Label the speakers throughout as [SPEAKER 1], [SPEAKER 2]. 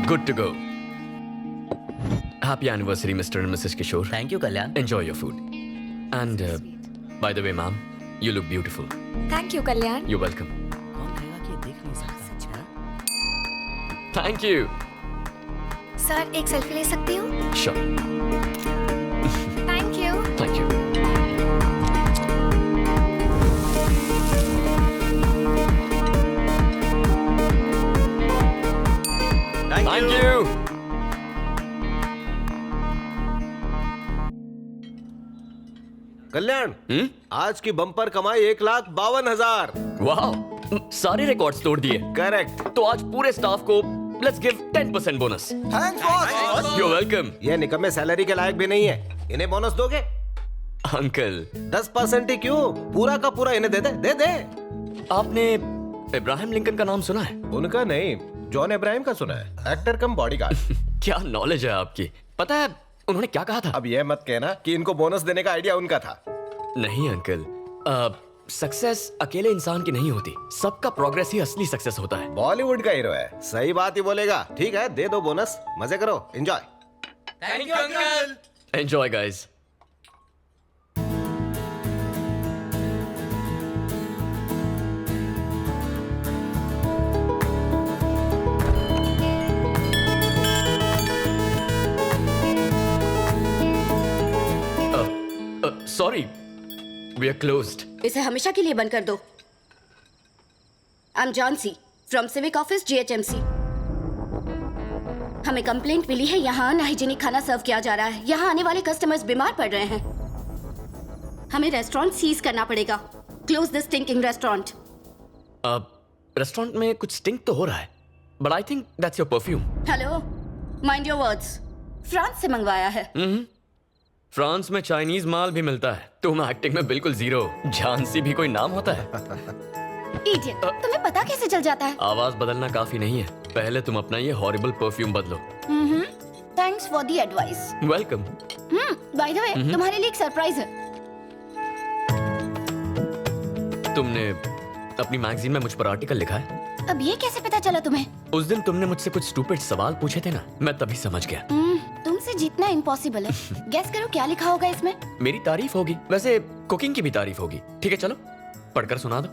[SPEAKER 1] Good to go. Happy anniversary, Mr. and Mrs. Kishore.
[SPEAKER 2] Thank you, Kalyan.
[SPEAKER 1] Enjoy your food. And by the way, ma'am, you look beautiful.
[SPEAKER 3] Thank you Kalyan.
[SPEAKER 1] You're welcome.
[SPEAKER 2] कौन कहेगा कि ये देख नहीं सकता?
[SPEAKER 1] Thank you.
[SPEAKER 3] Sir एक selfie ले सकती हूँ?
[SPEAKER 1] Sure.
[SPEAKER 3] Thank you.
[SPEAKER 1] Thank you. Thank you.
[SPEAKER 4] कल्याण, आज की बम्पर कमाई 1,52,000.
[SPEAKER 1] Wow. सारे रिकॉर्ड्स तोड़ दिए.
[SPEAKER 4] करेक्ट.
[SPEAKER 1] तो आज पूरे स्टाफ को let's give 10% bonus.
[SPEAKER 4] Thanks boss.
[SPEAKER 1] You're welcome.
[SPEAKER 4] ये निकम्मे सैलरी के लायक भी नहीं है. इन्हें बोनस दोगे?
[SPEAKER 1] अंकल,
[SPEAKER 4] 10% ही क्यों? पूरा का पूरा इन्हें दे दे.
[SPEAKER 1] आपने इब्राहिम लिंकन का नाम सुना है?
[SPEAKER 4] उनका नहीं, जॉन इब्राहिम का सुना है. एक्टर कम बॉडीगार्ड.
[SPEAKER 1] क्या नॉलेज है आपकी. पता है उन्होंने क्या कहा था?
[SPEAKER 4] अब ये मत कहना कि इनको बोनस देने का आइडिया उनका था.
[SPEAKER 1] नहीं अंकल, सक्सेस अकेले इंसान की नहीं होती. सबका प्रोग्रेस ही असली सक्सेस होता है.
[SPEAKER 4] बॉलीवुड का हीरो है, सही बात ही बोलेगा. ठीक है, दे दो बोनस. मजे करो, enjoy.
[SPEAKER 2] Thank you, uncle.
[SPEAKER 1] Enjoy guys. Sorry, we are closed.
[SPEAKER 5] इसे हमेशा के लिए बंद कर दो. I am Jhansi from civic office GHMC. हमें कंप्लेंट मिली है यहाँ अनहाइजीनिक खाना सर्व किया जा रहा है. यहाँ आने वाले कस्टमर्स बीमार पड़ रहे हैं. हमें रेस्टोरेंट सीज करना पड़ेगा. Close this stinking restaurant.
[SPEAKER 1] Restaurant में कुछ स्टिंक तो हो रहा है, but I think that's your perfume.
[SPEAKER 5] Hello, mind your words. France से मंगवाया है.
[SPEAKER 1] फ्रांस में चाइनीज माल भी मिलता है. तुम एक्टिंग में बिल्कुल जीरो. झांसी भी कोई नाम होता है?
[SPEAKER 5] इडियट, तुम्हें पता कैसे चल जाता है?
[SPEAKER 1] आवाज बदलना काफी नहीं है. पहले तुम अपना ये हॉरिबल परफ्यूम बदलो.
[SPEAKER 5] Thanks for the advice.
[SPEAKER 1] Welcome.
[SPEAKER 5] By the way, तुम्हारे लिए एक सरप्राइज है.
[SPEAKER 1] तुमने अपनी मैगजीन में मुझ पर आर्टिकल लिखा है?
[SPEAKER 5] अब ये कैसे पता चला तुम्हें?
[SPEAKER 1] उस दिन तुमने मुझसे कुछ स्टूपिड सवाल पूछे थे ना, मैं तभी समझ गया.
[SPEAKER 5] तुमसे जीतना इम्पॉसिबल है. गेस करो क्या लिखा होगा इसमें?
[SPEAKER 1] मेरी तारीफ होगी. वैसे कुकिंग की भी तारीफ होगी. ठीक है, चलो पढ़कर सुना दो.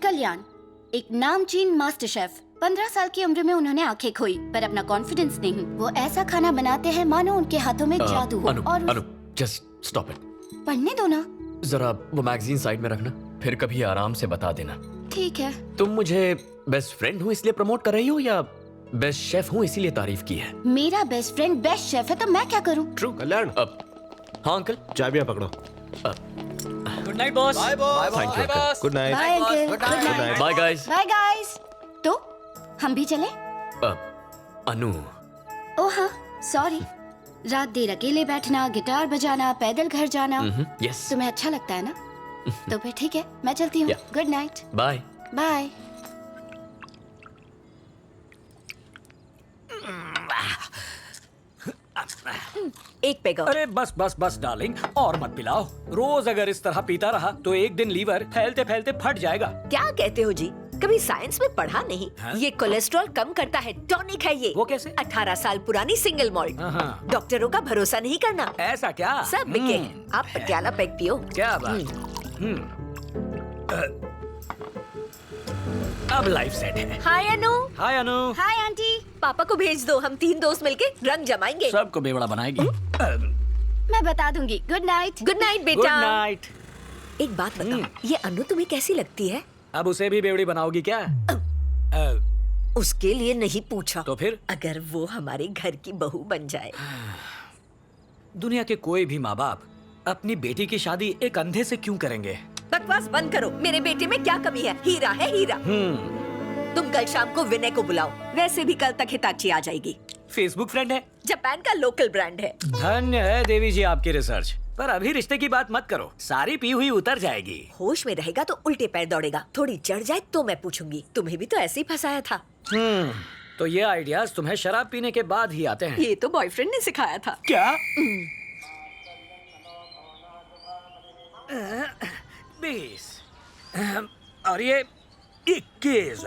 [SPEAKER 5] कल्याण, एक नामचीन मास्टर शेफ. 15 साल की उम्र में उन्होंने आंखें खोई, पर अपना कॉन्फिडेंस नहीं. वो ऐसा खाना बनाते हैं मानो उनके हाथों में जादू हो.
[SPEAKER 1] अनु, जस्ट स्टॉप इट.
[SPEAKER 5] पढ़ने दो ना.
[SPEAKER 1] जरा वो मैगजीन साइड में रखना, फिर कभी आराम से बता देना.
[SPEAKER 5] ठीक है.
[SPEAKER 1] तुम मुझे बेस्ट फ्रेंड हूँ इसलिए प्रमोट कर रही हो या बेस्ट शेफ हूँ इसीलिए तारीफ की है?
[SPEAKER 5] मेरा बेस्ट फ्रेंड बेस्ट शेफ है तो मैं क्या करूँ?
[SPEAKER 4] ट्रू. कल्याण,
[SPEAKER 1] हाँ अंकल,
[SPEAKER 4] चाबियां पकड़ो.
[SPEAKER 2] Good night, boss.
[SPEAKER 4] Bye, boss.
[SPEAKER 1] Thank you uncle.
[SPEAKER 4] Good night.
[SPEAKER 5] Bye uncle. Good night.
[SPEAKER 1] Bye guys.
[SPEAKER 5] Bye guys. तो हम भी चले?
[SPEAKER 1] अनु,
[SPEAKER 5] ओह हाँ, सॉरी. रात देर अकेले बैठना, गिटार बजाना, पैदल घर जाना
[SPEAKER 1] यस.
[SPEAKER 5] तुम्हें अच्छा लगता है ना? तो फिर ठीक है, मैं चलती हूँ.
[SPEAKER 1] Yeah.
[SPEAKER 5] Good night.
[SPEAKER 1] Bye.
[SPEAKER 5] Bye.
[SPEAKER 6] एक पेग और।
[SPEAKER 2] अरे बस बस बस डार्लिंग, और मत पिलाओ. रोज अगर इस तरह पीता रहा तो एक दिन लीवर फैलते फैलते फट जाएगा.
[SPEAKER 6] क्या कहते हो जी? कभी साइंस में पढ़ा नहीं?
[SPEAKER 2] हाँ?
[SPEAKER 6] ये कोलेस्ट्रॉल कम करता है, टॉनिक है ये.
[SPEAKER 2] वो कैसे?
[SPEAKER 6] 18 साल पुरानी सिंगल मॉल्ट.
[SPEAKER 2] हाँ.
[SPEAKER 6] डॉक्टरों का भरोसा नहीं करना.
[SPEAKER 2] ऐसा क्या?
[SPEAKER 6] सब बिके हैं. आप पटियाला पेग पियो.
[SPEAKER 2] क्या बात. अब लाइफ सेट है.
[SPEAKER 6] Hi Anu.
[SPEAKER 2] Hi Anu.
[SPEAKER 5] Hi aunty.
[SPEAKER 6] पापा को भेज दो, हम 3 दोस्त मिलके रंग जमाएंगे.
[SPEAKER 2] सबको बेवड़ा बनाएगी.
[SPEAKER 5] मैं बता दूंगी. Good night.
[SPEAKER 6] Good night
[SPEAKER 2] good
[SPEAKER 6] बेटा.
[SPEAKER 2] नाइट.
[SPEAKER 6] एक बात बताओ, ये अनु तुम्हें कैसी लगती है?
[SPEAKER 2] अब उसे भी बेवड़ी बनाओगी क्या?
[SPEAKER 6] उसके लिए नहीं पूछा.
[SPEAKER 2] तो फिर?
[SPEAKER 6] अगर वो हमारे घर की बहू बन जाए.
[SPEAKER 2] दुनिया के कोई भी माँ बाप अपनी बेटी की शादी एक अंधे से क्यों करेंगे?
[SPEAKER 6] बकवास बंद करो. मेरे बेटे में क्या कमी है? हीरा है हीरा. तुम कल शाम को विनय को बुलाओ. वैसे भी कल तक हिताची आ जाएगी.
[SPEAKER 2] फेसबुक फ्रेंड है.
[SPEAKER 6] जापान का लोकल ब्रांड है.
[SPEAKER 2] धन्य है देवी जी आपकी रिसर्च. पर अभी रिश्ते की बात मत करो, सारी पी हुई उतर जाएगी.
[SPEAKER 6] होश में रहेगा तो उल्टे पैर दौड़ेगा. थोड़ी चढ़ जाए तो मैं पूछूंगी. तुम्हें भी तो ऐसे ही फंसाया था.
[SPEAKER 2] तो ये आइडियाज तुम्हें शराब पीने के बाद ही आते हैं.
[SPEAKER 6] ये तो बॉयफ्रेंड ने सिखाया था.
[SPEAKER 2] क्या? 20 और ये 21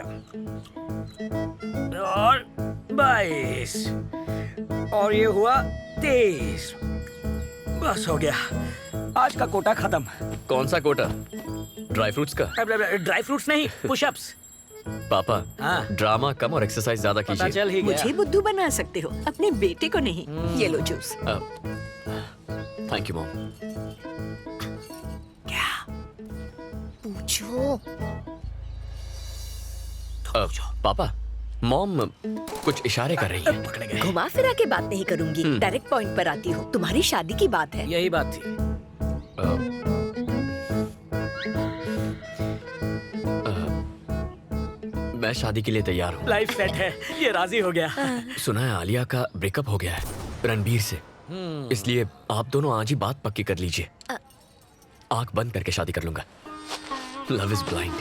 [SPEAKER 2] और 22 और ये हुआ 23। बस हो गया, आज का कोटा खत्म।
[SPEAKER 1] कौन सा कोटा? ड्राई फ्रूट्स का?
[SPEAKER 2] ड्राई फ्रूट्स नहीं, पुशअप्स।
[SPEAKER 1] पापा,
[SPEAKER 2] हाँ।
[SPEAKER 1] ड्रामा कम और एक्सरसाइज ज्यादा
[SPEAKER 2] पता
[SPEAKER 1] कीजिए।
[SPEAKER 2] चल ही गया।
[SPEAKER 6] मुझे बुद्धू बना सकते हो, अपने बेटे को नहीं। ये लो जूस।
[SPEAKER 1] Thank you mom.
[SPEAKER 6] क्या पूछो?
[SPEAKER 1] पापा, मॉम कुछ इशारे कर रही है।
[SPEAKER 2] पकड़े गए।
[SPEAKER 6] घुमा फिरा के बात नहीं करूंगी, डायरेक्ट पॉइंट पर आती हूँ। तुम्हारी शादी की बात है।
[SPEAKER 2] यही बात थी।
[SPEAKER 1] मैं शादी के लिए तैयार हूँ।
[SPEAKER 2] लाइफ सेट है, ये राजी हो गया।
[SPEAKER 1] सुना है आलिया का ब्रेकअप हो गया है रणबीर से, इसलिए आप दोनों आज ही बात पक्की कर लीजिए। आंख बंद करके शादी कर लूंगा। Love is blind.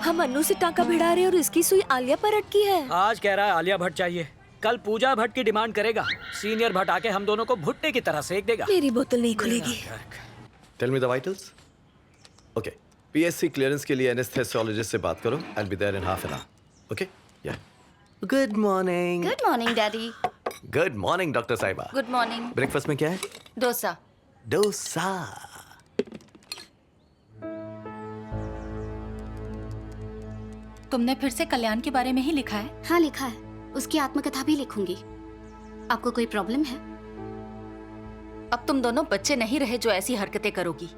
[SPEAKER 6] हम अन्नू से टाका भिड़ा रहे और इसकी सुई आलिया पर अटकी है।
[SPEAKER 2] आज कह रहा है आलिया भट्ट चाहिए, कल पूजा भट्ट की डिमांड करेगा। सीनियर भट्ट आके हम दोनों को भुट्टे की तरह सेक देगा।
[SPEAKER 6] मेरी बोतल नहीं खुलेगी।
[SPEAKER 7] Tell me the vitals. Okay, PSC clearance के लिए एनेस्थेसियोलॉजिस्ट से बात करो। I will be there in half an hour. Okay? Yeah. Good morning.
[SPEAKER 5] Good morning daddy.
[SPEAKER 7] Good morning doctor साहिबा।
[SPEAKER 5] Good morning.
[SPEAKER 7] ब्रेकफास्ट में क्या है?
[SPEAKER 5] डोसा।
[SPEAKER 7] डोसा।
[SPEAKER 8] तुमने फिर से कल्याण के बारे में ही लिखा है?
[SPEAKER 5] हाँ लिखा है, उसकी आत्मकथा भी लिखूंगी। आपको कोई प्रॉब्लम है?
[SPEAKER 8] अब तुम दोनों बच्चे नहीं रहे जो ऐसी हरकतें करोगी।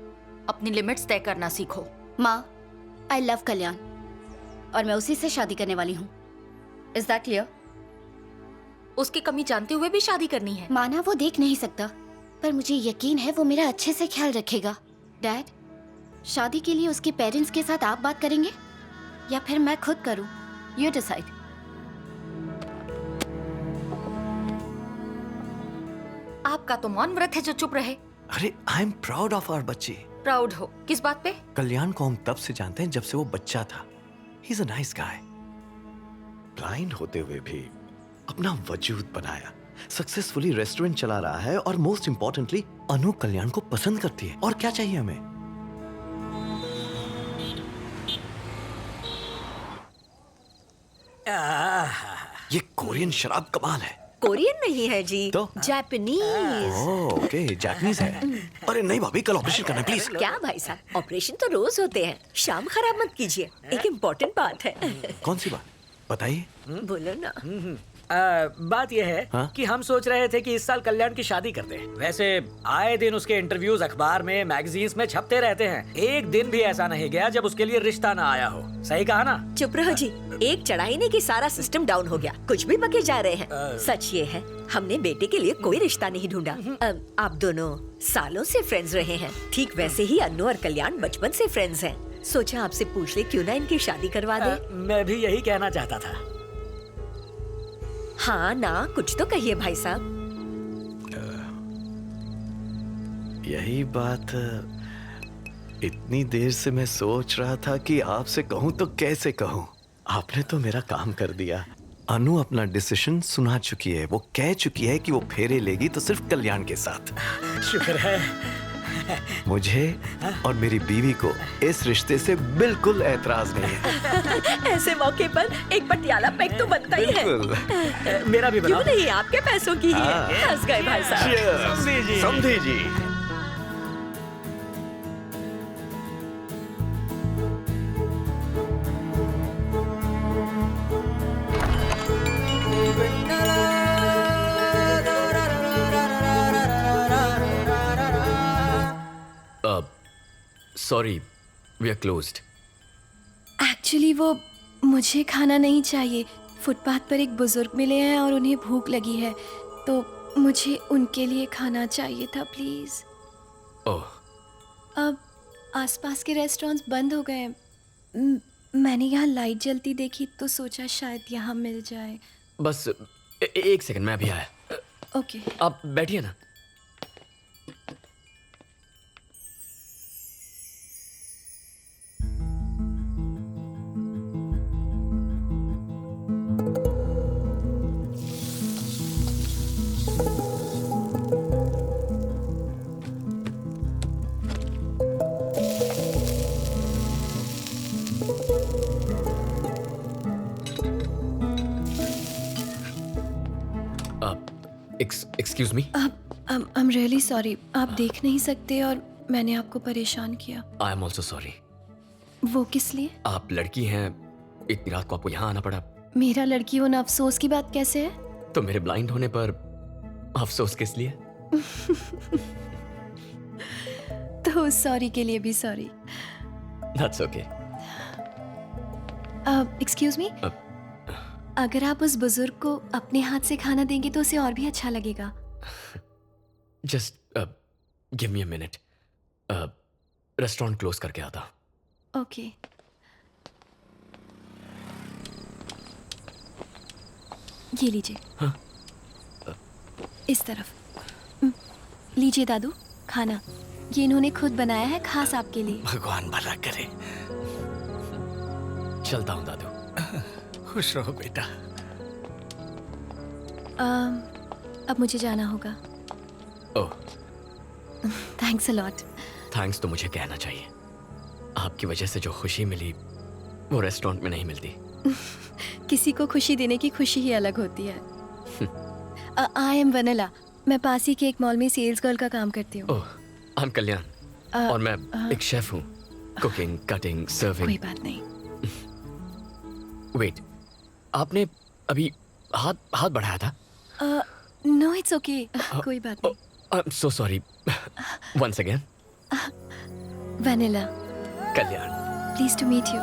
[SPEAKER 8] अपनी लिमिट्स तय करना सीखो।
[SPEAKER 5] माँ, आई लव कल्याण और मैं उसी से शादी करने वाली हूँ। Is that clear?
[SPEAKER 8] उसकी कमी जानते हुए भी शादी करनी है?
[SPEAKER 5] माना वो देख नहीं सकता, पर मुझे यकीन है वो मेरा अच्छे से ख्याल रखेगा। डैड, शादी के लिए उसके पेरेंट्स के साथ आप बात करेंगे या फिर मैं खुद करूं? You decide.
[SPEAKER 8] आपका तो मौन व्रत है जो चुप रहे।
[SPEAKER 7] अरे I am proud of our बच्चे।
[SPEAKER 8] प्राउड हो किस बात पे?
[SPEAKER 7] कल्याण को हम तब से जानते हैं जब से वो बच्चा था। He is a nice guy. Blind होते हुए भी अपना वजूद बनाया, सक्सेसफुली रेस्टोरेंट चला रहा है और मोस्ट इंपॉर्टेंटली अनु कल्याण को पसंद करती है। और क्या चाहिए हमें? ये कोरियन शराब कमाल है।
[SPEAKER 6] कोरियन नहीं है जी,
[SPEAKER 7] तो?
[SPEAKER 6] जापानीज।
[SPEAKER 7] ओके, जापानीज है। अरे नहीं भाभी, कल ऑपरेशन करना प्लीज।
[SPEAKER 6] क्या भाई साहब, ऑपरेशन तो रोज होते हैं, शाम खराब मत कीजिए। एक इम्पोर्टेंट बात है।
[SPEAKER 7] कौन सी बात बताइए?
[SPEAKER 6] बोलो ना।
[SPEAKER 2] बात यह है
[SPEAKER 7] हाँ?
[SPEAKER 2] कि हम सोच रहे थे कि इस साल कल्याण की शादी करते हैं। वैसे आए दिन उसके इंटरव्यूज अखबार में, मैगजीन्स में छपते रहते हैं। एक दिन भी ऐसा नहीं गया जब उसके लिए रिश्ता ना आया हो। सही कहा ना?
[SPEAKER 6] चुप रहो जी, एक चढ़ाई ने कि सारा सिस्टम डाउन हो गया। कुछ भी बके जा रहे हैं। सच ये है, हमने बेटे के लिए कोई रिश्ता नहीं ढूंढा। आप दोनों सालों से फ्रेंड्स रहे हैं, ठीक वैसे ही अन्नू और कल्याण बचपन से फ्रेंड्स हैं। सोचा आपसे पूछ ले क्यों ना इनकी शादी करवा दे।
[SPEAKER 2] मैं भी यही कहना चाहता था।
[SPEAKER 6] हाँ ना, कुछ तो कहिए भाई साहब।
[SPEAKER 7] यही बात इतनी देर से मैं सोच रहा था कि आपसे कहूं तो कैसे कहूं। आपने तो मेरा काम कर दिया। अनु अपना डिसीजन सुना चुकी है। वो कह चुकी है कि वो फेरे लेगी तो सिर्फ कल्याण के साथ।
[SPEAKER 2] शुक्र है।
[SPEAKER 7] मुझे और मेरी बीवी को इस रिश्ते से बिल्कुल ऐतराज नहीं है।
[SPEAKER 6] ऐसे मौके पर एक पटियाला पैक तो बनता ही है।
[SPEAKER 7] बिल्कुल।
[SPEAKER 2] मेरा भी
[SPEAKER 6] क्यों
[SPEAKER 2] बनाओ।
[SPEAKER 6] नहीं, आपके पैसों की ही है। हंस गए भाई साहब।
[SPEAKER 7] Cheers! समधी जी।
[SPEAKER 1] Sorry, we are closed.
[SPEAKER 9] Actually वो मुझे खाना नहीं चाहिए। फुटपाथ पर एक बुजुर्ग मिले हैं और उन्हें भूख लगी है, तो मुझे उनके लिए खाना चाहिए था प्लीज़।
[SPEAKER 1] ओह,
[SPEAKER 9] अब आसपास के रेस्टोरेंट्स बंद हो गए हैं। मैंने यहाँ लाइट जलती देखी तो सोचा शायद यहाँ मिल जाए।
[SPEAKER 1] बस एक सेकंड, मैं अभी आया।
[SPEAKER 9] ओके।
[SPEAKER 1] आप बैठिए ना। Excuse me.
[SPEAKER 9] I am really sorry, आप देख नहीं सकते और मैंने आपको परेशान किया।
[SPEAKER 1] I am also sorry.
[SPEAKER 9] वो किस लिए?
[SPEAKER 1] आप लड़की हैं, इतनी रात को आपको यहाँ आना पड़ा।
[SPEAKER 9] मेरा लड़की होना अफसोस की बात कैसे है?
[SPEAKER 1] तो मेरे ब्लाइंड होने पर अफसोस किस लिए?
[SPEAKER 9] तो सॉरी के लिए भी sorry.
[SPEAKER 1] That's okay.
[SPEAKER 9] Excuse me, अगर आप उस बुजुर्ग को अपने हाथ से खाना देंगे तो उसे और भी अच्छा लगेगा।
[SPEAKER 1] Just give me a minute. Restaurant close करके आता।
[SPEAKER 9] ओके। ये लीजिए।
[SPEAKER 1] हाँ?
[SPEAKER 9] इस तरफ। लीजिए दादू, खाना ये इन्होंने खुद बनाया है, खास आपके लिए।
[SPEAKER 2] भगवान भला करे।
[SPEAKER 1] चलता हूँ दादू।
[SPEAKER 2] खुश रहो बेटा।
[SPEAKER 9] अब मुझे जाना होगा।
[SPEAKER 1] ओह,
[SPEAKER 9] थैंक्स अ लॉट।
[SPEAKER 1] थैंक्स तो मुझे कहना चाहिए। आपकी वजह से जो खुशी मिली वो रेस्टोरेंट में नहीं मिलती।
[SPEAKER 9] किसी को खुशी देने की खुशी ही अलग होती है। आई एम वनीला, मैं पास ही के एक मॉल में सेल्स गर्ल का काम करती हूँ।
[SPEAKER 1] ओह, आई एम कल्याण और मैं एक शेफ हूँ। Cooking, cutting, serving.
[SPEAKER 9] कोई बात नहीं।
[SPEAKER 1] वेट, आपने अभी हाथ बढ़ाया था?
[SPEAKER 9] नो इट्स ओके, कोई बात नहीं।
[SPEAKER 1] I am so sorry. Once again.
[SPEAKER 9] Vennela,
[SPEAKER 1] Kalyan.
[SPEAKER 9] Please to meet you.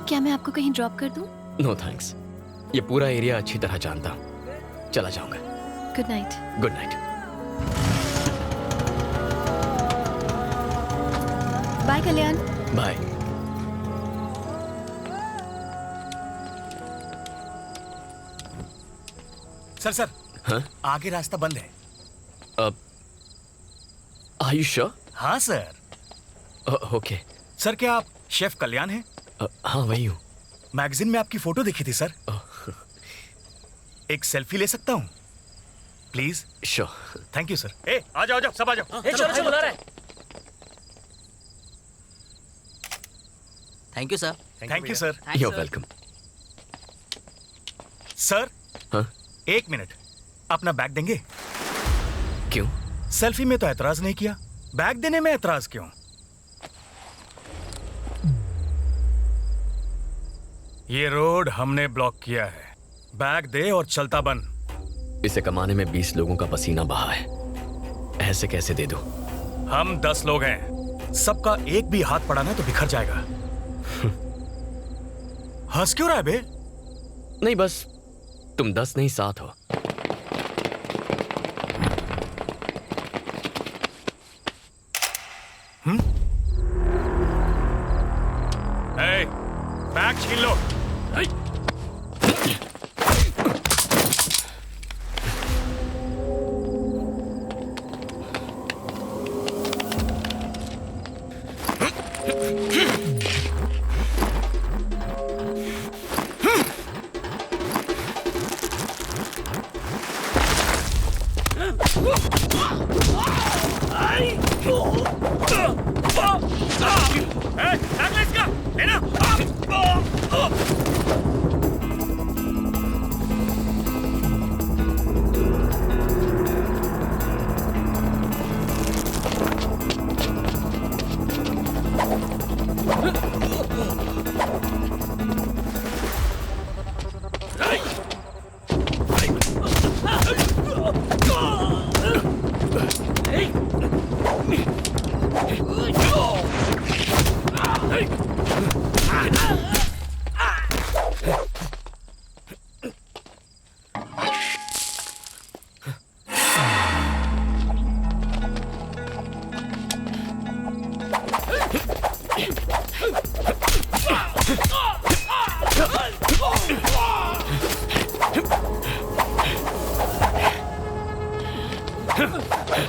[SPEAKER 9] क्या मैं आपको कहीं ड्रॉप कर दूं?
[SPEAKER 1] नो थैंक्स, ये पूरा एरिया अच्छी तरह जानता हूँ। चला जाऊंगा।
[SPEAKER 9] Good night.
[SPEAKER 1] Good night.
[SPEAKER 9] Bye Kalyan.
[SPEAKER 1] Bye.
[SPEAKER 10] Sir
[SPEAKER 1] हाँ?
[SPEAKER 10] आगे रास्ता बंद है।
[SPEAKER 1] Are you sure?
[SPEAKER 10] हाँ सर।
[SPEAKER 1] ओके।
[SPEAKER 10] सर क्या आप शेफ कल्याण हैं?
[SPEAKER 1] हाँ वही हूँ।
[SPEAKER 10] मैगजीन में आपकी फोटो देखी थी सर। एक सेल्फी ले सकता हूँ please?
[SPEAKER 1] Sure.
[SPEAKER 10] Thank you sir. ए आ जाओ सब आ जाओ।
[SPEAKER 2] चलो बुला रहे हैं।
[SPEAKER 11] Thank you sir.
[SPEAKER 10] Thank you sir.
[SPEAKER 1] You welcome.
[SPEAKER 10] Sir
[SPEAKER 1] हाँ?
[SPEAKER 10] एक मिनट, अपना बैग देंगे?
[SPEAKER 1] क्यों?
[SPEAKER 10] सेल्फी में तो ऐतराज नहीं किया, बैग देने में ऐतराज क्यों? ये रोड हमने ब्लॉक किया है, बैग दे और चलता बन।
[SPEAKER 1] इसे कमाने में 20 लोगों का पसीना बहा है, ऐसे कैसे दे दूं?
[SPEAKER 10] हम 10 लोग हैं, सबका एक भी हाथ पड़ा ना तो बिखर जाएगा। हंस क्यों रहा है बे?
[SPEAKER 1] नहीं बस तुम 10 नहीं 7 हो।
[SPEAKER 10] बैग छीन लो।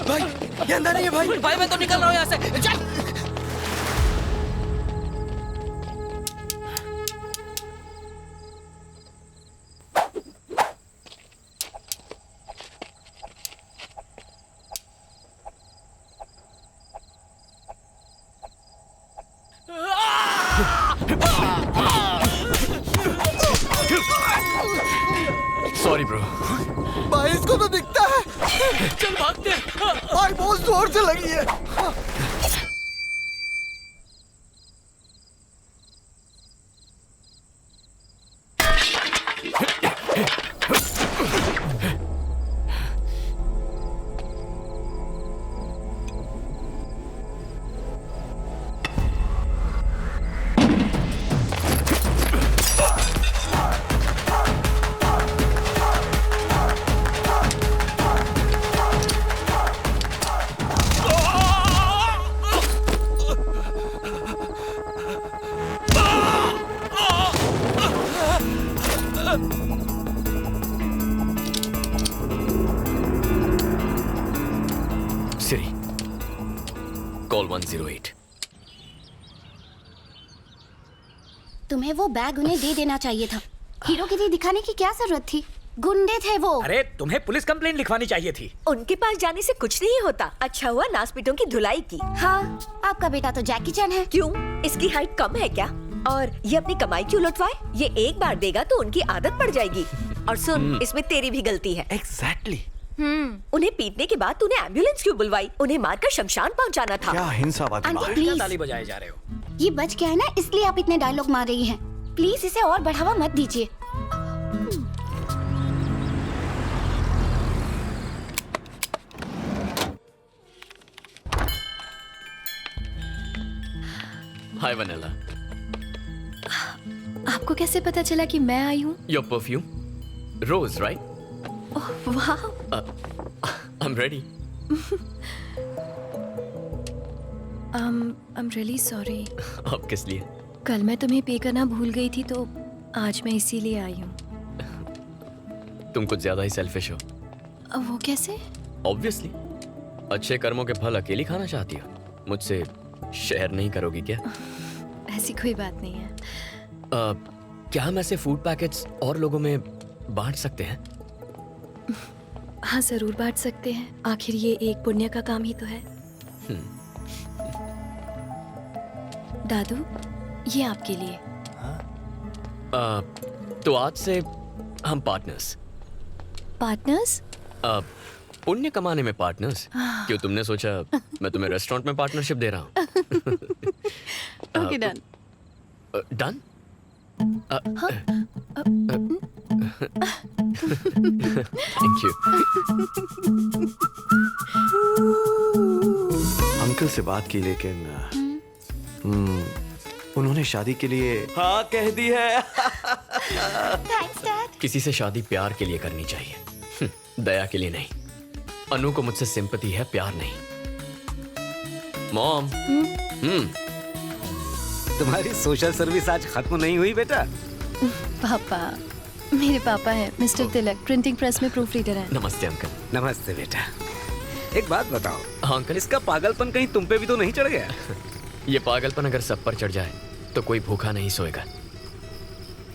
[SPEAKER 11] भाई ये अंदर नहीं है भाई मैं तो निकल रहा हूँ यहाँ से। चल।
[SPEAKER 1] Sorry bro.
[SPEAKER 11] भाई इसको तो दिखता है। चल भागते। भाई बहुत जोर से लगी है।
[SPEAKER 1] सिरी, कॉल 108।
[SPEAKER 5] तुम्हें वो बैग उन्हें दे देना चाहिए था। हीरोगिरी दिखाने की क्या जरूरत थी? गुंडे थे वो।
[SPEAKER 2] अरे तुम्हें पुलिस कंप्लेंट लिखवानी चाहिए थी।
[SPEAKER 6] उनके पास जाने से कुछ नहीं होता। अच्छा हुआ नासपीटों की धुलाई की।
[SPEAKER 5] हाँ, आपका बेटा तो जैकी चैन है।
[SPEAKER 6] क्यों? इसकी हाइट कम है क्या? और ये अपनी कमाई क्यों लुटवाए? ये एक बार देगा तो उनकी आदत पड़ जाएगी। और सुन, इसमें तेरी भी गलती है।
[SPEAKER 7] एग्जैक्टली।
[SPEAKER 6] उन्हें पीटने के बाद तूने एम्बुलेंस क्यों बुलवाई? उन्हें मारकर शमशान पहुंचाना था।
[SPEAKER 7] क्या हिंसावादी
[SPEAKER 5] आंटी,
[SPEAKER 7] बात।
[SPEAKER 5] प्लीज।
[SPEAKER 2] ताली बजाए जा रहे हो।
[SPEAKER 5] ये बच गया है ना, इसलिए आप इतने डायलॉग मार रही हैं। प्लीज इसे और बढ़ावा मत दीजिए।
[SPEAKER 1] हाय वनीला।
[SPEAKER 9] आपको कैसे पता चला कि मैं आई हूँ?
[SPEAKER 1] Your perfume, rose, right?
[SPEAKER 9] Oh वाह।
[SPEAKER 1] I am ready.
[SPEAKER 9] I am really sorry.
[SPEAKER 1] अब किस लिए?
[SPEAKER 9] कल मैं तुम्हें पे करना भूल गई थी, तो आज मैं इसीलिए आई हूँ।
[SPEAKER 1] तुम कुछ ज्यादा ही सेल्फिश हो।
[SPEAKER 9] वो कैसे?
[SPEAKER 1] ऑब्वियसली, अच्छे कर्मों के फल अकेली खाना चाहती हो। मुझसे शेयर नहीं करोगी क्या?
[SPEAKER 9] ऐसी कोई बात नहीं है।
[SPEAKER 1] क्या हम ऐसे फूड पैकेट्स और लोगों में बांट सकते हैं?
[SPEAKER 9] हाँ, जरूर बांट सकते हैं। आखिर ये एक पुण्य का काम ही तो है। दादू, ये आपके लिए।
[SPEAKER 1] तो आज से हम पार्टनर्स।
[SPEAKER 9] पार्टनर्स?
[SPEAKER 1] पुण्य कमाने में पार्टनर्स। क्यों, तुमने सोचा मैं तुम्हें रेस्टोरेंट में पार्टनरशिप दे रहा हूँ?
[SPEAKER 9] Okay, done.
[SPEAKER 1] Done? Thank you.
[SPEAKER 7] Uncle से बात की, लेकिन उन्होंने शादी के लिए हाँ कह दी है।
[SPEAKER 5] Thanks dad.
[SPEAKER 1] किसी से शादी प्यार के लिए करनी चाहिए, दया के लिए नहीं। अनु को मुझसे सिंपैथी है, प्यार नहीं। मॉम।
[SPEAKER 4] तुम्हारी सोशल सर्विस आज खत्म नहीं हुई बेटा?
[SPEAKER 9] पापा, मेरे पापा हैं मिस्टर तिलक, प्रिंटिंग प्रेस में प्रूफ रीडर हैं।
[SPEAKER 1] नमस्ते अंकल।
[SPEAKER 4] नमस्ते बेटा। एक बात बताओ,
[SPEAKER 1] हाँ अंकल।
[SPEAKER 4] इसका पागलपन कहीं तुम पे भी तो नहीं चढ़ गया?
[SPEAKER 1] ये पागलपन अगर सब पर चढ़ जाए तो कोई भूखा नहीं सोएगा।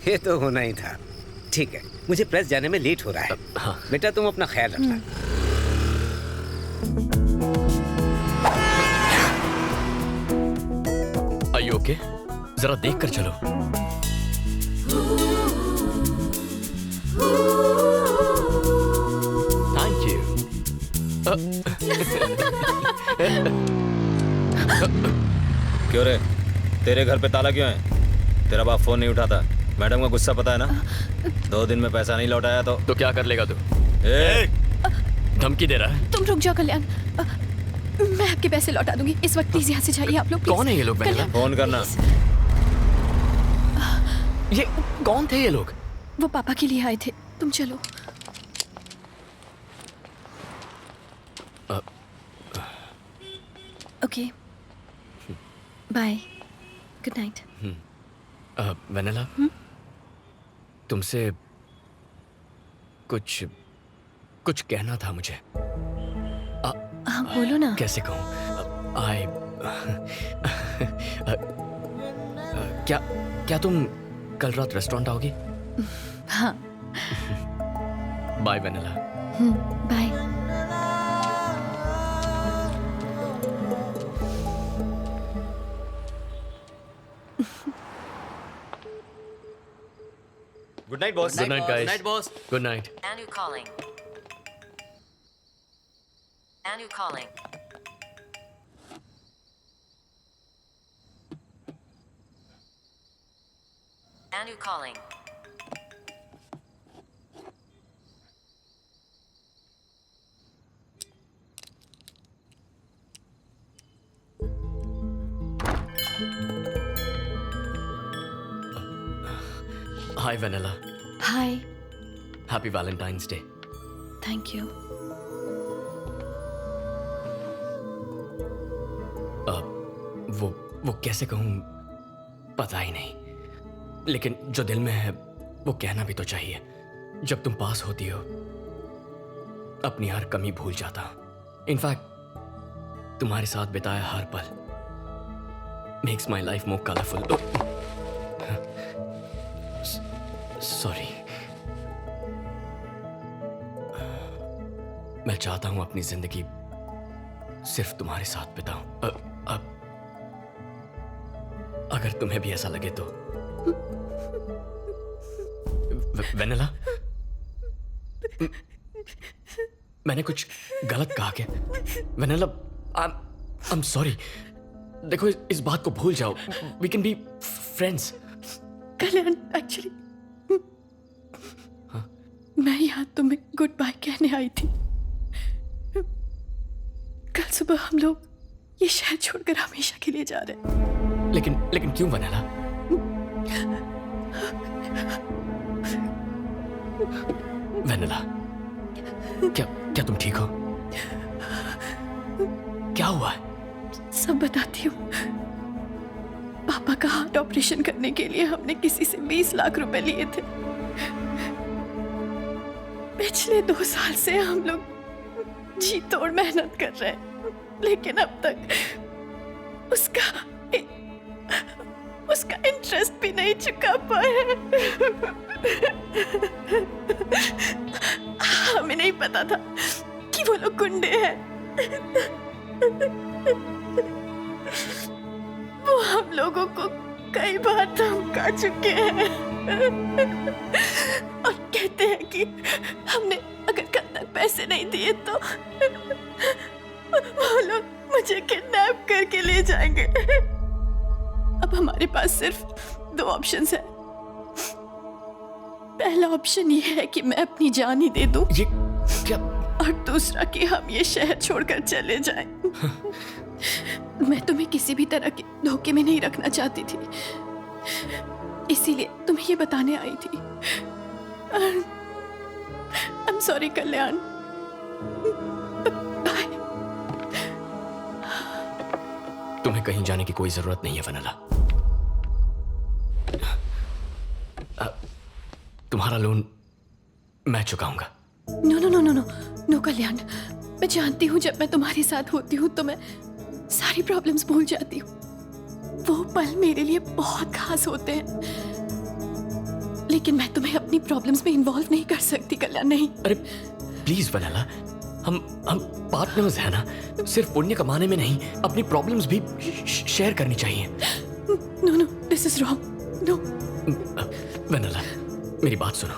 [SPEAKER 4] ये तो होना ही था। ठीक है, मुझे प्रेस जाने में लेट हो रहा है।
[SPEAKER 1] हाँ।
[SPEAKER 4] बेटा तुम अपना ख्याल रखना।
[SPEAKER 1] Are you okay? जरा देख कर चलो। Thank you.
[SPEAKER 12] क्यों रे, तेरे घर पे ताला क्यों है? तेरा बाप फोन नहीं उठाता। मैडम का गुस्सा पता है ना? 2 दिन में पैसा नहीं लौटाया तो
[SPEAKER 1] क्या कर लेगा तू? धमकी दे रहा है?
[SPEAKER 9] तुम रुक जाओ कल्याण, मैं आपके पैसे लौटा दूंगी। इस वक्त प्लीज यहाँ से जाइए आप लोग।
[SPEAKER 1] कौन है ये लोग?
[SPEAKER 12] फोन करना।
[SPEAKER 1] ये कौन थे ये लोग?
[SPEAKER 9] वो पापा के लिए आए थे। तुम चलो। Okay, bye, good night.
[SPEAKER 1] Vennela, तुमसे कुछ कहना था मुझे।
[SPEAKER 9] हाँ बोलो ना।
[SPEAKER 1] कैसे कहूँ? क्या तुम कल रात रेस्टोरेंट आओगी?
[SPEAKER 9] हाँ।
[SPEAKER 1] Bye Vennela.
[SPEAKER 9] Bye.
[SPEAKER 12] Good night boss.
[SPEAKER 1] Good night guys.
[SPEAKER 2] Night boss.
[SPEAKER 1] Good night.
[SPEAKER 13] Anu calling. Anu calling. Anu calling.
[SPEAKER 1] Hi Vennela.
[SPEAKER 9] Hi.
[SPEAKER 1] Happy Valentine's Day.
[SPEAKER 9] Thank you.
[SPEAKER 1] वो कैसे कहूँ पता ही नहीं, लेकिन जो दिल में है वो कहना भी तो चाहिए। जब तुम पास होती हो अपनी हर कमी भूल जाता हूँ। इनफैक्ट तुम्हारे साथ बिताया हर पल makes my life more colourful. Sorry. मैं चाहता हूं अपनी जिंदगी सिर्फ तुम्हारे साथ बिताऊं। अब अगर तुम्हें भी ऐसा लगे तो। वेनिला, मैंने कुछ गलत कहा क्या? Vennela, I am sorry. देखो इस बात को भूल जाओ। We can be friends.
[SPEAKER 9] Kalyan, actually मैं यहाँ तुम्हें गुड बाय कहने आई थी। कल सुबह हम लोग ये शहर छोड़कर हमेशा के लिए जा रहे हैं।
[SPEAKER 1] लेकिन क्यों वेनिला? वेनिला, क्या तुम ठीक हो? क्या हुआ है?
[SPEAKER 9] सब बताती हूँ। पापा का हार्ट ऑपरेशन करने के लिए हमने किसी से 20 लाख रुपए लिए थे। पिछले 2 साल से हम लोग जी तोड़ मेहनत कर रहे हैं, लेकिन अब तक उसका इंटरेस्ट भी नहीं चुका पाए। हमें नहीं पता था कि वो लोग गुंडे हैं। वो हम लोगों को कई बार धमका चुके हैं और कहते हैं कि हमने अगर कल तक पैसे नहीं दिए तो वो लोग मुझे किडनैप करके ले जाएंगे। अब हमारे पास सिर्फ 2 ऑप्शंस हैं। पहला ऑप्शन ये है कि मैं अपनी जान ही दे दूं।
[SPEAKER 1] ये क्या?
[SPEAKER 9] और दूसरा कि हम ये शहर छोड़कर चले जाएं। मैं तुम्हें किसी भी तरह के धोखे में नहीं रखना चाहती थी, इसीलिए तुम्हें ये बताने आई थी। आई एम सॉरी कल्याण।
[SPEAKER 1] तुम्हें कहीं जाने की कोई जरूरत नहीं है वेनिला। तुम्हारा लोन मैं चुकाऊंगा।
[SPEAKER 9] No no no no no no Kalyan, मैं जानती हूँ जब मैं तुम्हारे साथ होती हूँ तो मैं सारी प्रॉब्लम्स भूल जाती हूँ। वो पल मेरे लिए बहुत खास होते हैं, लेकिन मैं तुम्हें अपनी प्रॉब्लम्स में इन्वॉल्व नहीं कर सकती कल्याण। नहीं।
[SPEAKER 1] अरे प्लीज वेनिला, हम पार्टनर्स हैं ना। सिर्फ पुण्य कमाने में नहीं, अपनी प्रॉब्लम्स भी शेयर करनी चाहिए।
[SPEAKER 9] No no, this is wrong. No
[SPEAKER 1] Vennela, मेरी बात सुनो।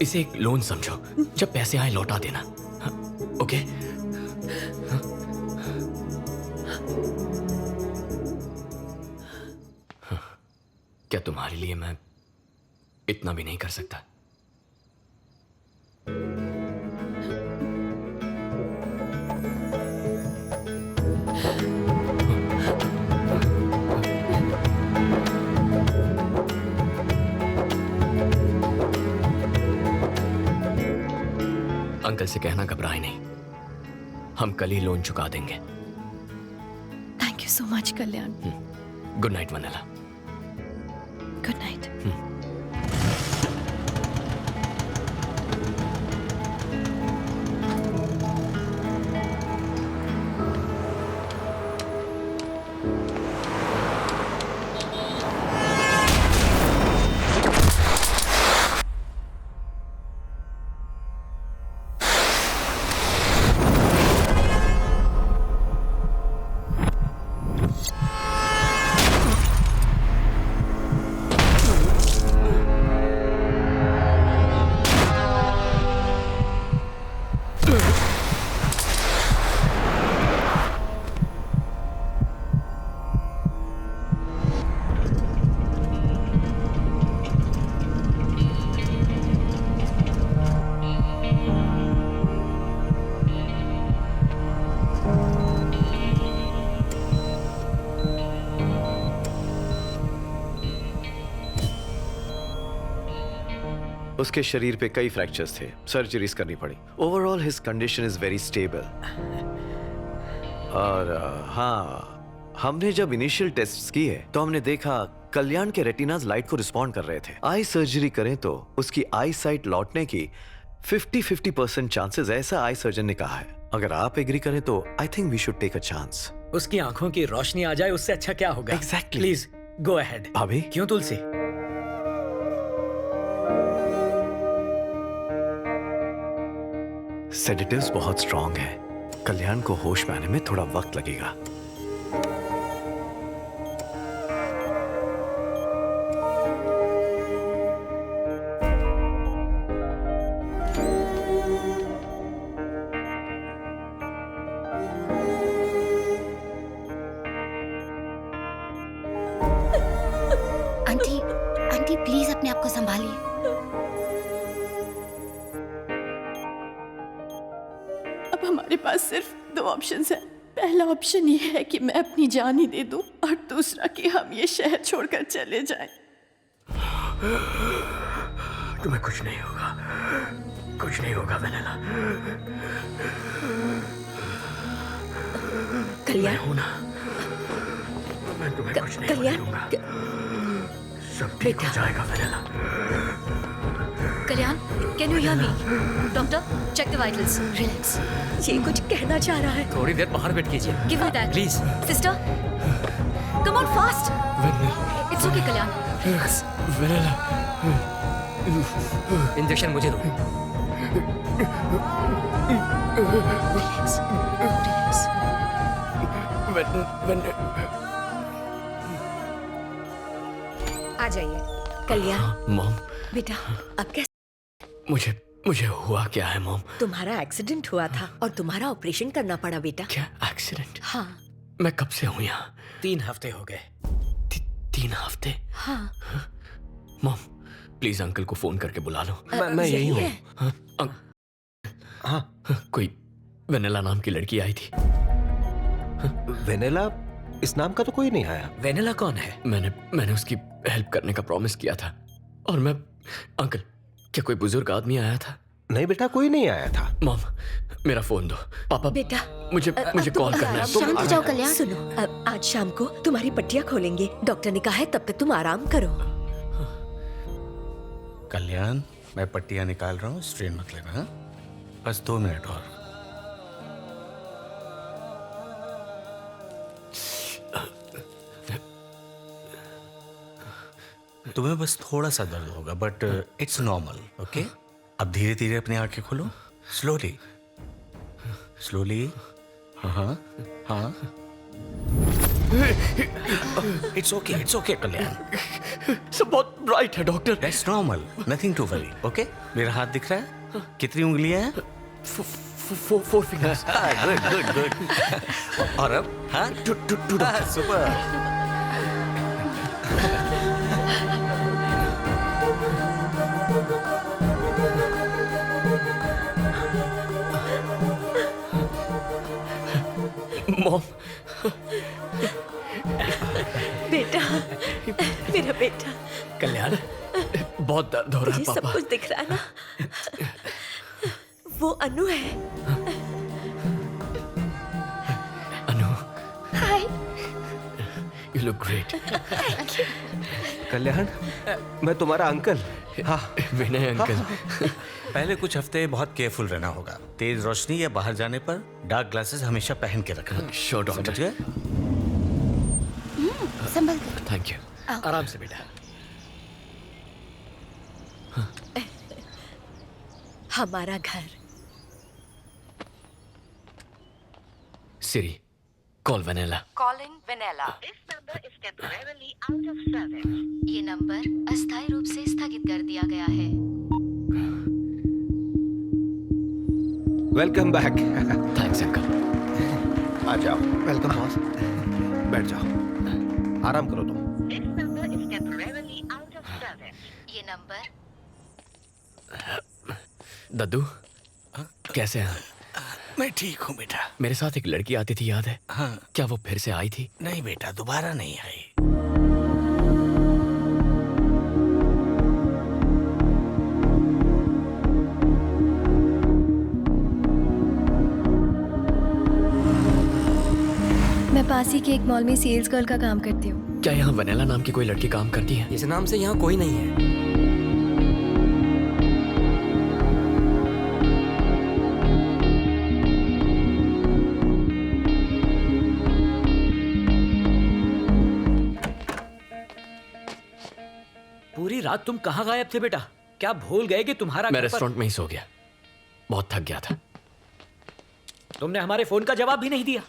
[SPEAKER 1] इसे एक लोन समझो। जब पैसे आए लौटा देना। ओके? क्या तुम्हारे लिए मैं इतना भी नहीं कर सकता? अंकल से कहना घबराए नहीं, हम कल ही लोन चुका देंगे।
[SPEAKER 9] Thank you so much Kalyan.
[SPEAKER 1] Good night vanilla.
[SPEAKER 9] Good night.
[SPEAKER 7] उसके शरीर पे कई फ्रैक्चर्स थे, सर्जरीज करनी पड़ी। Overall his condition is very stable. और हाँ, हमने जब इनिशियल टेस्ट्स किए तो हमने देखा कल्याण के रेटिनाज लाइट को रिस्पॉन्ड कर रहे थे। आई सर्जरी करें तो उसकी आई साइट लौटने की 50% चांसेस, ऐसा आई सर्जन ने कहा है। अगर आप एग्री करें तो I think we should take a chance.
[SPEAKER 2] उसकी आंखों की रोशनी आ जाए उससे अच्छा क्या होगा?
[SPEAKER 7] Exactly.
[SPEAKER 2] Please go ahead.
[SPEAKER 7] भाभी?
[SPEAKER 2] क्यों तुलसी?
[SPEAKER 7] सेडेटिव्स बहुत स्ट्रॉन्ग है, कल्याण को होश में आने में थोड़ा वक्त लगेगा।
[SPEAKER 5] आंटी, आंटी प्लीज अपने आप को संभालिए।
[SPEAKER 9] अब हमारे पास सिर्फ दो ऑप्शंस हैं। पहला ऑप्शन ये है कि मैं अपनी जान ही दे दूं, और दूसरा कि हम ये शहर छोड़कर चले जाएं।
[SPEAKER 1] तुम्हें कुछ नहीं होगा, कुछ नहीं होगा वेनेला।
[SPEAKER 6] कल्याण
[SPEAKER 1] हूं ना, मैं तुम्हें कुछ नहीं होने दूंगा। सब ठीक हो जाएगा Vennela.
[SPEAKER 8] Kalyan, can you hear me? Doctor, check the vitals. Relax.
[SPEAKER 6] ये कुछ कहना चाह रहा है।
[SPEAKER 2] थोड़ी देर बाहर बैठ कीजिए।
[SPEAKER 8] Give me that
[SPEAKER 2] please.
[SPEAKER 8] Sister, come on fast. It's okay Kalyan, relax.
[SPEAKER 1] Vennela,
[SPEAKER 2] injection मुझे दो।
[SPEAKER 8] Relax, relax.
[SPEAKER 6] आ जाइए। कल्याण,
[SPEAKER 1] मॉम,
[SPEAKER 6] बेटा अब कैसे?
[SPEAKER 1] मुझे हुआ क्या है मॉम?
[SPEAKER 6] तुम्हारा एक्सीडेंट हुआ था और तुम्हारा ऑपरेशन करना पड़ा बेटा।
[SPEAKER 1] क्या एक्सीडेंट?
[SPEAKER 6] हाँ।
[SPEAKER 1] मैं कब से हूँ यहाँ?
[SPEAKER 2] 3 हफ्ते हो गए।
[SPEAKER 1] 3 हफ्ते?
[SPEAKER 6] हाँ।
[SPEAKER 1] मॉम, प्लीज अंकल को फोन करके बुला लो।
[SPEAKER 4] मैं यही हूँ।
[SPEAKER 1] हाँ, कोई वेनेला नाम की लड़की आई थी।
[SPEAKER 4] वेनेला? इस नाम का तो कोई नहीं आया।
[SPEAKER 2] वेनेला कौन है?
[SPEAKER 1] मैंने उसकी हेल्प करने का प्रॉमिस किया था। और मैं अंकल, क्या कोई बुजुर्ग आदमी आया था?
[SPEAKER 4] नहीं बेटा, कोई नहीं आया था।
[SPEAKER 1] मॉम, मेरा फोन दो। पापा,
[SPEAKER 6] बेटा
[SPEAKER 1] मुझे कॉल करना है।
[SPEAKER 5] शांत हो जाओ कल्याण।
[SPEAKER 6] सुनो, आज शाम को तुम्हारी पट्टियां खोलेंगे। डॉक्टर ने कहा है तब तक तुम आराम करो।
[SPEAKER 14] कल्याण, मैं पट्टियां निकाल रहा हूँ, स्ट्रेन मत लेना। हाँ? बस 2 मिनट और। तुम्हें बस थोड़ा सा दर्द होगा, बट इट्स नॉर्मल। ओके, अब धीरे धीरे अपनी आंखें खोलो। Slowly slowly. हाँ हाँ, इट्स ओके कल्याण।
[SPEAKER 1] सब बहुत ब्राइट है doctor.
[SPEAKER 14] That's normal, nothing to worry. Okay, मेरा हाथ दिख रहा है? कितनी उंगलियां हैं?
[SPEAKER 1] 4 फिंगर्स।
[SPEAKER 14] Good good good. और अब? हाँ,
[SPEAKER 1] टू डॉक्टर।
[SPEAKER 14] सुपर।
[SPEAKER 1] मॉम,
[SPEAKER 6] बेटा, मेरा बेटा।
[SPEAKER 1] कल्याण, बहुत दर्द हो रहा है
[SPEAKER 6] तुझे
[SPEAKER 1] पापा।
[SPEAKER 6] सब कुछ दिख रहा है ना? वो अनु है।
[SPEAKER 1] Anu,
[SPEAKER 5] hi.
[SPEAKER 1] You look great.
[SPEAKER 4] Kalyan, मैं तुम्हारा अंकल।
[SPEAKER 14] हाँ
[SPEAKER 1] विनय अंकल।
[SPEAKER 14] पहले कुछ हफ्ते बहुत केयरफुल रहना होगा। तेज रोशनी या बाहर जाने पर डार्क ग्लासेस हमेशा पहन के रखना।
[SPEAKER 1] Sure doctor.
[SPEAKER 14] समझ गए?
[SPEAKER 5] संभल कर।
[SPEAKER 1] Thank you.
[SPEAKER 2] आराम से बेटा।
[SPEAKER 6] हमारा घर।
[SPEAKER 1] Siri, call Vennela.
[SPEAKER 13] Calling Vanilla.
[SPEAKER 5] ये नंबर अस्थायी रूप से स्थगित कर दिया गया है।
[SPEAKER 4] Welcome back.
[SPEAKER 1] Thanks uncle.
[SPEAKER 4] आ जाओ। Welcome boss. बैठ जाओ, आराम करो तुम।
[SPEAKER 5] ये नंबर।
[SPEAKER 1] दद्दू, कैसे हैं?
[SPEAKER 14] मैं ठीक हूँ बेटा।
[SPEAKER 1] मेरे साथ एक लड़की आती थी, याद है?
[SPEAKER 14] हाँ।
[SPEAKER 1] क्या वो फिर से आई थी?
[SPEAKER 14] नहीं बेटा, दोबारा नहीं आई।
[SPEAKER 15] पास ही के एक मॉल में सेल्स गर्ल का काम करती हूँ।
[SPEAKER 1] क्या यहाँ वनेला नाम की कोई लड़की काम करती है?
[SPEAKER 16] इस नाम से यहाँ कोई नहीं है।
[SPEAKER 2] पूरी रात तुम कहाँ गायब थे बेटा? क्या भूल गए कि तुम्हारा
[SPEAKER 1] मैं
[SPEAKER 2] घर पर-
[SPEAKER 1] रेस्टोरेंट में ही सो गया, बहुत थक गया था।
[SPEAKER 2] तुमने हमारे फोन का जवाब भी नहीं दिया।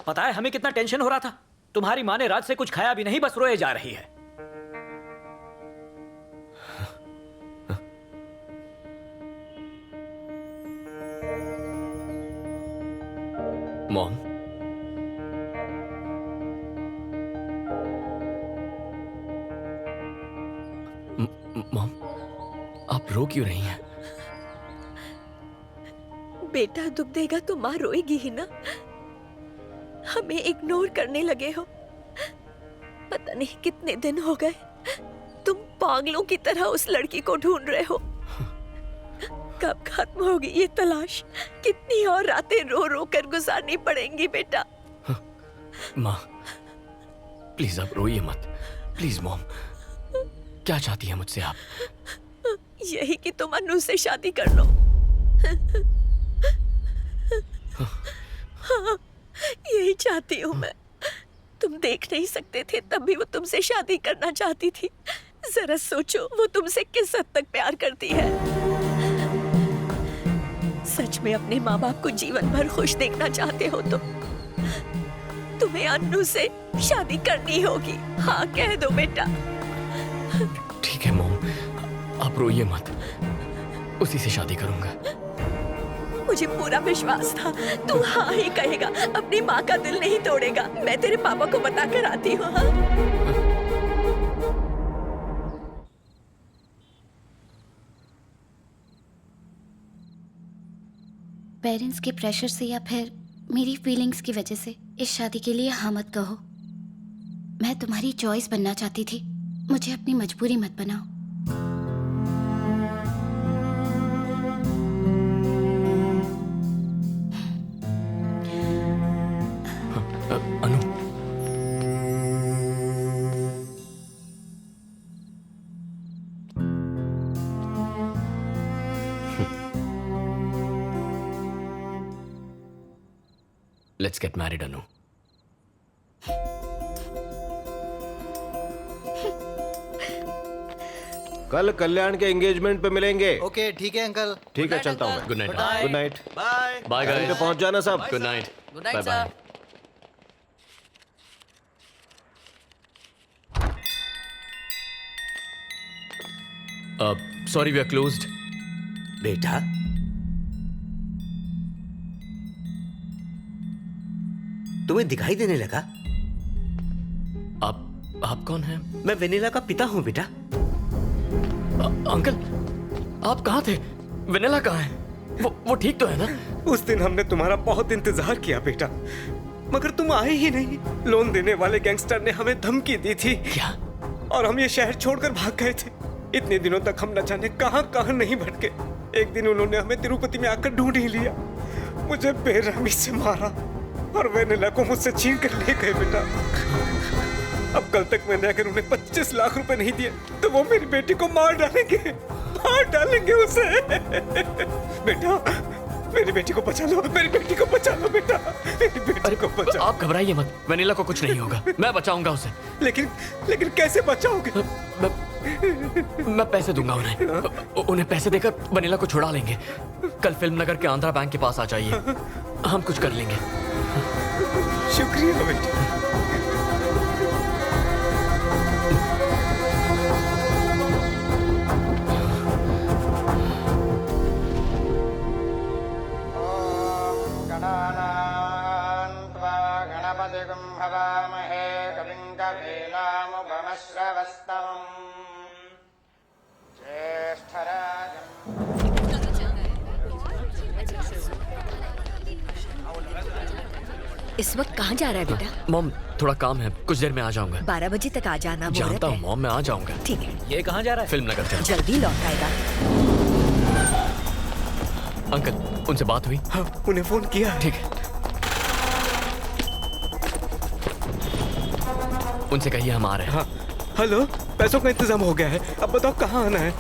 [SPEAKER 2] पता है हमें कितना टेंशन हो रहा था। तुम्हारी माँ ने रात से कुछ खाया भी नहीं, बस रोए जा रही है।
[SPEAKER 1] मॉम, मॉम, आप रो क्यों रही हैं?
[SPEAKER 6] बेटा दुख देगा तो माँ रोएगी ही ना। हमें इग्नोर करने लगे हो। पता नहीं कितने दिन हो गए तुम पागलों की तरह उस लड़की को ढूंढ रहे हो। कब खत्म होगी ये तलाश? कितनी और रातें रो रो कर गुजारनी पड़ेंगी बेटा?
[SPEAKER 1] माँ, प्लीज आप रोइए मत। प्लीज मॉम, क्या चाहती है मुझसे आप?
[SPEAKER 6] यही कि तुम अनु से शादी कर लो। हाँ, यही चाहती हूँ मैं। तुम देख नहीं सकते थे तब भी वो तुमसे शादी करना चाहती थी। जरा सोचो वो तुमसे किस हद तक प्यार करती है। सच में अपने माँ बाप को जीवन भर खुश देखना चाहते हो तो तुम्हें अनु से शादी करनी होगी। हाँ कह दो बेटा।
[SPEAKER 1] ठीक है मॉम, आप रोइए मत, उसी से शादी करूंगा।
[SPEAKER 6] मुझे पूरा विश्वास था तू हाँ ही कहेगा, अपनी माँ का दिल नहीं तोड़ेगा। मैं तेरे पापा को बता कर आती हूँ। हाँ?
[SPEAKER 5] पेरेंट्स के प्रेशर से या फिर मेरी फीलिंग्स की वजह से इस शादी के लिए हाँ मत कहो। मैं तुम्हारी चॉइस बनना चाहती थी, मुझे अपनी मजबूरी मत बनाओ।
[SPEAKER 1] अनु, लेट्स गेट मैरिड अनु।
[SPEAKER 4] कल कल्याण के एंगेजमेंट पे मिलेंगे।
[SPEAKER 11] ओके ठीक है अंकल।
[SPEAKER 4] ठीक है, चलता हूँ मैं।
[SPEAKER 1] Good night.
[SPEAKER 4] Good night.
[SPEAKER 11] Bye
[SPEAKER 1] bye
[SPEAKER 4] time
[SPEAKER 1] guys.
[SPEAKER 4] पे पहुंच जाना सब।
[SPEAKER 1] Good night.
[SPEAKER 11] Good night
[SPEAKER 1] bye bye. Sorry we are closed.
[SPEAKER 14] बेटा तुम्हें दिखाई देने लगा?
[SPEAKER 1] आप कौन हैं?
[SPEAKER 14] मैं वेनिला का पिता हूँ बेटा।
[SPEAKER 1] अंकल, आप कहाँ थे? वेनिला कहाँ है? वो ठीक तो है ना?
[SPEAKER 14] उस दिन हमने तुम्हारा बहुत इंतजार किया बेटा, मगर तुम आए ही नहीं। लोन देने वाले गैंगस्टर ने हमें धमकी दी थी।
[SPEAKER 1] क्या?
[SPEAKER 14] और हम ये शहर छोड़कर भाग गए थे। इतने दिनों तक हम न जाने कहां कहां नहीं भटके। एक दिन उन्होंने हमें तिरुपति में आकर ढूंढ ही लिया। मुझे बेरहमी से मारा और वेनिला को मुझसे छीन कर ले गए बेटा। अब कल तक मैंने अगर उन्हें 25 लाख रुपए नहीं दिए तो वो मेरी बेटी को मार डालेंगे उसे। बेटा मेरी बेटी को बचा लो, मेरी बेटी को बचा लो बेटा, मेरी बेटी को बचा।
[SPEAKER 1] आप घबराइए मत, वेनिला को कुछ नहीं होगा, मैं बचाऊंगा उसे।
[SPEAKER 14] लेकिन कैसे बचाओगे?
[SPEAKER 1] मैं पैसे दूंगा उन्हें पैसे देकर वेनिला को छुड़ा लेंगे। कल फिल्म नगर के आंध्रा बैंक के पास आ जाइए, हम कुछ कर लेंगे।
[SPEAKER 14] शुक्रिया बेटा।
[SPEAKER 6] इस वक्त कहाँ जा रहा है बेटा?
[SPEAKER 1] मॉम थोड़ा काम है, कुछ देर में आ जाऊंगा।
[SPEAKER 6] 12 बजे तक आ जाना।
[SPEAKER 1] जानता हूँ मॉम, मैं आ जाऊंगा।
[SPEAKER 6] ठीक है।
[SPEAKER 2] ये कहाँ जा रहा है?
[SPEAKER 1] फिल्म नगर जा।
[SPEAKER 6] जल्दी लौट आएगा।
[SPEAKER 1] अंकल उनसे बात हुई?
[SPEAKER 14] हाँ, उन्हें फोन किया।
[SPEAKER 1] ठीक है। उनसे कहिए हम आ रहे हैं।
[SPEAKER 14] हाँ हेलो, पैसों का इंतजाम हो गया है, अब बताओ कहाँ आना है?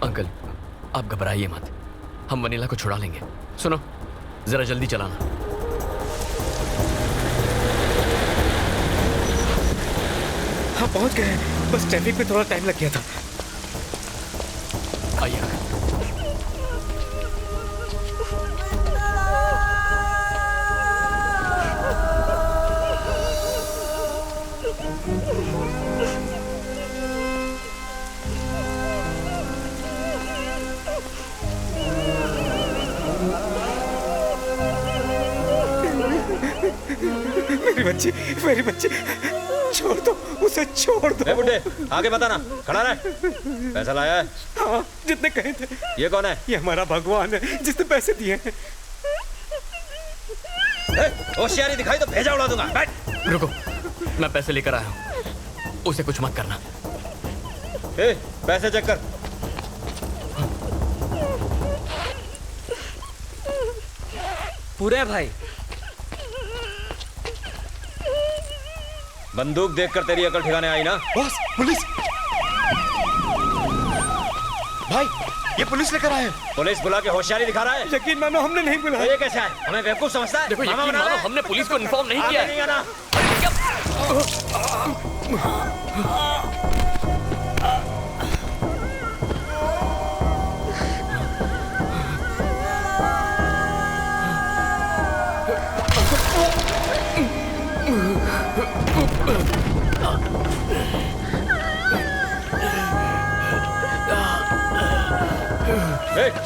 [SPEAKER 1] अंकल आप घबराइए मत, हम वनीला को छुड़ा लेंगे। सुनो जरा जल्दी चलाना।
[SPEAKER 14] हाँ पहुंच गए, बस ट्रैफिक में थोड़ा टाइम लग गया था।
[SPEAKER 1] आइए
[SPEAKER 14] मेरी बच्ची, छोड़ दो उसे, छोड़ दो।
[SPEAKER 12] बुड्ढे आगे बताना, खड़ा रहे। पैसा लाया है?
[SPEAKER 14] हाँ जितने कहे थे।
[SPEAKER 12] ये कौन है?
[SPEAKER 14] ये हमारा भगवान है जिसने पैसे दिए हैं।
[SPEAKER 12] होशियारी दिखाई तो भेजा उड़ा दूंगा। बैठ।
[SPEAKER 1] रुको, मैं पैसे लेकर आया हूँ, उसे कुछ मत करना।
[SPEAKER 12] पैसे चेक कर।
[SPEAKER 2] पूरे हैं भाई।
[SPEAKER 12] बंदूक देखकर तेरी अकल ठिकाने आई ना?
[SPEAKER 11] Boss police! भाई ये पुलिस लेकर आए।
[SPEAKER 12] पुलिस बुला के होशियारी दिखा रहा है।
[SPEAKER 14] यकीन मानो हमने नहीं बुलाया।
[SPEAKER 12] तो ये कैसे आए? हमें बेवकूफ समझता है?
[SPEAKER 1] देखो यकीन मानो हमने पुलिस को इन्फॉर्म नहीं किया है।
[SPEAKER 12] नहीं आना।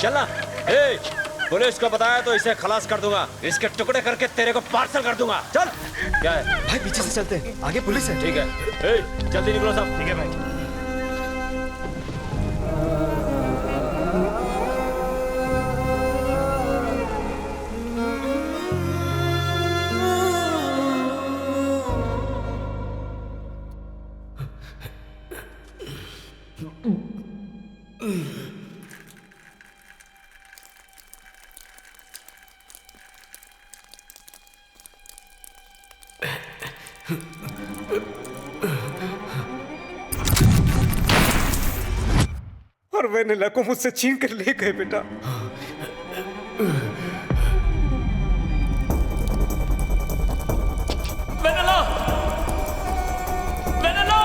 [SPEAKER 12] चलना। पुलिस को बताया तो इसे खलास कर दूंगा, इसके टुकड़े करके तेरे को पार्सल कर दूंगा। चल। क्या है
[SPEAKER 11] भाई? पीछे से चलते हैं, आगे पुलिस है।
[SPEAKER 12] ठीक है, जल्दी निकलो सब।
[SPEAKER 11] ठीक है भाई।
[SPEAKER 14] और वेनिला को मुझसे छीन कर ले गए बेटा।
[SPEAKER 1] वेनिला! वेनिला!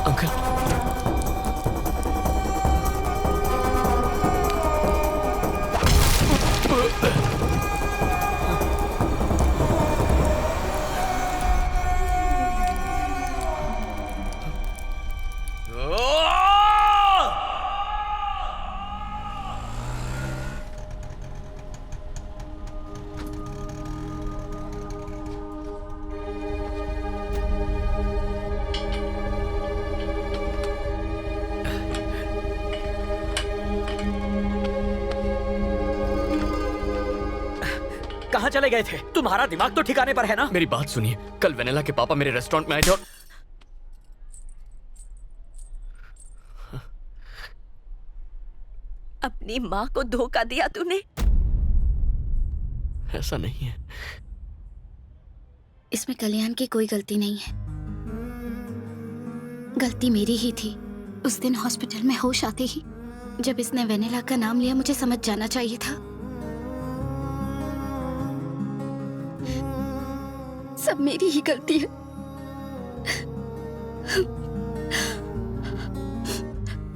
[SPEAKER 1] अंकल
[SPEAKER 2] कहाँ चले गए थे? तुम्हारा दिमाग तो ठिकाने पर है ना?
[SPEAKER 1] मेरी बात सुनिए, कल वेनिला के पापा मेरे रेस्टोरेंट में आए थे और
[SPEAKER 6] अपनी माँ को धोखा दिया तूने।
[SPEAKER 1] ऐसा नहीं है।
[SPEAKER 5] इसमें कल्याण की कोई गलती नहीं है, गलती मेरी ही थी। उस दिन हॉस्पिटल में होश आते ही जब इसने वेनिला का नाम लिया, मुझे समझ जाना चाहिए था। सब मेरी ही गलती है।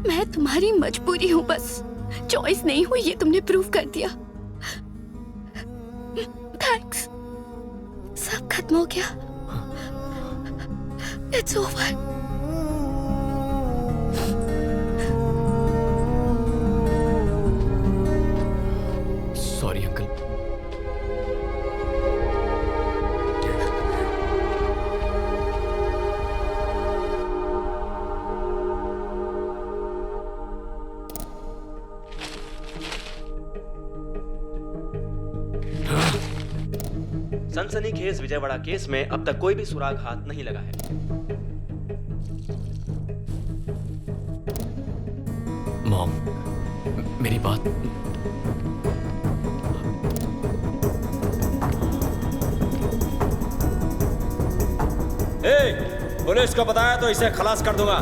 [SPEAKER 5] मैं तुम्हारी मजबूरी हूं, बस चॉइस नहीं हुई, ये तुमने प्रूव कर दिया। थैंक्स। सब खत्म हो गया। It's over.
[SPEAKER 1] Sorry uncle.
[SPEAKER 16] सनसनीखेज विजयवाड़ा केस में अब तक कोई भी सुराग हाथ नहीं लगा है।
[SPEAKER 1] मॉम, मेरी बात।
[SPEAKER 12] पुलिस को बताया तो इसे खलास कर दूंगा।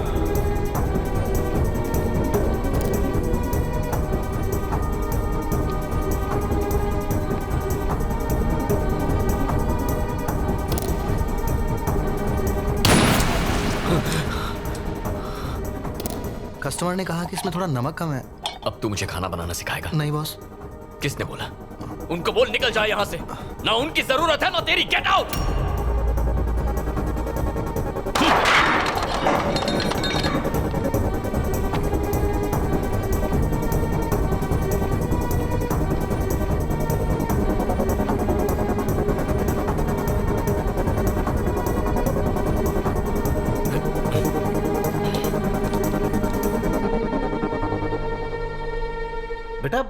[SPEAKER 11] कस्टमर ने कहा कि इसमें थोड़ा नमक कम है।
[SPEAKER 1] अब तू मुझे खाना बनाना सिखाएगा?
[SPEAKER 11] नहीं बॉस।
[SPEAKER 1] किसने बोला? उनको बोल निकल जाए यहाँ से। ना उनकी जरूरत है ना तेरी। Get out.
[SPEAKER 4] बेटा,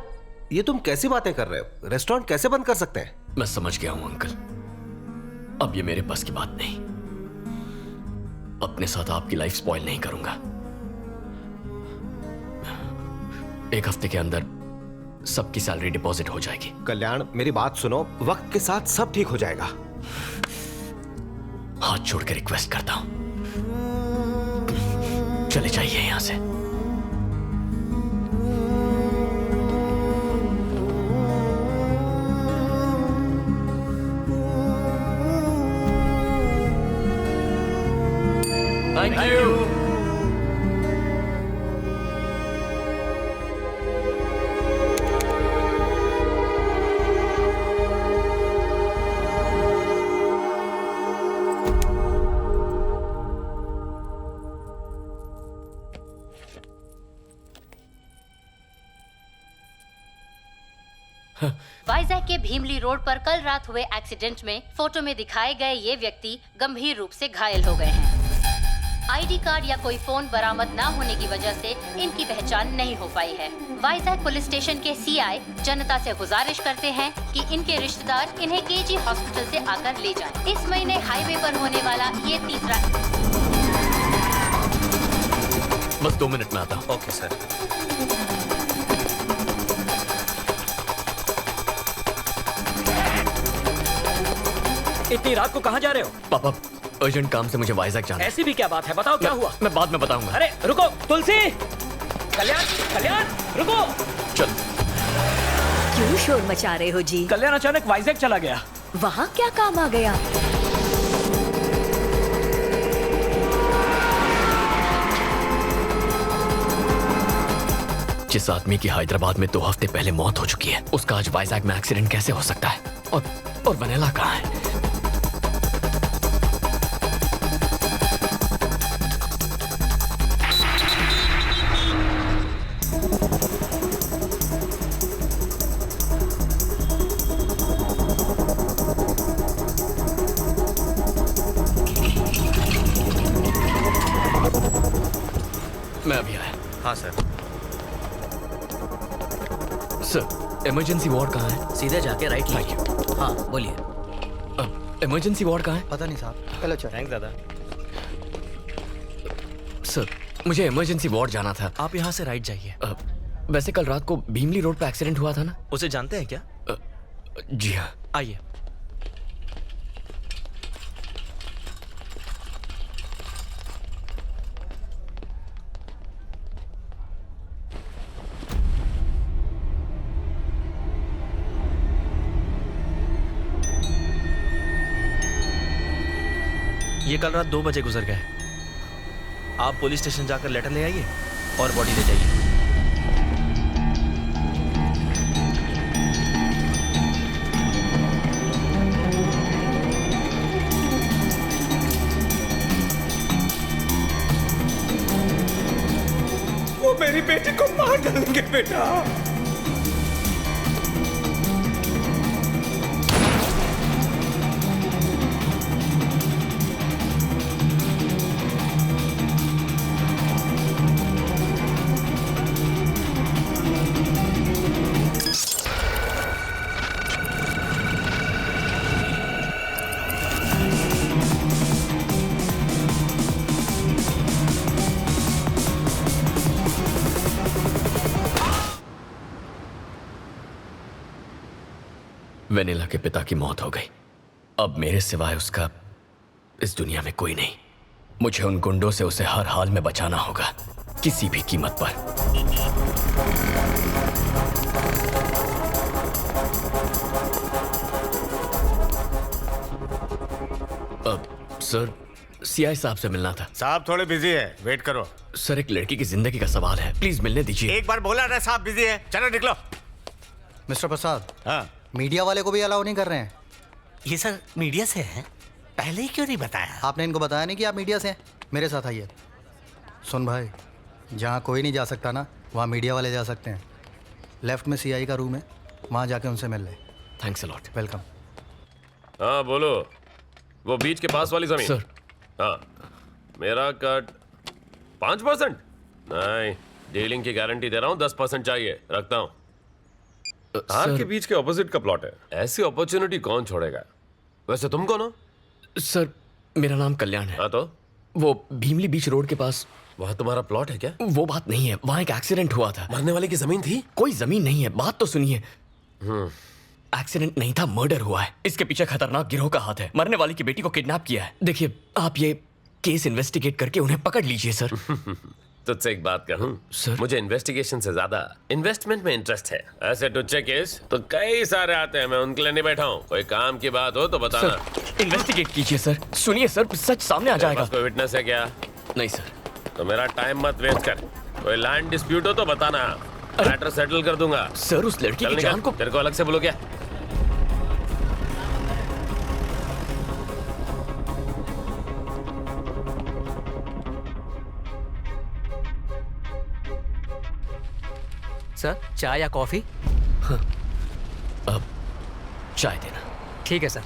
[SPEAKER 4] ये तुम कैसी बातें कर रहे हो? रेस्टोरेंट कैसे बंद कर सकते हैं?
[SPEAKER 1] मैं समझ गया हूं अंकल, अब ये मेरे बस की बात नहीं। अपने साथ आपकी लाइफ स्पॉइल नहीं करूंगा। 1 हफ्ते के अंदर सबकी सैलरी डिपॉजिट हो जाएगी।
[SPEAKER 4] कल्याण, मेरी बात सुनो, वक्त के साथ सब ठीक हो जाएगा।
[SPEAKER 1] हाथ छोड़ के रिक्वेस्ट करता हूं, चले जाइए यहां से। Thank you.
[SPEAKER 16] वाइजैक के भीमली रोड पर कल रात हुए एक्सीडेंट में फोटो में दिखाए गए ये व्यक्ति गंभीर रूप से घायल हो गए हैं। आईडी कार्ड या कोई फोन बरामद ना होने की वजह से इनकी पहचान नहीं हो पाई है। वाइजैक पुलिस स्टेशन के सीआई जनता से गुजारिश करते हैं कि इनके रिश्तेदार इन्हें केजी हॉस्पिटल से आकर ले जाएं। इस महीने हाईवे पर होने वाला ये तीसरा।
[SPEAKER 1] बस 2 मिनट में आता हूँ।
[SPEAKER 12] Okay sir.
[SPEAKER 2] इतनी रात को कहाँ जा रहे हो?
[SPEAKER 1] पापा, अर्जेंट काम से मुझे वाइजैक जाना है।
[SPEAKER 2] ऐसी भी क्या बात है? बताओ क्या हुआ?
[SPEAKER 1] मैं बाद में बताऊंगा।
[SPEAKER 2] अरे रुको, तुलसी! कल्याण, कल्याण, रुको!
[SPEAKER 1] चल।
[SPEAKER 6] क्यों शोर मचा रहे हो जी?
[SPEAKER 2] कल्याण अचानक वाइजैक चला गया।
[SPEAKER 6] वहाँ क्या काम आ गया?
[SPEAKER 1] जिस आदमी की हैदराबाद में 2 हफ्ते पहले मौत हो चुकी है, उसका आज वाइजैक में एक्सीडेंट कैसे हो सकता है? और वनीला कहाँ है? मैं अभी आया।
[SPEAKER 12] हाँ सर।
[SPEAKER 1] सर, इमरजेंसी वार्ड कहाँ है?
[SPEAKER 2] सीधे जाके राइट लीजिए। हाँ बोलिए।
[SPEAKER 1] इमरजेंसी वार्ड कहाँ है?
[SPEAKER 11] पता नहीं साहब। चलो चलो।
[SPEAKER 12] थैंक्स दादा।
[SPEAKER 1] सर, मुझे इमरजेंसी वार्ड जाना था।
[SPEAKER 17] आप यहाँ से राइट जाइए।
[SPEAKER 1] वैसे कल रात को भीमली रोड पे एक्सीडेंट हुआ था ना?
[SPEAKER 17] उसे जानते हैं क्या?
[SPEAKER 1] जी हाँ।
[SPEAKER 17] आइए। ये कल रात 2 बजे गुजर गए। आप पुलिस स्टेशन जाकर लेटर ले आइए और बॉडी ले जाइए।
[SPEAKER 14] वो मेरी बेटी को मार डालेंगे बेटा।
[SPEAKER 1] वेनिला के पिता की मौत हो गई। अब मेरे सिवाय उसका इस दुनिया में कोई नहीं। मुझे उन गुंडों से उसे हर हाल में बचाना होगा, किसी भी कीमत पर। अब सर, सीआई साहब से मिलना था।
[SPEAKER 18] साहब थोड़े बिजी है, वेट करो।
[SPEAKER 1] सर, एक लड़की की जिंदगी का सवाल है, प्लीज मिलने दीजिए।
[SPEAKER 18] एक बार बोला ना साहब बिजी है, चलो निकलो।
[SPEAKER 19] मिस्टर प्रसाद,
[SPEAKER 18] हाँ,
[SPEAKER 19] मीडिया वाले को भी अलाउ नहीं कर रहे हैं।
[SPEAKER 18] ये सर मीडिया से हैं, पहले ही क्यों नहीं बताया?
[SPEAKER 19] आपने इनको बताया नहीं कि आप मीडिया से हैं? मेरे साथ आइए। सुन भाई, जहाँ कोई नहीं जा सकता ना, वहाँ मीडिया वाले जा सकते हैं। लेफ्ट में सीआई का रूम है, वहाँ जाके उनसे मिल ले।
[SPEAKER 1] Thanks a lot.
[SPEAKER 19] वेलकम।
[SPEAKER 20] हाँ बोलो, वो बीच के पास वाली जमीन।
[SPEAKER 1] सर।
[SPEAKER 20] हाँ, मेरा कट 5%? नहीं, डीलिंग की गारंटी दे रहा हूँ, 10% चाहिए, रखता हूँ। हार के बीच के ऑपोजिट का प्लॉट है, ऐसी अपॉर्चुनिटी कौन छोड़ेगा? वैसे तुम कौन हो?
[SPEAKER 1] सर, मेरा नाम कल्याण है।
[SPEAKER 20] हाँ तो?
[SPEAKER 1] वो भीमली बीच रोड के पास।
[SPEAKER 20] वहाँ तुम्हारा प्लॉट है क्या?
[SPEAKER 1] वो बात नहीं है, वहाँ एक एक्सीडेंट हुआ था।
[SPEAKER 20] मरने वाले की जमीन थी?
[SPEAKER 1] कोई जमीन नहीं है, बात तो सुनिए। एक्सीडेंट नहीं था, मर्डर हुआ है। इसके पीछे खतरनाक गिरोह का हाथ है। मरने वाली की बेटी को किडनैप किया है। देखिए, आप ये केस इन्वेस्टिगेट करके उन्हें पकड़ लीजिए सर।
[SPEAKER 20] तुझसे एक बात कहूँ
[SPEAKER 1] सर,
[SPEAKER 20] मुझे इन्वेस्टिगेशन से ज्यादा इन्वेस्टमेंट में इंटरेस्ट है। ऐसे टुच्चे केस तो कई सारे आते हैं, मैं उनके लिए नहीं बैठा हूँ। कोई काम की बात हो तो बताना।
[SPEAKER 1] इन्वेस्टिगेट कीजिए सर। सुनिए सर, सच सामने आ जाएगा।
[SPEAKER 20] कोई विटनेस है क्या?
[SPEAKER 1] नहीं सर।
[SPEAKER 20] तो मेरा टाइम मत वेस्ट कर। कोई लैंड डिस्प्यूट हो तो बताना, मैटर सेटल कर दूंगा।
[SPEAKER 1] सर, उस लड़की की जान को
[SPEAKER 20] तेरे को अलग से बोलो क्या?
[SPEAKER 2] सर, चाय या कॉफी?
[SPEAKER 1] हाँ, अब चाय देना।
[SPEAKER 2] ठीक है सर।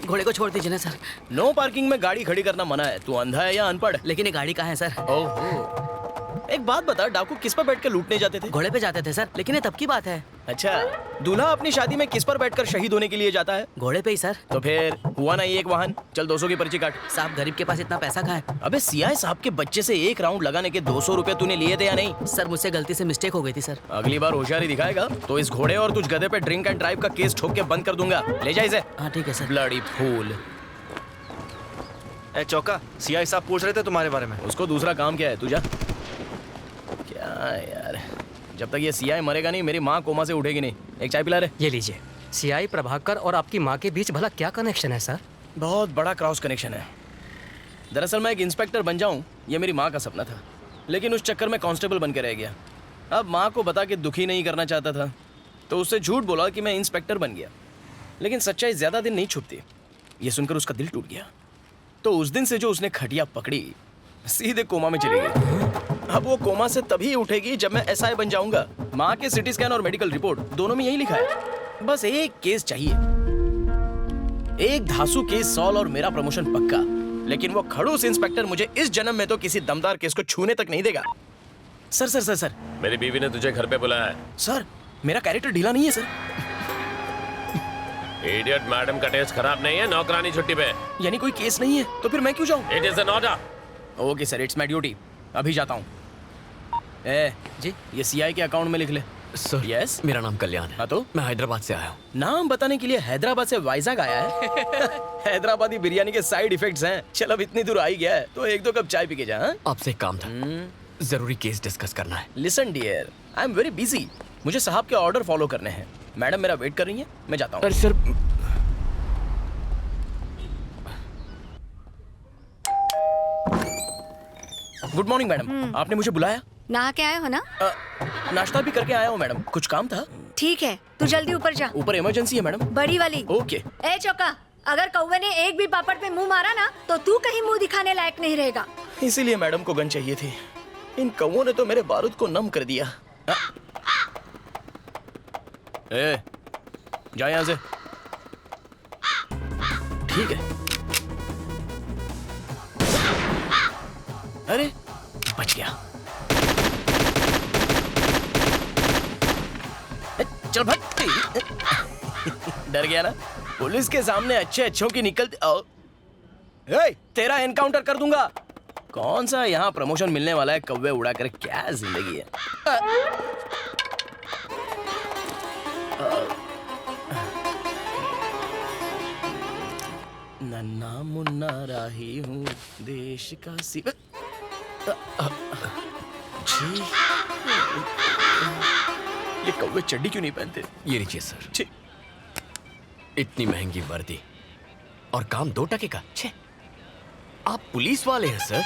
[SPEAKER 21] घोड़े को छोड़ दीजिए ना सर।
[SPEAKER 17] नो पार्किंग में गाड़ी खड़ी करना मना है। तू अंधा है या अनपढ़?
[SPEAKER 21] लेकिन ये गाड़ी कहाँ है सर?
[SPEAKER 17] ओहो, एक बात बता, डाकू किस पर बैठ कर लूटने जाते थे?
[SPEAKER 21] घोड़े पे जाते थे सर, लेकिन ये तब की बात है।
[SPEAKER 17] अच्छा, दूल्हा अपनी शादी में किस पर बैठकर शहीद होने के लिए जाता है?
[SPEAKER 21] घोड़े पे ही सर।
[SPEAKER 17] तो फिर हुआ ना एक वाहन। चल 200 की पर्ची काट।
[SPEAKER 21] साहब, गरीब के पास इतना पैसा कहाँ है?
[SPEAKER 17] अबे सीआई साहब के बच्चे से एक राउंड लगाने के 200 रुपए तूने लिए थे या नहीं?
[SPEAKER 21] सर, मुझसे गलती से मिस्टेक हो गई थी सर।
[SPEAKER 17] अगली बार होशियारी दिखाएगा तो इस घोड़े और तुझ गधे पे ड्रिंक एंड ड्राइव का केस ठोक के बंद कर दूंगा। ले जा इसे।
[SPEAKER 21] हाँ ठीक है सर।
[SPEAKER 17] Bloody fool. ए चौका, सीआई साहब पूछ रहे थे तुम्हारे बारे में। उसको दूसरा काम क्या है, तू जा। क्या यार, जब तक ये सीआई मरेगा नहीं, मेरी माँ कोमा से उठेगी नहीं। एक चाय पिला रहे।
[SPEAKER 2] ये लीजिए। सीआई प्रभाकर और आपकी माँ के बीच भला क्या कनेक्शन है सर?
[SPEAKER 17] बहुत बड़ा क्रॉस कनेक्शन है। दरअसल मैं एक इंस्पेक्टर बन जाऊं, ये मेरी माँ का सपना था, लेकिन उस चक्कर में कांस्टेबल बन के रह गया। अब माँ को बता के दुखी नहीं करना चाहता था, तो उससे झूठ बोला कि मैं इंस्पेक्टर बन गया। लेकिन सच्चाई ज्यादा दिन नहीं छुपती। ये सुनकर उसका दिल टूट गया। तो उस दिन से जो उसने खटिया पकड़ी, सीधे कोमा में चली गई। अब वो कोमा से तभी उठेगी जब मैं एसआई बन जाऊंगा। माँ के सिटी स्कैन और मेडिकल रिपोर्ट दोनों में यही लिखा है। बस एक केस चाहिए, एक धांसू केस सॉल्व और मेरा प्रमोशन पक्का। लेकिन वो खड़ूस इंस्पेक्टर मुझे इस जन्म में तो किसी दमदार केस को छूने तक नहीं देगा। सर सर सर सर,
[SPEAKER 20] मेरी बीवी ने तुझे घर पे बुलाया है।
[SPEAKER 17] सर, मेरा कैरेक्टर ढीला नहीं है सर।
[SPEAKER 20] इडियट, मैडम का टेस्ट खराब नहीं है, नौकरानी छुट्टी पे।
[SPEAKER 17] यानी कोई केस नहीं है, तो फिर मैं क्यों जाऊं?
[SPEAKER 20] It is an order.
[SPEAKER 17] Okay sir, it's my duty. अभी जाता हूँ। ए जी, ये सीआई के अकाउंट में लिख ले।
[SPEAKER 1] सर,
[SPEAKER 17] यस,
[SPEAKER 1] मेरा नाम कल्याण है।
[SPEAKER 17] हाँ तो?
[SPEAKER 1] मैं हैदराबाद से आया हूँ।
[SPEAKER 17] नाम बताने के लिए हैदराबाद से वाइजाग आया है? हैदराबादी बिरयानी के साइड इफेक्ट्स हैं। चल, अब इतनी दूर आ ही गया है तो एक दो कप चाय पी के जा।
[SPEAKER 1] आपसे एक काम था, जरूरी केस डिस्कस करना है।
[SPEAKER 17] Listen dear, I am very busy. मुझे साहब के ऑर्डर फॉलो करने हैं। मैडम मेरा वेट कर रही है, मैं जाता हूँ।
[SPEAKER 1] अरे सर,
[SPEAKER 17] गुड मॉर्निंग मैडम। आपने मुझे बुलाया?
[SPEAKER 22] नहा के आए हो ना?
[SPEAKER 17] नाश्ता भी करके आया हूँ मैडम। कुछ काम था?
[SPEAKER 22] ठीक है, तू जल्दी ऊपर जा।
[SPEAKER 17] ऊपर इमरजेंसी है मैडम।
[SPEAKER 22] बड़ी वाली।
[SPEAKER 17] ओके।
[SPEAKER 22] ए चौका, अगर कौवे ने एक भी पापड़ पे मुंह मारा ना, तो तू कहीं मुंह दिखाने लायक नहीं रहेगा।
[SPEAKER 17] इसीलिए मैडम को गन चाहिए थी। इन कौवों ने तो मेरे बारूद को नम कर दिया। ए, जा यहाँ से। ठीक है। अरे, बच गया। चल भाग। डर गया ना? पुलिस के सामने अच्छे अच्छों की निकलती तेरा एनकाउंटर कर दूंगा। कौन सा यहाँ प्रमोशन मिलने वाला है, कौवे उड़ा कर क्या जिंदगी है। नन्ना मुन्ना राही हूँ देश का सी ये कौवे चड्डी क्यों नहीं पहनते?
[SPEAKER 1] ये लीजिए सर। इतनी महंगी वर्दी और काम 2 टके का। छे, आप पुलिस वाले हैं सर?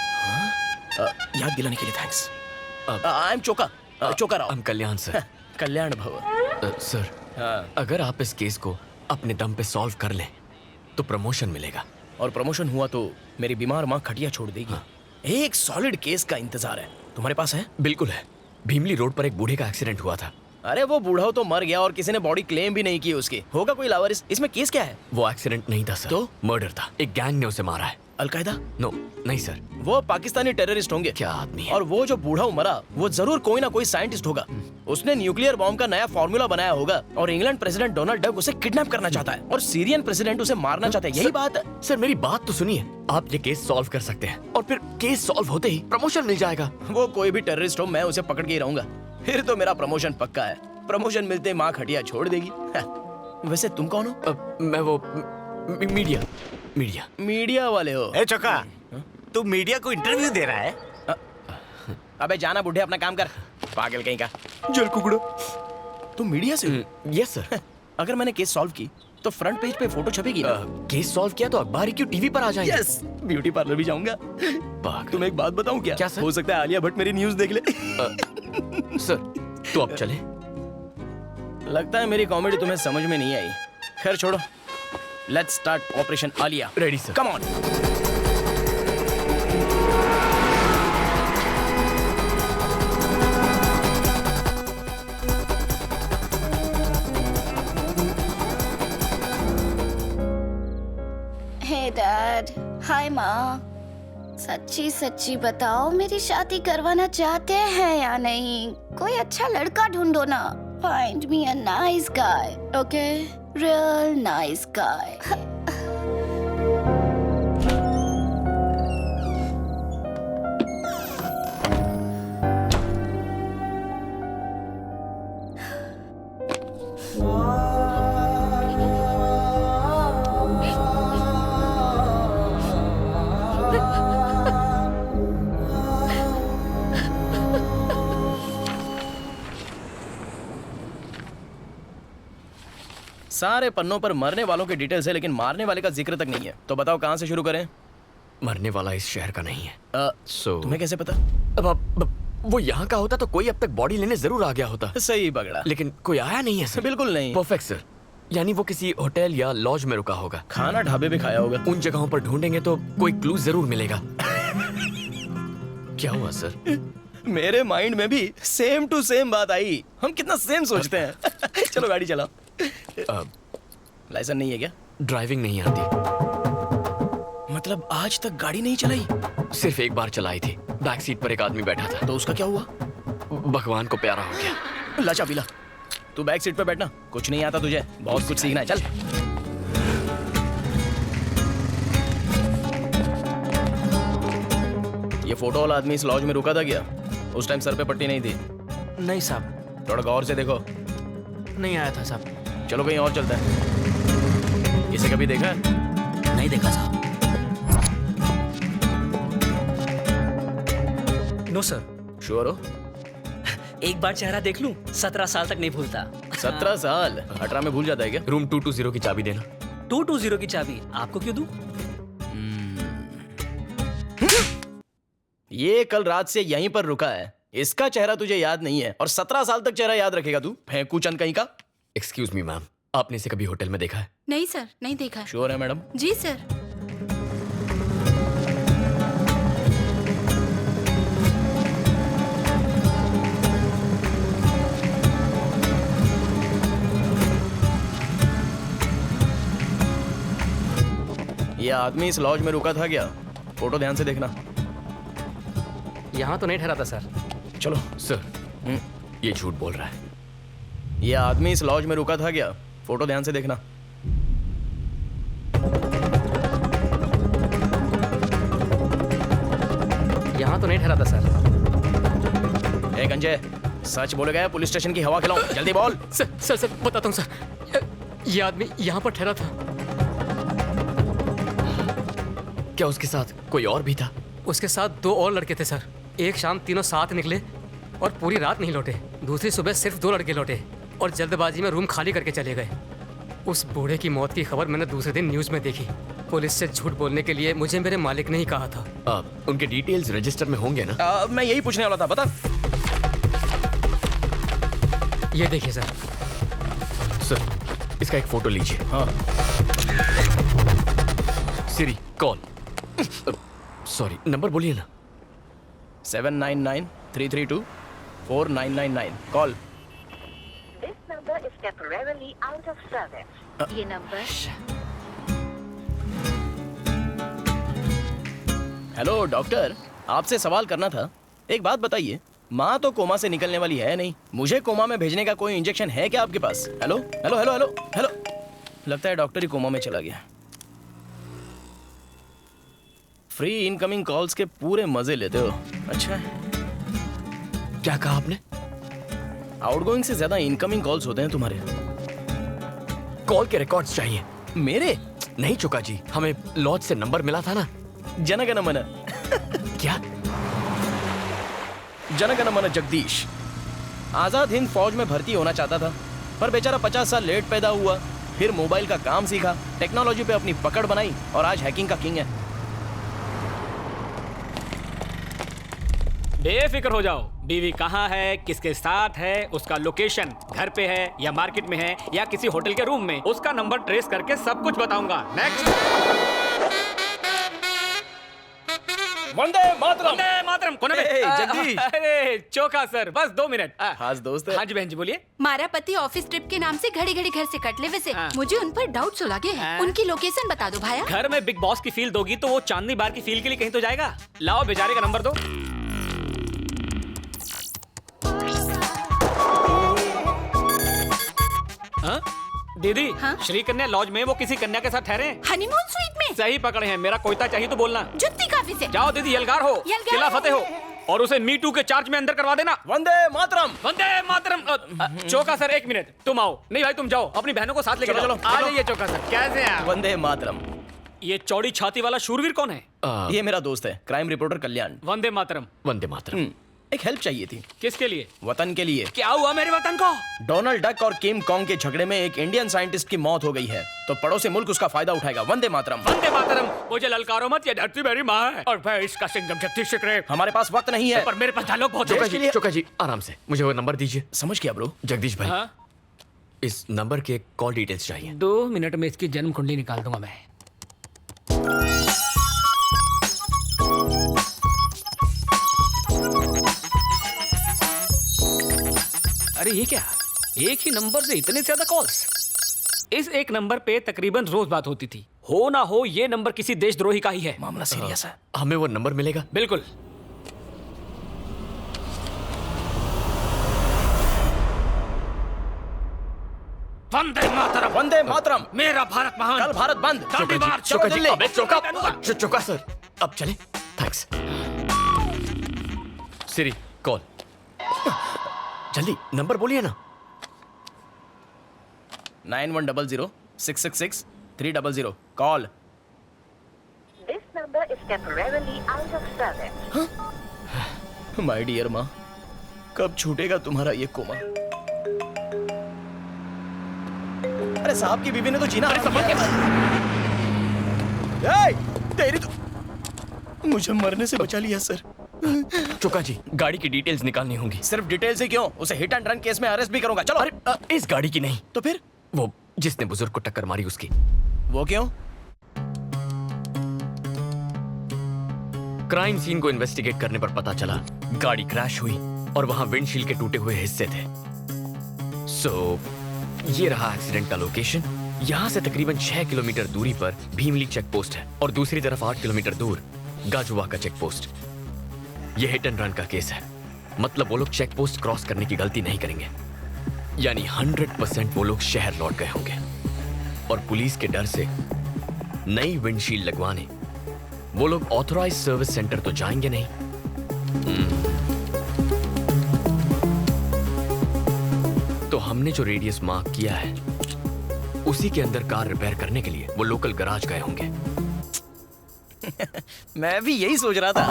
[SPEAKER 17] याद दिलाने के लिए thanks. I am Choka Rao.
[SPEAKER 1] हम कल्याण सर।
[SPEAKER 17] कल्याण भव।
[SPEAKER 1] सर अगर आप इस केस को अपने दम पे सॉल्व कर लें तो प्रमोशन मिलेगा।
[SPEAKER 17] और प्रमोशन हुआ तो मेरी बीमार माँ खटिया छोड़ देगी। एक सॉलिड केस का इंतजार है, तुम्हारे पास है?
[SPEAKER 1] बिल्कुल है। भीमली रोड पर एक बूढ़े का एक्सीडेंट हुआ था।
[SPEAKER 17] अरे वो बूढ़ा तो मर गया और किसी ने बॉडी क्लेम भी नहीं की उसकी। होगा कोई लावारिस। इसमें केस क्या है?
[SPEAKER 1] वो एक्सीडेंट नहीं था सर, तो मर्डर था। एक गैंग ने उसे मारा है।
[SPEAKER 17] अलकायदा?
[SPEAKER 1] नो नहीं सर,
[SPEAKER 17] वो पाकिस्तानी टेररिस्ट होंगे।
[SPEAKER 1] क्या आदमी है?
[SPEAKER 17] और वो जो बूढ़ा मरा वो जरूर कोई ना कोई साइंटिस्ट होगा। उसने न्यूक्लियर बॉम्ब का नया फॉर्मूला बनाया होगा और इंग्लैंड प्रेसिडेंट डोनाल्ड डक उसे किडनैप करना चाहता है और सीरियन प्रेसिडेंट उसे मारना चाहता है। यही बात है।
[SPEAKER 1] सर मेरी बात तो सुनिए। आप ये केस सॉल्व कर सकते हैं और फिर केस सॉल्व होते ही प्रमोशन मिल जाएगा।
[SPEAKER 17] वो कोई भी टेररिस्ट हो, मैं उसे पकड़ के ही रहूंगा। फिर तो मेरा प्रमोशन पक्का है। प्रमोशन मिलते माँ खटिया छोड़ देगी। वैसे तुम कौन हो?
[SPEAKER 1] मैं वो मीडिया
[SPEAKER 17] वाले हो?
[SPEAKER 18] ए चोका, तू मीडिया को इंटरव्यू दे रहा है?
[SPEAKER 17] अबे जाना बुढ़े, अपना काम कर। पागल कहीं का जल कुकड़ो। तुम मीडिया से हो?
[SPEAKER 1] Yes sir.
[SPEAKER 17] अगर मैंने केस सॉल्व की तो फ्रंट पेज पे फोटो छपेगी।
[SPEAKER 1] केस सॉल्व किया तो अखबार क्यों टीवी पर आ जाएंगे।
[SPEAKER 17] यस, ब्यूटी पार्लर भी जाऊंगा। तुम एक बात बताऊं क्या?
[SPEAKER 1] क्या सर?
[SPEAKER 17] हो सकता है आलिया भट्ट मेरी न्यूज देख ले।
[SPEAKER 1] सर तो अब चले।
[SPEAKER 17] लगता है मेरी कॉमेडी तुम्हें समझ में नहीं आई। खैर छोड़ो, let's start operation Alia.
[SPEAKER 1] Ready sir.
[SPEAKER 17] Come on.
[SPEAKER 5] Hey dad, hi माँ। सच्ची सच्ची बताओ, मेरी शादी करवाना चाहते हैं या नहीं? कोई अच्छा लड़का ढूंढो ना। Find me a nice guy, okay? Real nice guy.
[SPEAKER 17] सारे पन्नों पर मरने वालों के डिटेल्स है लेकिन मारने वाले का जिक्र तक नहीं है। तो बताओ कहाँ से शुरू करें?
[SPEAKER 1] मरने वाला इस शहर का नहीं है।
[SPEAKER 17] तुम्हें कैसे पता?
[SPEAKER 1] अब वो यहाँ का होता तो कोई अब तक बॉडी लेने जरूर आ गया होता।
[SPEAKER 17] सही पकड़ा।
[SPEAKER 1] लेकिन कोई आया नहीं है सर।
[SPEAKER 17] बिल्कुल नहीं।
[SPEAKER 1] Perfect sir. यानी वो किसी होटल या लॉज में रुका होगा।
[SPEAKER 17] खाना ढाबे पे खाया होगा।
[SPEAKER 1] उन जगहों पर ढूंढेंगे तो कोई क्लू जरूर मिलेगा। क्या हुआ सर?
[SPEAKER 17] मेरे माइंड में भी सेम टू सेम बात आई। हम कितना सेम सोचते हैं। चलो गाड़ी चलाओ। लाइसेंस नहीं है क्या?
[SPEAKER 1] ड्राइविंग नहीं आती।
[SPEAKER 17] मतलब आज तक गाड़ी नहीं चलाई?
[SPEAKER 1] सिर्फ एक बार चलाई थी। बैक सीट पर एक आदमी बैठा था।
[SPEAKER 17] तो उसका क्या हुआ?
[SPEAKER 1] भगवान को प्यारा हो गया।
[SPEAKER 17] ला चाबी ला। तू बैक सीट पे बैठना। कुछ नहीं आता तुझे, बहुत कुछ सीखना है। चल। ये फोटो वाला आदमी इस लॉज में रुका था क्या? उस टाइम सर पे पट्टी नहीं थी?
[SPEAKER 21] नहीं साहब।
[SPEAKER 17] थोड़ा गौर से देखो।
[SPEAKER 21] नहीं आया था साहब।
[SPEAKER 17] चलो कहीं और चलता है। इसे कभी देखा है?
[SPEAKER 21] नहीं देखा साहब।
[SPEAKER 2] No sir.
[SPEAKER 17] श्योर हो?
[SPEAKER 2] एक बार चेहरा देख लूं, 17 साल तक नहीं भूलता।
[SPEAKER 17] 17 साल? 18 में भूल जाता है क्या?
[SPEAKER 1] रूम 220 की चाबी देना।
[SPEAKER 2] 220 की चाबी आपको क्यों दूं?
[SPEAKER 17] ये कल रात से यहीं पर रुका है। इसका चेहरा तुझे याद नहीं है और 17 साल तक चेहरा याद रखेगा तू? फेंकू चंद कहीं का।
[SPEAKER 1] एक्सक्यूज मी मैम, आपने इसे कभी होटल में देखा है?
[SPEAKER 9] नहीं सर, नहीं देखा है।
[SPEAKER 17] श्योर है मैडम?
[SPEAKER 9] जी सर।
[SPEAKER 17] ये आदमी इस लॉज में रुका था क्या? फोटो ध्यान से देखना।
[SPEAKER 2] यहाँ तो नहीं ठहरा था सर।
[SPEAKER 17] चलो।
[SPEAKER 1] सर ये झूठ बोल रहा है।
[SPEAKER 17] ये आदमी इस लॉज में रुका था क्या? फोटो ध्यान से देखना। नहीं ठहरा था सर। ए गंजे, सच बोलेगा या पुलिस स्टेशन की हवा खिलाऊं? जल्दी बोल।
[SPEAKER 1] सर बताता हूँ सर, ये आदमी यहाँ पर ठहरा था। क्या उसके साथ कोई और भी था?
[SPEAKER 3] उसके साथ 2 और लड़के थे सर। एक शाम तीनों साथ निकले और पूरी रात नहीं लौटे। दूसरी सुबह सिर्फ 2 लड़के लौटे और जल्दबाजी में रूम खाली करके चले गए। उस बूढ़े की मौत की खबर मैंने दूसरे दिन न्यूज़ में देखी। पुलिस से झूठ बोलने के लिए मुझे मेरे मालिक ने ही कहा था।
[SPEAKER 1] उनके डिटेल्स रजिस्टर में होंगे ना?
[SPEAKER 17] मैं यही पूछने वाला था, बता।
[SPEAKER 3] ये देखिए सर।
[SPEAKER 1] इसका एक फोटो लीजिए।
[SPEAKER 17] हाँ।
[SPEAKER 1] Siri call. सॉरी, नंबर बोलिए ना।
[SPEAKER 17] 799-332-4999 call.
[SPEAKER 10] This number is temporarily out of service. ये नंबर।
[SPEAKER 17] हेलो डॉक्टर, आपसे सवाल करना था। एक बात बताइए, माँ तो कोमा से निकलने वाली है नहीं, मुझे कोमा में भेजने का कोई इंजेक्शन है क्या आपके पास? Hello hello hello hello hello. लगता है डॉक्टर ही कोमा में चला गया। फ्री इनकमिंग कॉल्स के पूरे मजे लेते हो। अच्छा,
[SPEAKER 1] क्या कहा आपने?
[SPEAKER 17] आउटगोइंग से ज्यादा इनकमिंग कॉल्स होते हैं तुम्हारे।
[SPEAKER 1] कॉल के रिकॉर्ड्स चाहिए।
[SPEAKER 17] मेरे?
[SPEAKER 1] नहीं चुका जी, हमें लॉज से नंबर मिला था ना।
[SPEAKER 17] जनगण मन।
[SPEAKER 1] क्या?
[SPEAKER 17] जनगण मन जगदीश आजाद हिंद फौज में भर्ती होना चाहता था, पर बेचारा 50 साल लेट पैदा हुआ। फिर मोबाइल का काम सीखा, टेक्नोलॉजी पे अपनी पकड़ बनाई और आज हैकिंग का किंग है।
[SPEAKER 23] बेफिक्र हो जाओ। बीवी कहाँ है, किसके साथ है, उसका लोकेशन घर पे है या मार्केट में है या किसी होटल के रूम में, उसका नंबर ट्रेस करके सब कुछ बताऊंगा। नेक्स्ट।
[SPEAKER 17] वंदे मातरम।
[SPEAKER 23] वंदे मातरम। कौन है?
[SPEAKER 17] जगदीश।
[SPEAKER 23] अरे चोखा सर, बस 2 मिनट।
[SPEAKER 17] खास दोस्त है।
[SPEAKER 23] हाँ जी बहन जी बोलिए।
[SPEAKER 24] मारा पति ऑफिस ट्रिप के नाम से घड़ी घड़ी घर से कट ले। वैसे मुझे उन पर डाउट लगे हैं। उनकी लोकेशन बता दो भाया।
[SPEAKER 23] घर में बिग बॉस की फील दोगी तो वो चांदनी बार की फील के लिए कहीं तो जाएगा। लाओ बेचारे का नंबर दो। हाँ? दीदी, श्री कन्या लॉज में वो किसी कन्या के साथ ठहरे।
[SPEAKER 24] हनीमून स्वीट में।
[SPEAKER 23] सही पकड़े हैं। मेरा कोयता चाहिए तो बोलना।
[SPEAKER 24] जुत्ती काफी से।
[SPEAKER 23] जाओ दीदी, यलगार हो, किला फतेह हो और उसे मी टू के चार्ज में अंदर करवा देना।
[SPEAKER 17] वंदे मातरम।
[SPEAKER 23] वंदे मातरम। चोका सर 1 मिनट, तुम आओ। नहीं भाई तुम जाओ, अपनी बहनों को साथ लेकर
[SPEAKER 17] चलो,
[SPEAKER 23] आ जाइए। चोका सर कैसे हैं आप?
[SPEAKER 17] वंदे मातरम।
[SPEAKER 23] ये चौड़ी छाती वाला शूरवीर कौन है?
[SPEAKER 17] ये मेरा दोस्त है, क्राइम रिपोर्टर कल्याण।
[SPEAKER 23] वंदे मातरम।
[SPEAKER 1] वंदे मातरम।
[SPEAKER 17] एक हेल्प चाहिए थी।
[SPEAKER 23] किसके लिए?
[SPEAKER 17] वतन के लिए।
[SPEAKER 23] क्या हुआ मेरे वतन को?
[SPEAKER 17] डोनाल्ड डक और किम कॉन्ग के झगड़े में एक इंडियन साइंटिस्ट की मौत हो गई है, तो पड़ोसी मुल्क उसका फायदा उठाएगा। वंदे मातरम।
[SPEAKER 23] वंदे मातरम। मुझे ललकारो मत, ये धरती मेरी माँ है और मैं इसका सिंघम जगदीश रे।
[SPEAKER 17] हमारे पास वक्त नहीं है,
[SPEAKER 23] पर मेरे पास डायलॉग बहुत है।
[SPEAKER 1] चोका जी आराम से, मुझे वो नंबर दीजिए।
[SPEAKER 17] समझ गया ब्रो।
[SPEAKER 1] जगदीश भाई, इस नंबर के कॉल डिटेल्स चाहिए।
[SPEAKER 23] 2 मिनट में इसकी जन्म कुंडली निकाल दूंगा मैं। अरे ये क्या, एक ही नंबर से इतने ज्यादा कॉल्स? इस एक नंबर पे तकरीबन रोज बात होती थी। हो ना हो ये नंबर किसी देशद्रोही का ही है।
[SPEAKER 17] मामला सीरियस है।
[SPEAKER 1] हमें वो नंबर मिलेगा?
[SPEAKER 23] बिल्कुल। वंदे मातरम।
[SPEAKER 17] वंदे मातरम।
[SPEAKER 23] मेरा भारत महान।
[SPEAKER 17] कल भारत बंद।
[SPEAKER 1] चोका जी, अबे चोका सर, अब चले। थैंक्स। Siri call. जल्दी नंबर बोलिए ना।
[SPEAKER 17] 9100-666-300 call.
[SPEAKER 10] This number is temporarily out of service.
[SPEAKER 17] My dear माँ, कब छूटेगा तुम्हारा ये कोमा? अरे साहब की बीवी ने तो जीना हराम किया। तेरी तो मुझे मरने से बचा लिया सर।
[SPEAKER 1] चोका जी, गाड़ी की डिटेल्स निकालनी होंगी।
[SPEAKER 17] सिर्फ डिटेल्स ही क्यों, उसे हिट एंड रन केस में अरेस्ट भी करूंगा। चलो।
[SPEAKER 1] अरे इस गाड़ी की नहीं
[SPEAKER 17] तो फिर?
[SPEAKER 1] वो जिसने बुजुर्ग को टक्कर मारी उसकी।
[SPEAKER 17] वो क्यों?
[SPEAKER 1] क्राइम सीन को इन्वेस्टिगेट करने पर पता चला गाड़ी क्रैश हुई और वहां विंडशील्ड के टूटे हुए हिस्से थे। ये रहा एक्सीडेंट का लोकेशन। यहाँ से तकरीबन 6 किलोमीटर दूरी पर भीमली चेक पोस्ट है और दूसरी तरफ 8 किलोमीटर दूर गाजुआ का चेक पोस्ट। यह हिट एंड रन का केस है, मतलब वो लोग चेक पोस्ट क्रॉस करने की गलती नहीं करेंगे। यानी 100% वो लोग शहर लौट गए होंगे और पुलिस के डर से नई विंडशील्ड लगवाने वो लोग ऑथराइज्ड सर्विस सेंटर तो जाएंगे नहीं, तो हमने जो रेडियस मार्क किया है उसी के अंदर कार रिपेयर करने के लिए वो लोकल गैराज गए होंगे।
[SPEAKER 17] मैं भी यही सोच रहा था।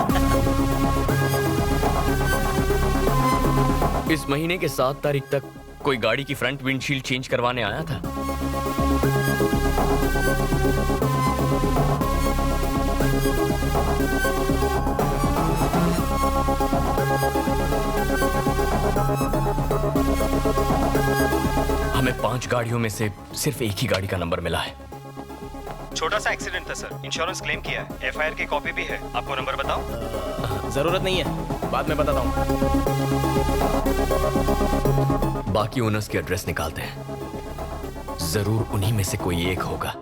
[SPEAKER 1] इस महीने के 7 तारीख तक कोई गाड़ी की फ्रंट विंडशील्ड चेंज करवाने आया था? हमें 5 गाड़ियों में से सिर्फ एक ही गाड़ी का नंबर मिला है।
[SPEAKER 7] छोटा सा एक्सीडेंट था सर, इंश्योरेंस क्लेम किया है, एफआईआर की कॉपी भी है। आपको नंबर बताऊं?
[SPEAKER 17] जरूरत नहीं है, बाद में बताता हूँ।
[SPEAKER 1] बाकी ओनर्स के एड्रेस निकालते हैं, जरूर उन्हीं में से कोई एक होगा।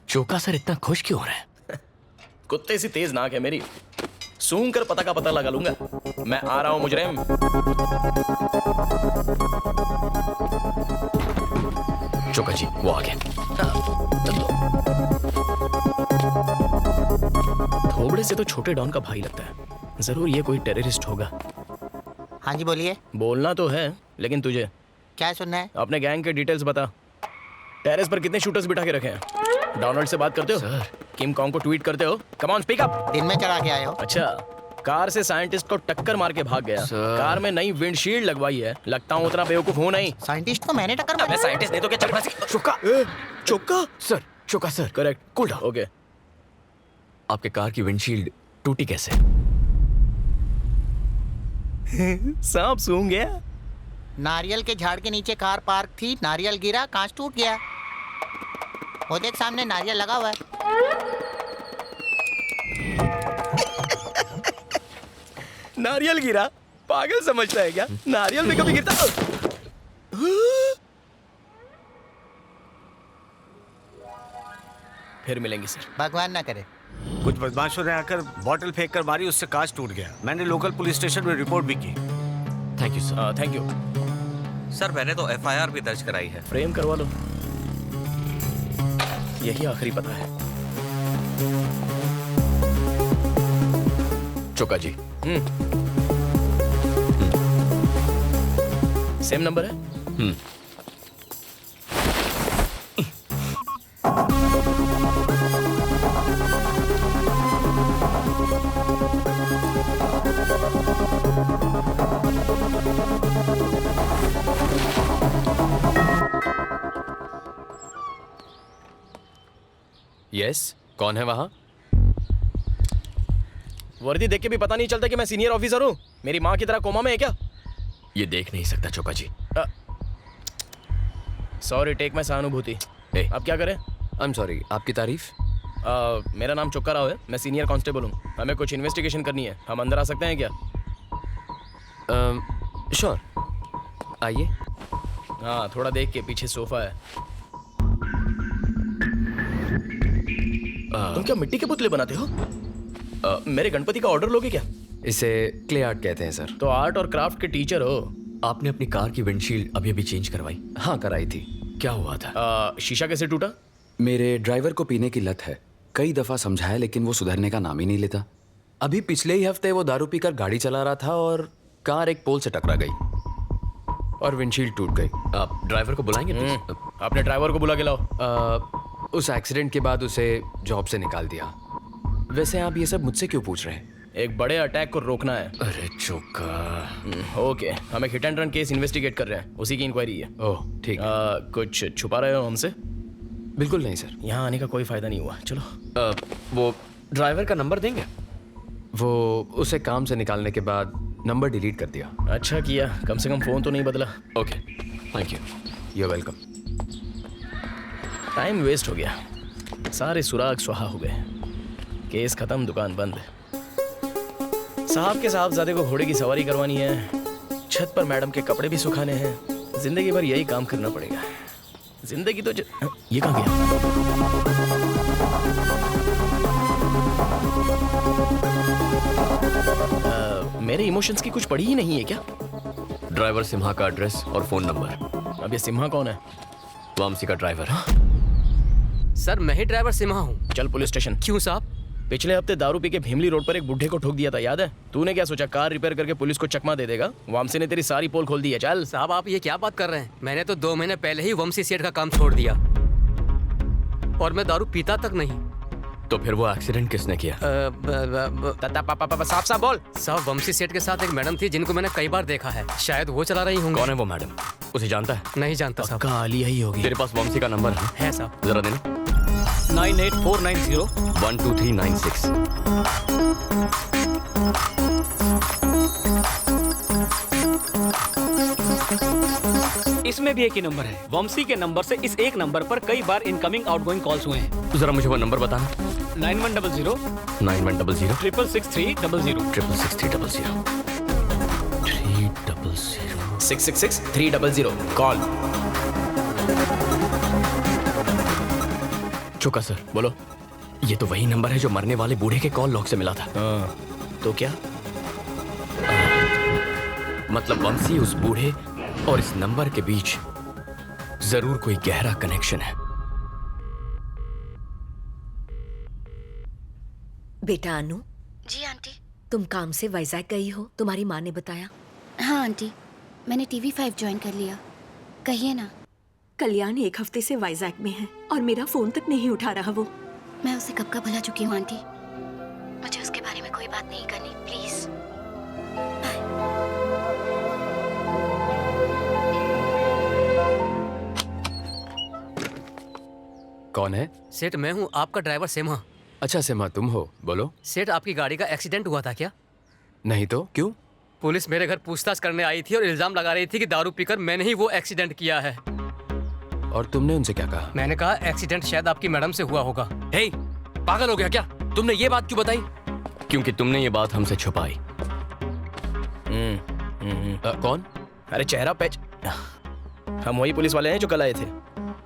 [SPEAKER 1] चोका सर इतना खुश क्यों हो रहे हैं?
[SPEAKER 17] कुत्ते सी तेज नाक है मेरी, सूंघ कर पता का पता लगा लूंगा। मैं आ रहा हूं मुजरिम।
[SPEAKER 1] चोका जी वो आ गए।
[SPEAKER 17] थोबड़े से तो छोटे डॉन का भाई लगता है, जरूर ये कोई टेररिस्ट होगा।
[SPEAKER 18] हाँ जी बोलिए।
[SPEAKER 17] बोलना तो है, लेकिन तुझे
[SPEAKER 18] क्या सुनना है?
[SPEAKER 17] अपने गैंग के डिटेल्स बता। टेरेस पर कितने शूटर्स बिठा के रखे हैं? डोनाल्ड से बात करते हो? किम कॉन्ग को ट्वीट करते हो? Come on speak up.
[SPEAKER 18] दिन में चढ़ा के आए हो?
[SPEAKER 17] अच्छा, कार से साइंटिस्ट को टक्कर मार के भाग गया। कार में नई विंडशील्ड लगवाई है। लगता हूँ उतना बेवकूफ हूँ नहीं।
[SPEAKER 18] साइंटिस्ट को मैंने टक्कर मारी।
[SPEAKER 17] साइंटिस्ट नहीं तो क्या चक्कर? Choka Choka
[SPEAKER 1] sir, Choka sir
[SPEAKER 17] correct,
[SPEAKER 1] cool down.
[SPEAKER 17] Okay.
[SPEAKER 1] आपके कार की विंडशील्ड टूटी कैसे?
[SPEAKER 17] सांप सूंघ गया।
[SPEAKER 18] नारियल के झाड़ के नीचे कार पार्क थी, नारियल गिरा, कांच टूट गया। वो देख सामने नारियल लगा हुआ है।
[SPEAKER 17] नारियल गिरा? पागल समझता है क्या? नारियल में कभी गिरता? फिर मिलेंगे सर।
[SPEAKER 18] भगवान ना करे।
[SPEAKER 14] कुछ बदमाशों ने आकर बॉटल फेंक कर मारी, उससे कांच टूट गया। मैंने लोकल पुलिस स्टेशन में रिपोर्ट भी की।
[SPEAKER 1] Thank you sir.
[SPEAKER 17] Thank you
[SPEAKER 21] sir. मैंने तो एफआईआर भी दर्ज कराई है।
[SPEAKER 17] फ्रेम करवा लो, यही आखिरी पता है।
[SPEAKER 1] चोका जी।
[SPEAKER 17] सेम नंबर है?
[SPEAKER 1] यस, कौन है वहां?
[SPEAKER 17] वर्दी देख के भी पता नहीं चलता कि मैं सीनियर ऑफिसर हूँ। मेरी माँ की तरह कोमा में है क्या?
[SPEAKER 1] ये देख नहीं सकता चोका जी।
[SPEAKER 17] सॉरी, टेक मैं सहानुभूति। अब क्या करें?
[SPEAKER 1] आई एम सॉरी। आपकी तारीफ?
[SPEAKER 17] मेरा नाम चोक्का राव है, मैं सीनियर कांस्टेबल हूँ। हमें कुछ इन्वेस्टिगेशन करनी है। हम अंदर आ सकते हैं क्या?
[SPEAKER 1] श्योर, आइए।
[SPEAKER 17] हाँ, थोड़ा देख के, पीछे सोफा है। तुम क्या मिट्टी के पुतले बनाते हो? मेरे गणपति का ऑर्डर लोगे क्या?
[SPEAKER 1] इसे क्ले आर्ट कहते हैं सर।
[SPEAKER 17] तो आर्ट और क्राफ्ट के टीचर हो।
[SPEAKER 1] आपने अपनी कार की विंडशील्ड अभी अभी चेंज करवाई? हाँ, कराई थी। क्या हुआ था?
[SPEAKER 17] शीशा कैसे टूटा?
[SPEAKER 8] मेरे ड्राइवर को पीने की लत है। कई दफा समझाया लेकिन वो सुधरने का नाम ही नहीं लेता। अभी पिछले ही हफ्ते वो दारू पीकर गाड़ी चला रहा था और कार एक पोल से टकरा गई और विंडशील्ड टूट गई।
[SPEAKER 1] आप ड्राइवर को बुलाएंगे प्लीज?
[SPEAKER 17] अपने ड्राइवर को बुला के लाओ।
[SPEAKER 8] उस एक्सीडेंट के बाद उसे जॉब से निकाल दिया। वैसे आप ये सब मुझसे क्यों पूछ रहे हैं?
[SPEAKER 17] एक बड़े अटैक को रोकना है।
[SPEAKER 1] अरे चोका।
[SPEAKER 17] ओके, हम एक hit and run case investigate कर रहे हैं, उसी की इंक्वायरी है।
[SPEAKER 8] ओह ठीक।
[SPEAKER 17] कुछ छुपा रहे हो हमसे?
[SPEAKER 8] बिल्कुल नहीं सर।
[SPEAKER 17] यहाँ आने का कोई फायदा नहीं हुआ। चलो।
[SPEAKER 1] वो ड्राइवर का नंबर देंगे?
[SPEAKER 8] वो उसे काम से निकालने के बाद नंबर डिलीट कर दिया।
[SPEAKER 17] अच्छा किया, कम से कम फोन तो नहीं बदला।
[SPEAKER 1] Okay, thank you.
[SPEAKER 8] You are welcome.
[SPEAKER 17] Time waste हो गया, सारे सुराग सुहा हो गए। केस खत्म, दुकान बंद। साहब के साहबजादे को घोड़े की सवारी करवानी है, छत पर मैडम के कपड़े भी सुखाने हैं। जिंदगी भर यही काम करना पड़ेगा। जिंदगी तो ये कहाँ गया? मेरे इमोशंस की कुछ पड़ी ही नहीं है क्या?
[SPEAKER 1] ड्राइवर सिम्हा का एड्रेस और फोन नंबर।
[SPEAKER 17] अब ये सिम्हा कौन है?
[SPEAKER 1] वामसी का ड्राइवर।
[SPEAKER 3] सर मैं ही ड्राइवर सिम्हा हूँ।
[SPEAKER 17] चल पुलिस स्टेशन।
[SPEAKER 3] क्यों साहब?
[SPEAKER 17] पिछले हफ्ते दारू पी के भीमली रोड पर एक बुढ़े को ठोक दिया था, याद है? तूने क्या सोचा कार रिपेयर करके पुलिस को चकमा दे देगा? वामसी ने तेरी सारी पोल खोल दी है। चल
[SPEAKER 3] साहब आप ये क्या बात कर रहे हैं? मैंने तो 2 महीने पहले ही वंशी सेठ का काम छोड़ दिया और मैं दारू पीता तक नहीं।
[SPEAKER 1] तो फिर वो एक्सीडेंट किसने किया?
[SPEAKER 17] साफ साफ बोल।
[SPEAKER 3] साहब वंशी सेठ के साथ एक मैडम थी जिनको मैंने कई बार देखा है, शायद वो चला रही होंगी।
[SPEAKER 1] कौन है वो मैडम? उसे जानता है?
[SPEAKER 3] नहीं जानता साहब।
[SPEAKER 17] आलिया ही होगी।
[SPEAKER 1] तेरे पास वंशी का नंबर
[SPEAKER 3] है साहब?
[SPEAKER 1] जरा देना।
[SPEAKER 23] 98490
[SPEAKER 1] 12396।
[SPEAKER 23] इसमें भी एक ही नंबर है। वंशी के नंबर से इस एक नंबर पर कई बार इनकमिंग आउटगोइंग कॉल्स हुए हैं।
[SPEAKER 1] तो जरा मुझे वो नंबर बताना।
[SPEAKER 23] 9100
[SPEAKER 1] 9100
[SPEAKER 23] 66300
[SPEAKER 1] 66300
[SPEAKER 17] 666 300 कॉल।
[SPEAKER 1] चुका सर।
[SPEAKER 17] बोलो।
[SPEAKER 1] ये तो वही नंबर है जो मरने वाले बूढ़े के कॉल लॉग से मिला था।
[SPEAKER 17] तो क्या?
[SPEAKER 1] मतलब वंशी उस बूढ़े और इस नंबर के बीच जरूर कोई गहरा कनेक्शन है।
[SPEAKER 6] बेटा अनु।
[SPEAKER 5] जी आंटी।
[SPEAKER 6] तुम काम से वाइजैक गई हो, तुम्हारी माँ ने बताया?
[SPEAKER 5] हाँ आंटी, मैंने TV5 ज्वाइन कर लिया। कहिए ना।
[SPEAKER 6] कल्याण 1 हफ्ते से वाइजैक में है और मेरा फोन तक नहीं उठा रहा वो।
[SPEAKER 5] मैं उसे कब का भुला चुकी हूँ आंटी। मुझे उसके बारे में कोई बात नहीं करनी, प्लीज।
[SPEAKER 8] कौन है?
[SPEAKER 3] सेठ मैं हूँ, आपका ड्राइवर सिम्हा।
[SPEAKER 8] अच्छा सिम्हा तुम हो, बोलो।
[SPEAKER 3] सेठ आपकी गाड़ी का एक्सीडेंट हुआ था क्या?
[SPEAKER 8] नहीं तो क्यों?
[SPEAKER 3] पुलिस मेरे घर पूछताछ करने आई थी और इल्जाम लगा रही थी कि दारू पीकर मैंने ही वो एक्सीडेंट किया है।
[SPEAKER 8] और तुमने उनसे क्या कहा?
[SPEAKER 3] मैंने कहा एक्सीडेंट शायद आपकी मैडम से हुआ होगा।
[SPEAKER 8] हे, पागल हो गया क्या? तुमने ये बात क्यों बताई?
[SPEAKER 1] क्योंकि तुमने ये बात हमसे छुपाई।
[SPEAKER 8] कौन?
[SPEAKER 17] अरे चेहरा पैच। हम वही पुलिस वाले हैं जो कल आए थे।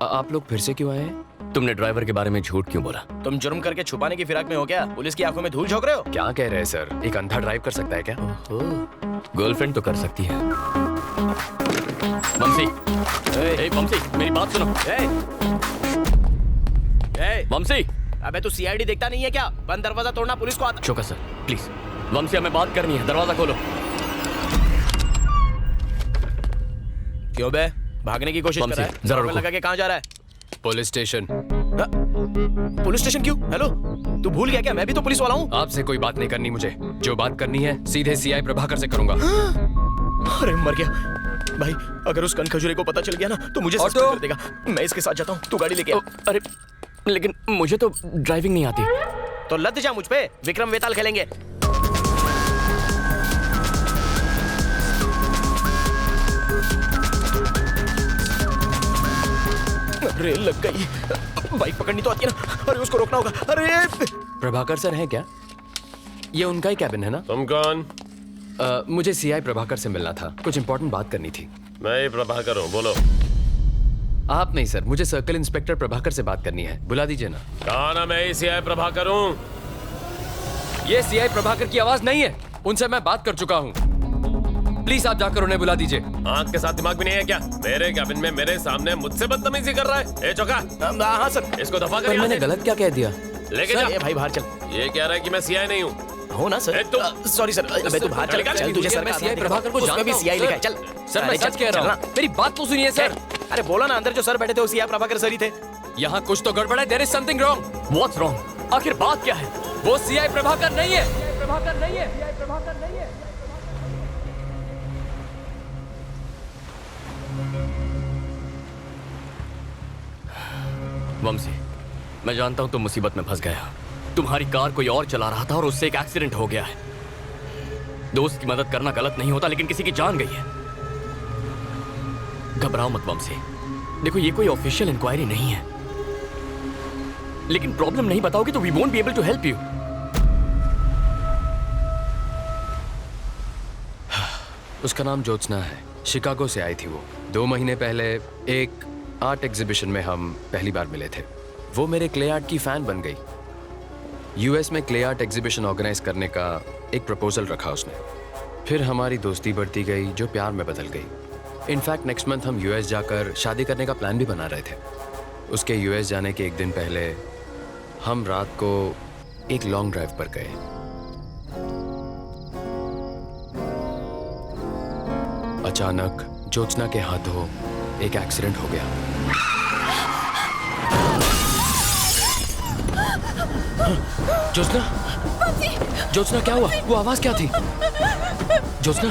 [SPEAKER 8] आप लोग फिर से क्यों आए हैं?
[SPEAKER 1] तुमने ड्राइवर के बारे में झूठ क्यों बोला?
[SPEAKER 17] तुम जुर्म करके छुपाने की फिराक में हो क्या? पुलिस की आंखों में धूल झोंक रहे हो?
[SPEAKER 8] क्या कह रहे हैं सर? एक अंधा ड्राइव कर सकता है क्या?
[SPEAKER 1] गर्लफ्रेंड तो कर सकती है। वंशी, वंशी मेरी बात सुनो। वंशी,
[SPEAKER 17] अबे तू CID देखता नहीं है क्या? बंद दरवाजा तोड़ना पुलिस को आता।
[SPEAKER 1] चौका सर प्लीज। वंशी हमें बात करनी है, दरवाजा खोलो।
[SPEAKER 17] क्यों बे? भागने की कोशिश कर रहा है?
[SPEAKER 1] जरा रुको।
[SPEAKER 17] लगा के कहाँ जा रहा है?
[SPEAKER 8] Police station.
[SPEAKER 17] पुलिस स्टेशन क्यों? हेलो, तू भूल गया क्या? मैं भी तो पुलिस वाला हूँ।
[SPEAKER 8] आपसे कोई बात नहीं करनी मुझे। जो बात करनी है सीधे CI प्रभाकर से करूंगा।
[SPEAKER 17] अरे मर गया भाई। अगर उस कनखजूरे को पता चल गया ना तो मुझे सस्पेंड कर देगा। मैं इसके साथ जाता हूँ, तू गाड़ी लेके आ।
[SPEAKER 1] अरे लेकिन मुझे तो ड्राइविंग नहीं आती।
[SPEAKER 17] तो लद जा मुझ पे, विक्रम वेताल खेलेंगे। अरे लग गई। बाइक पकड़नी तो आती है ना। अरे उसको रोकना होगा। अरे
[SPEAKER 8] प्रभाकर सर हैं क्या? ये उनका ही कैबिन है ना?
[SPEAKER 20] तुम कौन?
[SPEAKER 8] मुझे CI प्रभाकर से मिलना था, कुछ इंपॉर्टेंट बात करनी थी।
[SPEAKER 20] मैं ही प्रभाकर हूँ, बोलो।
[SPEAKER 8] आप नहीं सर, मुझे सर्कल इंस्पेक्टर प्रभाकर से बात करनी है, बुला दीजिए ना।
[SPEAKER 20] कहा ना मैं ही CI प्रभाकर हूँ।
[SPEAKER 8] ये CI प्रभाकर की आवाज नहीं है, उनसे मैं बात कर चुका हूँ। प्लीज आप जाकर उन्हें बुला दीजिए।
[SPEAKER 20] आंख के साथ दिमाग भी नहीं है क्या? मेरे कैबिन में मेरे सामने मुझसे बदतमीजी कर रहा है। ए चौका।
[SPEAKER 17] हाँ सर।
[SPEAKER 20] इसको दफा कर।
[SPEAKER 8] पर मैंने गलत क्या कह दिया?
[SPEAKER 20] लेके जा।
[SPEAKER 17] ये भाई बाहर चल।
[SPEAKER 20] ये कह रहा है कि मैं CI नहीं हूँ।
[SPEAKER 17] हो ना सर? Sorry sir. अबे तू बाहर चल। चल तुझे सर
[SPEAKER 8] मैं CI प्रभाकर को जानता हूँ।
[SPEAKER 17] भी CI लिखा है। चल
[SPEAKER 8] सर मैं सच कह रहा हूँ, मेरी बात तो सुनिए सर।
[SPEAKER 17] अरे बोला ना, अंदर जो सर बैठे थे वो CI प्रभाकर सर ही थे।
[SPEAKER 8] यहाँ कुछ तो गड़बड़ है। There is something wrong.
[SPEAKER 1] What's wrong? आखिर बात क्या है?
[SPEAKER 8] वो CI प्रभाकर नहीं है। प्रभाकर नहीं है। CI प्रभाकर नहीं है।
[SPEAKER 1] वंशी, मैं जानता हूं तुम मुसीबत में फंस गया। तुम्हारी कार कोई और चला रहा था और उससे एक एक्सीडेंट हो गया है। दोस्त की मदद करना गलत नहीं होता, लेकिन किसी की जान गई है। घबराओ मत वंशी। देखो ये कोई ऑफिशियल इंक्वायरी नहीं है, लेकिन प्रॉब्लम नहीं बताओगे तो we won't be able to help you.
[SPEAKER 8] उसका नाम ज्योत्सना है, शिकागो से आई थी वो। 2 महीने पहले एक आर्ट एग्जीबिशन में हम पहली बार मिले थे। वो मेरे क्ले आर्ट की फैन बन गई। US में क्ले आर्ट एग्जीबिशन ऑर्गेनाइज करने का एक प्रपोजल रखा उसने। फिर हमारी दोस्ती बढ़ती गई जो प्यार में बदल गई। इनफैक्ट नेक्स्ट मंथ हम US जाकर शादी करने का प्लान भी बना रहे थे। उसके यूएस जाने के एक दिन पहले हम रात को एक लॉन्ग ड्राइव पर गए। अचानक ज्योत्सना के हाथों एक एक्सीडेंट हो गया। ज्योत्सना, ज्योत्सना क्या हुआ? वो आवाज क्या थी? ज्योत्सना,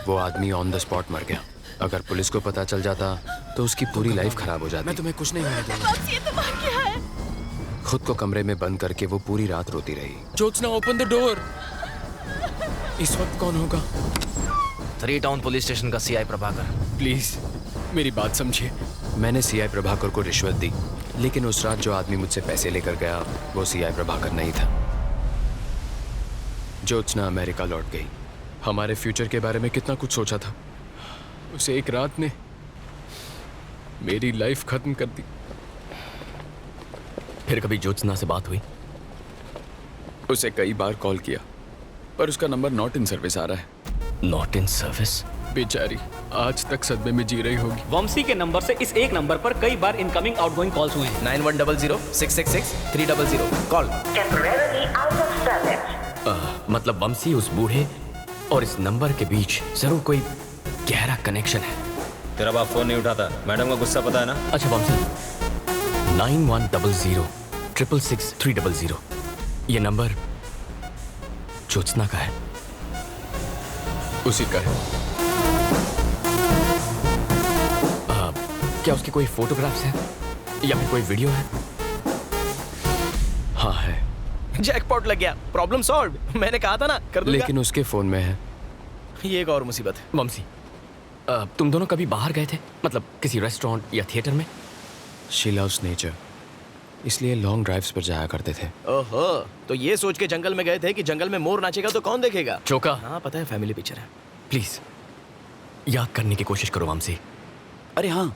[SPEAKER 8] वो आदमी ऑन द स्पॉट मर गया। अगर पुलिस को पता चल जाता तो उसकी पूरी लाइफ खराब हो जाती। मैं तुम्हें कुछ नहीं होने दूंगा।
[SPEAKER 9] क्या है?
[SPEAKER 8] खुद को कमरे में बंद करके वो पूरी रात रोती रही।
[SPEAKER 11] Jyotsna, open the door. इस वक्त कौन होगा?
[SPEAKER 17] 3 टाउन पुलिस स्टेशन का सीआई प्रभाकर।
[SPEAKER 8] प्लीज मेरी बात समझिए। मैंने सीआई प्रभाकर को रिश्वत दी, लेकिन उस रात जो आदमी मुझसे पैसे लेकर गया वो सीआई प्रभाकर नहीं था। ज्योत्सना अमेरिका लौट गई। हमारे फ्यूचर के बारे में कितना कुछ सोचा था। उसे एक रात ने मेरी लाइफ खत्म कर दी।
[SPEAKER 1] फिर कभी ज्योत्सना से बात हुई?
[SPEAKER 8] उसे कई बार कॉल किया पर उसका नंबर नॉट इन सर्विस आ रहा है।
[SPEAKER 1] Not in service?
[SPEAKER 8] बेचारी आज तक सदमे में जी रही होगी।
[SPEAKER 23] वंशी के नंबर से इस एक नंबर पर कई बार इनकमिंग आउटगोइंग कॉल्स हुए हैं।
[SPEAKER 17] 9100-666-300 कॉल।
[SPEAKER 1] मतलब वंशी उस बूढ़े और इस नंबर के बीच जरूर कोई गहरा कनेक्शन है।
[SPEAKER 12] तेरा बाप फोन नहीं उठाता, मैडम का गुस्सा पता है ना?
[SPEAKER 1] अच्छा वंशी, 9100-666-300 ये नंबर ज्योत्सना का है?
[SPEAKER 8] उसी का है।
[SPEAKER 1] क्या उसकी कोई फोटोग्राफ्स हैं या फिर कोई वीडियो है?
[SPEAKER 8] हाँ है।
[SPEAKER 17] जैकपॉट लग गया, प्रॉब्लम सॉल्व। मैंने कहा था ना कर दूंगा।
[SPEAKER 8] लेकिन उसके फोन में है।
[SPEAKER 17] ये एक और मुसीबत है।
[SPEAKER 1] वंशी, तुम दोनों कभी बाहर गए थे? मतलब किसी रेस्टोरेंट या थिएटर में?
[SPEAKER 8] शी लव्स नेचर, इसलिए लॉन्ग ड्राइव्स पर जाया करते थे।
[SPEAKER 17] ओहो, तो ये सोच के जंगल में गए थे कि जंगल में मोर नाचेगा तो कौन देखेगा?
[SPEAKER 1] चोका।
[SPEAKER 17] हाँ पता है, फैमिली पिक्चर है।
[SPEAKER 1] प्लीज याद करने की कोशिश करो वंशी।
[SPEAKER 8] अरे हाँ,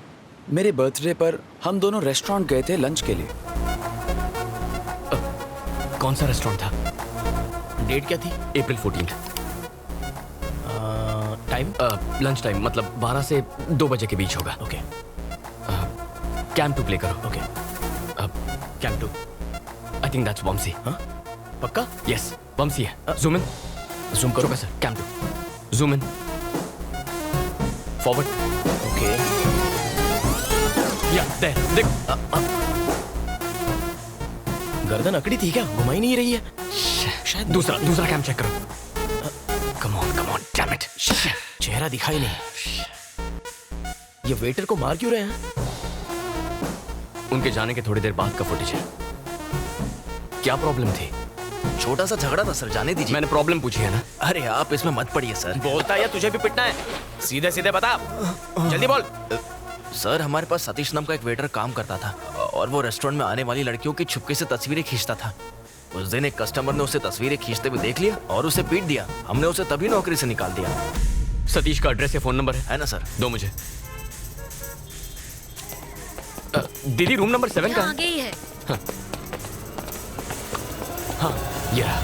[SPEAKER 8] मेरे बर्थडे पर हम दोनों रेस्टोरेंट गए थे लंच के लिए।
[SPEAKER 1] कौन सा रेस्टोरेंट था?
[SPEAKER 17] डेट क्या थी?
[SPEAKER 1] अप्रैल 14।
[SPEAKER 17] टाइम?
[SPEAKER 1] लंच टाइम, मतलब 12 से 2 बजे के बीच होगा।
[SPEAKER 17] ओके।
[SPEAKER 1] कैंप 2 प्ले करो।
[SPEAKER 17] Okay. Camp 2।
[SPEAKER 1] I think that's Vamsi.
[SPEAKER 17] हाँ पक्का?
[SPEAKER 1] यस वंशी है। Zoom in.
[SPEAKER 17] जूम करो
[SPEAKER 1] sir. Camp 2। Zoom in. Forward.
[SPEAKER 17] Okay.
[SPEAKER 1] या देख देख।
[SPEAKER 17] गर्दन अकड़ी थी क्या? घुमाई नहीं रही है
[SPEAKER 1] शायद। दूसरा कैंप चेक करो। Come on damn it.
[SPEAKER 17] चेहरा दिखाई नहीं। ये वेटर को मार क्यों रहे हैं?
[SPEAKER 1] उनके जाने के थोड़ी देर बाद का फुटेज है। क्या प्रॉब्लम थी?
[SPEAKER 17] छोटा सा झगड़ा था सर, जाने दीजिए।
[SPEAKER 1] मैंने प्रॉब्लम पूछी है ना।
[SPEAKER 17] अरे आप इसमें मत पड़िए सर। बोलता या तुझे भी पिटना है? सीधे सीधे बता, जल्दी बोल। सर हमारे पास सतीश नाम का एक वेटर काम करता था और वो रेस्टोरेंट में आने वाली लड़कियों की छुपके से तस्वीरें खींचता था। उस दिन एक कस्टमर ने उसे तस्वीरें खींचते हुए देख लिया और उसे पीट दिया। हमने उसे तभी नौकरी से निकाल दिया।
[SPEAKER 1] सतीश का एड्रेस या फोन नंबर है
[SPEAKER 17] ना सर?
[SPEAKER 1] दो मुझे। दीदी रूम नंबर 7 का
[SPEAKER 22] आगे ही है।
[SPEAKER 1] हाँ ये रहा।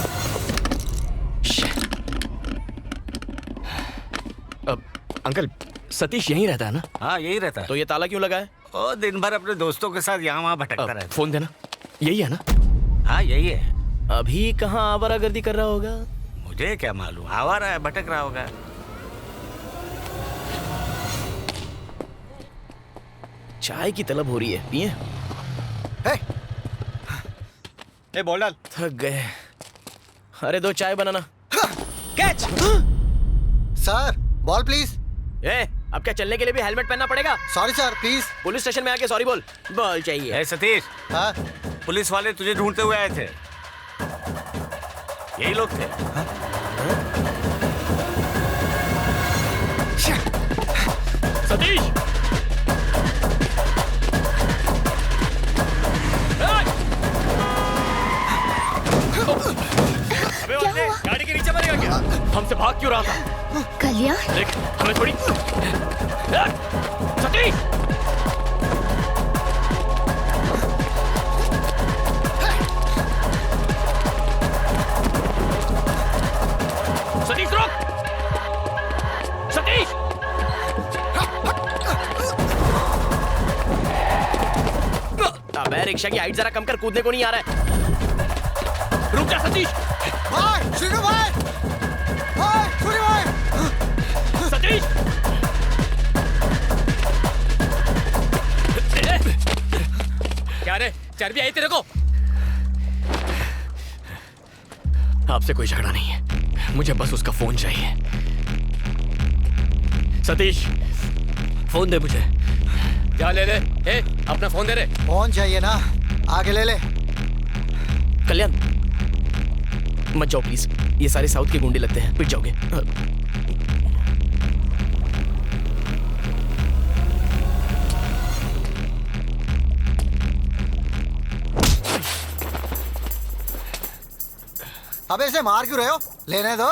[SPEAKER 1] अंकल सतीश यहीं रहता है ना?
[SPEAKER 21] हाँ यही रहता है।
[SPEAKER 17] तो ये ताला क्यों लगा है?
[SPEAKER 21] ओ दिन भर अपने दोस्तों के साथ यहाँ वहाँ भटकता रहता है।
[SPEAKER 1] फोन देना। यही है ना?
[SPEAKER 21] हाँ यही है।
[SPEAKER 17] अभी कहाँ आवारागर्दी कर रहा होगा?
[SPEAKER 21] मुझे क्या मालूम, आवारा है, भटक रहा होगा।
[SPEAKER 17] चाय की तलब हो रही है, पिए?
[SPEAKER 21] ए बोल डाल।
[SPEAKER 17] थक गए। अरे 2 चाय बनाना। कैच।
[SPEAKER 19] Sir ball please.
[SPEAKER 17] अब क्या चलने के लिए भी हेलमेट पहनना पड़ेगा?
[SPEAKER 19] Sorry sir please.
[SPEAKER 17] Police station में आके सॉरी बोल। बॉल चाहिए।
[SPEAKER 21] ए सतीश।
[SPEAKER 19] हाँ?
[SPEAKER 21] पुलिस वाले तुझे ढूंढते हुए आए थे। यही लोग थे।
[SPEAKER 1] सतीश।
[SPEAKER 5] क्या हुआ?
[SPEAKER 1] गाड़ी के नीचे मरेगा क्या? हमसे भाग क्यों रहा था?
[SPEAKER 5] कल्याण
[SPEAKER 1] देख हमें थोड़ी। सतीश। सतीश रुक। सतीश।
[SPEAKER 17] रिक्शा की हाइट जरा कम कर, कूदने को नहीं आ रहा है। रुक जा सतीश।
[SPEAKER 11] भाई श्रीनू भाई, भाई सूर्य भाई,
[SPEAKER 17] सतीश।
[SPEAKER 3] क्या रे, चर्बी आई तेरे को?
[SPEAKER 1] आपसे कोई झगड़ा नहीं है, मुझे बस उसका फोन चाहिए। सतीश, फोन दे मुझे।
[SPEAKER 3] जा ले ले, ए, अपना फोन दे रे।
[SPEAKER 19] फोन चाहिए ना, आगे ले ले।
[SPEAKER 17] कल्याण मत जाओ प्लीज, ये सारे साउथ के गुंडे लगते हैं, पिट जाओगे।
[SPEAKER 19] अबे इसे मार क्यों रहे हो? लेने दो।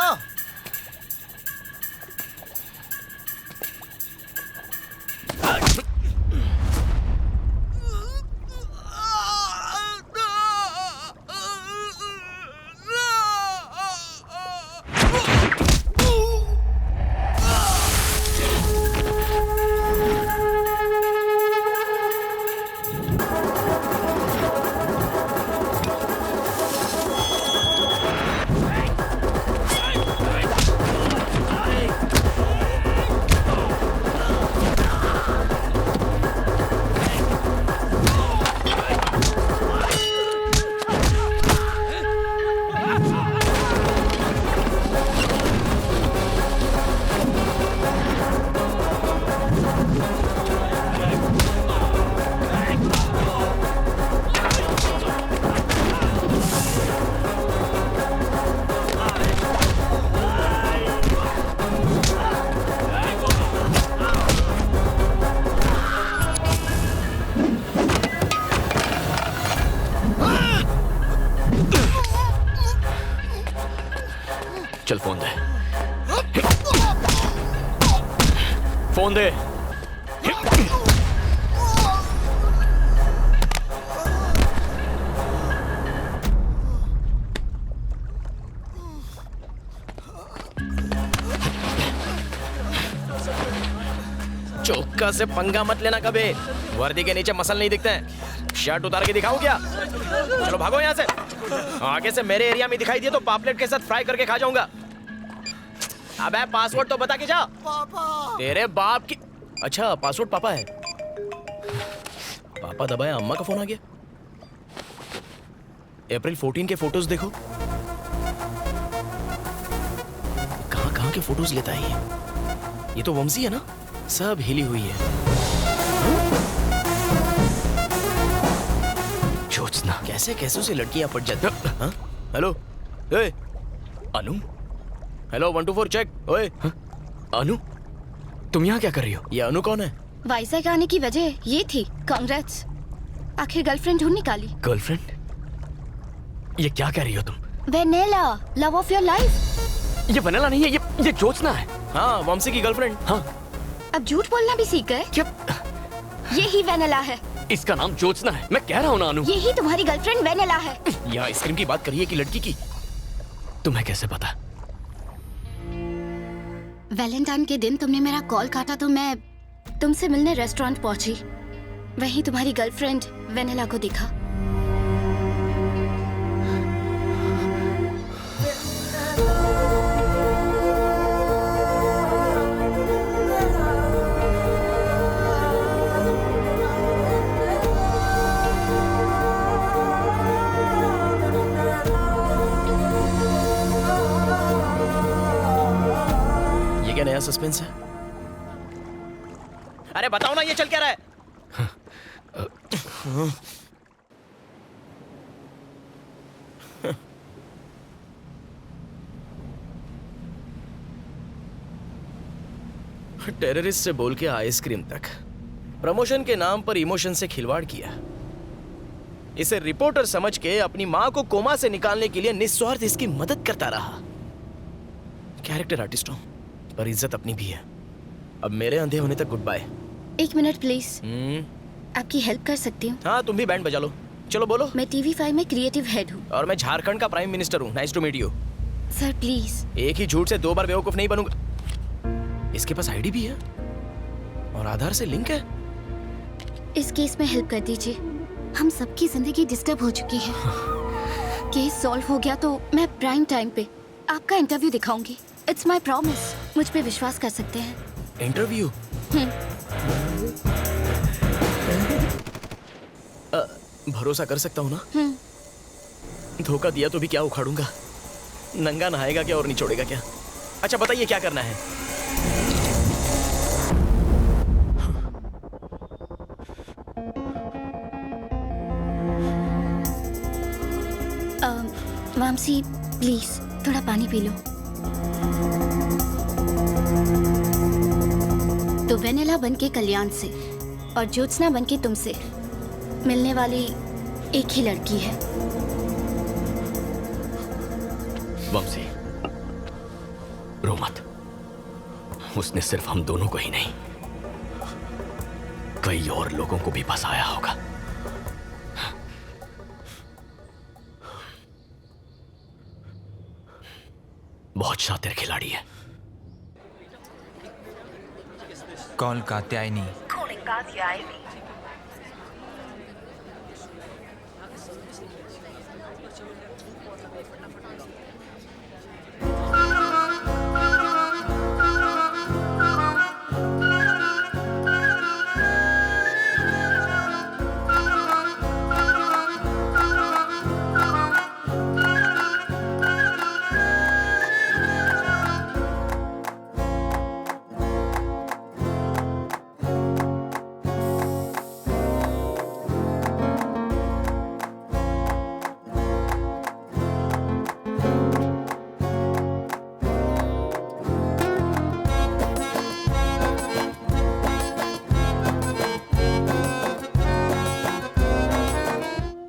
[SPEAKER 1] चल फोन दे, फोन दे।
[SPEAKER 17] चौका से पंगा मत लेना कभी, वर्दी के नीचे मसल नहीं दिखते हैं। शर्ट उतार के दिखाऊं क्या? चलो भागो यहाँ से, आगे से मेरे एरिया में दिखाई दिए तो पापलेट के साथ फ्राई करके खा जाऊंगा। अबे पासवर्ड तो बता के जा। पापा। तेरे बाप की, अच्छा पासवर्ड पापा है। पापा दबाया, अम्मा का फोन आ गया। अप्रैल 14 के फोटोज देखो, कहां कहां के फोटोज लेता है ये तो वंशी है ना, सब हिली हुई है।
[SPEAKER 1] ज्योत्सना,
[SPEAKER 17] कैसे कैसे से लड़कियां पट जाती। हाँ? हेलो, ए,
[SPEAKER 1] अनु।
[SPEAKER 17] Hello 124 check. ओए,
[SPEAKER 1] अनु, तुम यहाँ क्या कर रही हो?
[SPEAKER 17] ये अनु कौन है?
[SPEAKER 5] वाइजैक आने की वजह ये थी। कांग्रेट्स, आखिर गर्लफ्रेंड ढूंढ निकाली।
[SPEAKER 1] गर्लफ्रेंड? ये क्या कह रही हो तुम?
[SPEAKER 5] Vennela, love of your life.
[SPEAKER 1] ये वेनेला नहीं है, ये ज्योत्सना है।
[SPEAKER 17] हाँ, वंशी की गर्लफ्रेंड।
[SPEAKER 1] हाँ।
[SPEAKER 5] अब झूठ बोलना भी सीख गए?
[SPEAKER 1] क्या?
[SPEAKER 5] यही वेनेला है।
[SPEAKER 1] इसका नाम ज्योत्सना है, मैं कह रहा हूँ ना अनु।
[SPEAKER 5] यही तुम्हारी गर्लफ्रेंड वेनेला है।
[SPEAKER 17] यहाँ आइसक्रीम की बात करिए कि लड़की की?
[SPEAKER 1] तुम्हें कैसे पता?
[SPEAKER 5] वैलेंटाइन के दिन तुमने मेरा कॉल काटा तो मैं तुमसे मिलने रेस्टोरेंट पहुंची। वहीं तुम्हारी गर्लफ्रेंड वेनेला को दिखा।
[SPEAKER 17] क्या नया सस्पेंस है? अरे बताओ ना, ये चल क्या रहा है? टेररिस्ट से बोल के आइसक्रीम तक, प्रमोशन के नाम पर इमोशन से खिलवाड़ किया। इसे रिपोर्टर समझ के अपनी मां को कोमा से निकालने के लिए निस्वार्थ इसकी मदद करता रहा। कैरेक्टर आर्टिस्ट हूं, पर इज्जत अपनी भी है। अब मेरे अंधे होने तक गुड बाय।
[SPEAKER 5] 1 minute please. आपकी हेल्प कर सकती हूँ?
[SPEAKER 17] हाँ, तुम भी बैंड बजा लो। चलो बोलो।
[SPEAKER 5] मैं TV5 में क्रिएटिव हेड हूँ।
[SPEAKER 17] और मैं झारखंड का प्राइम मिनिस्टर हूँ। Nice to meet you.
[SPEAKER 5] Sir please.
[SPEAKER 17] एक ही झूठ से 2 बार बेवकूफ नहीं बनूंगा। इसके पास आईडी भी है और आधार से लिंक है।
[SPEAKER 5] इस केस में हेल्प कर दीजिए। हम सबकी जिंदगी डिस्टर्ब हो चुकी है। केस सॉल्व हो गया तो मैं प्राइम टाइम पे आपका इंटरव्यू दिखाऊंगी। It's my promise. मुझ पे विश्वास कर सकते हैं।
[SPEAKER 17] इंटरव्यू? भरोसा कर सकता हूँ ना? धोखा दिया तो भी क्या उखाड़ूंगा? नंगा नहाएगा क्या और निचोड़ेगा क्या? अच्छा बताइए क्या करना है?
[SPEAKER 5] मामसी प्लीज थोड़ा पानी पी लो। तो वेनेला बनके कल्याण से और ज्योत्सना बनके तुमसे मिलने वाली एक ही लड़की है।
[SPEAKER 1] वंशी, रो मत। उसने सिर्फ हम दोनों को ही नहीं, कई और लोगों को भी फंसाया होगा। बहुत शातिर खिलाड़ी है।
[SPEAKER 4] कॉल कात्यायनी।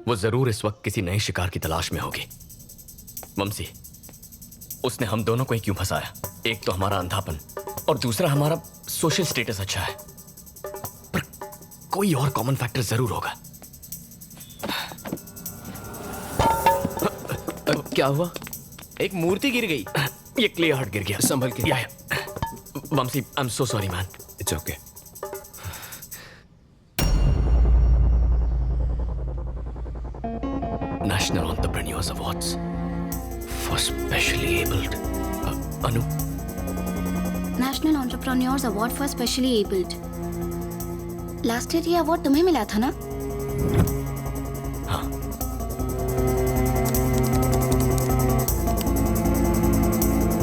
[SPEAKER 1] वो जरूर इस वक्त किसी नए शिकार की तलाश में होगी। ममसी, उसने हम दोनों को ही क्यों फंसाया? एक तो हमारा अंधापन और दूसरा हमारा सोशल स्टेटस अच्छा है, पर कोई और कॉमन फैक्टर जरूर होगा।
[SPEAKER 17] क्या हुआ? एक मूर्ति गिर गई।
[SPEAKER 1] ये क्ले हार्ट गिर गया।
[SPEAKER 17] संभल के।
[SPEAKER 1] ममसी, I am so sorry man.
[SPEAKER 8] It's okay.
[SPEAKER 1] National Entrepreneurs Awards for Specially Abled. Anu?
[SPEAKER 5] National Entrepreneurs Award for Specially Abled. Last year ये अवार्ड तुम्हें मिला था ना?
[SPEAKER 1] हाँ।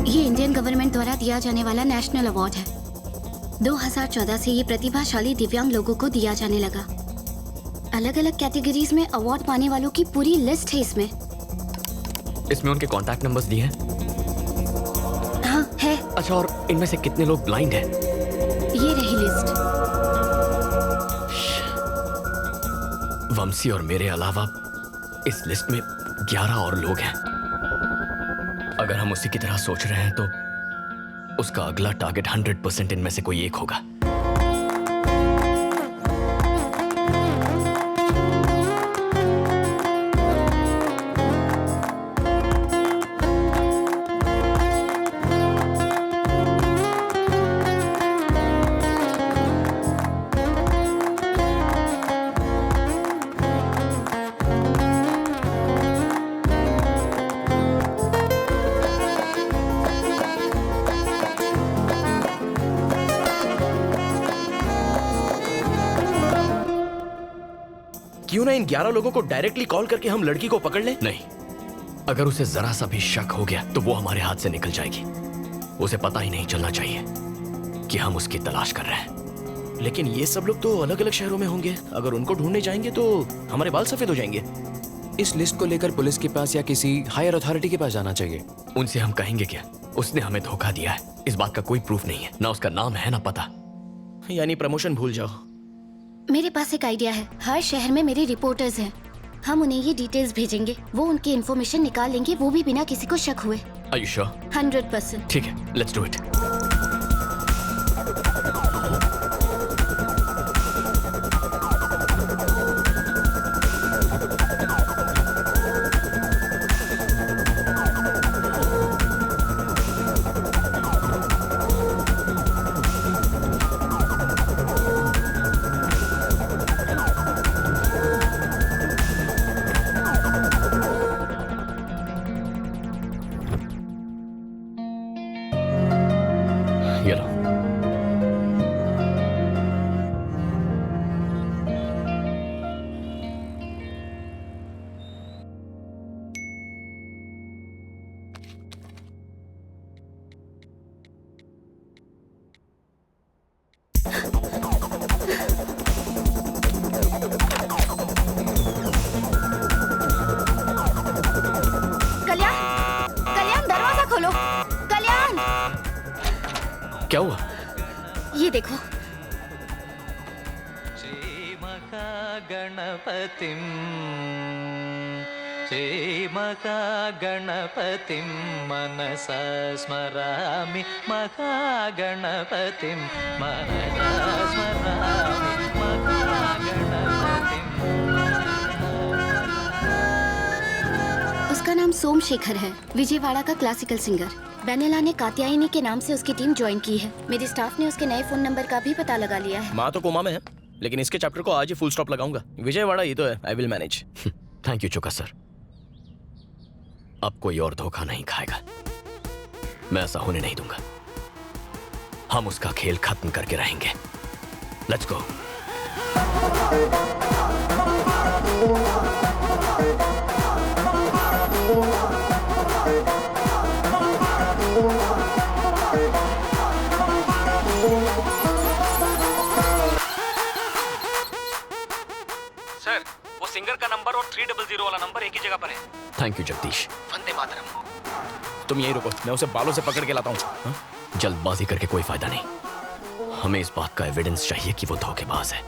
[SPEAKER 5] ये इंडियन गवर्नमेंट द्वारा दिया जाने वाला नेशनल अवार्ड है। 2014 से ये प्रतिभाशाली दिव्यांग लोगों को दिया जाने लगा। अलग अलग कैटेगरीज में अवार्ड पाने वालों की पूरी लिस्ट है इसमें।
[SPEAKER 1] इसमें उनके कॉन्टैक्ट नंबर्स दिए हैं?
[SPEAKER 5] हाँ है।
[SPEAKER 1] अच्छा, और इनमें से कितने लोग ब्लाइंड हैं?
[SPEAKER 5] ये रही लिस्ट।
[SPEAKER 1] वंशी और मेरे अलावा इस लिस्ट में 11 और लोग हैं। अगर हम उसी की तरह सोच रहे हैं तो उसका अगला टारगेट 100% इनमें से कोई एक होगा।
[SPEAKER 17] क्यों ना इन 11 लोगों को डायरेक्टली कॉल करके हम लड़की को पकड़ लें?
[SPEAKER 1] नहीं, अगर उसे जरा सा भी शक हो गया तो वो हमारे हाथ से निकल जाएगी। उसे पता ही नहीं चलना चाहिए कि हम उसकी तलाश कर रहे हैं।
[SPEAKER 17] लेकिन ये सब लोग तो अलग अलग शहरों में होंगे। अगर उनको ढूंढने जाएंगे तो हमारे बाल सफेद हो जाएंगे।
[SPEAKER 8] इस लिस्ट को लेकर पुलिस के पास या किसी हायर अथॉरिटी के पास जाना चाहिए।
[SPEAKER 1] उनसे हम कहेंगे क्या? उसने हमें धोखा दिया है, इस बात का कोई प्रूफ नहीं है। ना उसका नाम है ना पता।
[SPEAKER 17] यानी प्रमोशन भूल जाओ।
[SPEAKER 5] मेरे पास एक आइडिया है। हर शहर में मेरे रिपोर्टर्स हैं। हम उन्हें ये डिटेल्स भेजेंगे, वो उनकी इन्फॉर्मेशन निकाल लेंगे, वो भी बिना किसी को शक हुए।
[SPEAKER 1] Are you sure?
[SPEAKER 5] 100%।
[SPEAKER 1] ठीक है, लेट्स डू इट। ये लो। क्या हुआ?
[SPEAKER 5] ये देखो।
[SPEAKER 4] गणपतिम श्रीमहागणपतिम मनसा स्मरामि महागणपतिम मनसा स्मरामि महागणपतिम।
[SPEAKER 5] उसका नाम सोमशेखर है, विजयवाड़ा का क्लासिकल सिंगर। वेनेला ने कात्यायनी के नाम से उसकी टीम ज्वाइन की है। मेरे स्टाफ ने उसके नए फोन नंबर का भी पता लगा लिया है।
[SPEAKER 17] माँ तो कोमा में है, लेकिन इसके चैप्टर को आज ही फुल स्टॉप लगाऊंगा। विजयवाड़ा ये तो है, I will manage.
[SPEAKER 1] Thank you चुका सर। अब कोई और धोखा नहीं खाएगा, मैं ऐसा होने नहीं दूंगा। हम उसका खेल खत्म करके रहेंगे। Let's go.
[SPEAKER 23] सर, वो सिंगर का नंबर और 300 वाला नंबर एक ही जगह पर है।
[SPEAKER 1] Thank you Jagdish.
[SPEAKER 23] वंदे मातरम।
[SPEAKER 17] तुम यहीं रुको, मैं उसे बालों से पकड़ के लाता हूँ।
[SPEAKER 1] जल्दबाजी करके कोई फायदा नहीं। हमें इस बात का एविडेंस चाहिए कि वो धोखेबाज है।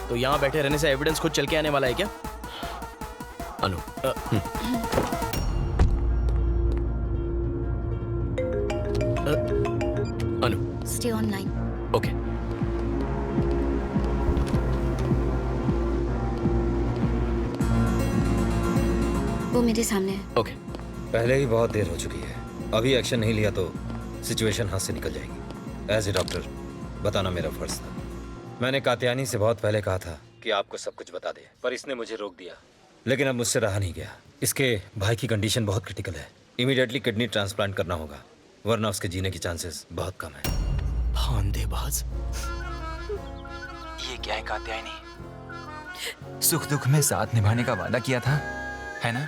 [SPEAKER 17] तो यहाँ बैठे रहने से एविडेंस खुद चल के आने वाला है क्या?
[SPEAKER 1] अनु, अनु,
[SPEAKER 5] स्टे ऑनलाइन।
[SPEAKER 1] ओके।
[SPEAKER 5] वो मेरे सामने है।
[SPEAKER 1] ओके।
[SPEAKER 12] पहले ही बहुत देर हो चुकी है, अभी एक्शन नहीं लिया तो सिचुएशन हाथ से निकल जाएगी। एज ए डॉक्टर बताना मेरा फर्ज था। मैंने कात्यायनी से बहुत पहले कहा था कि आपको सब कुछ बता दे, पर इसने मुझे रोक दिया। लेकिन अब मुझसे रहा नहीं गया। इसके भाई की कंडीशन बहुत क्रिटिकल है, इमीडिएटली किडनी ट्रांसप्लांट करना होगा, वरना उसके जीने की चांसेस बहुत कम है।
[SPEAKER 17] फांदेबाज।
[SPEAKER 4] ये क्या है कात्यायनी? सुख दुख में साथ निभाने का वादा किया था, है ना?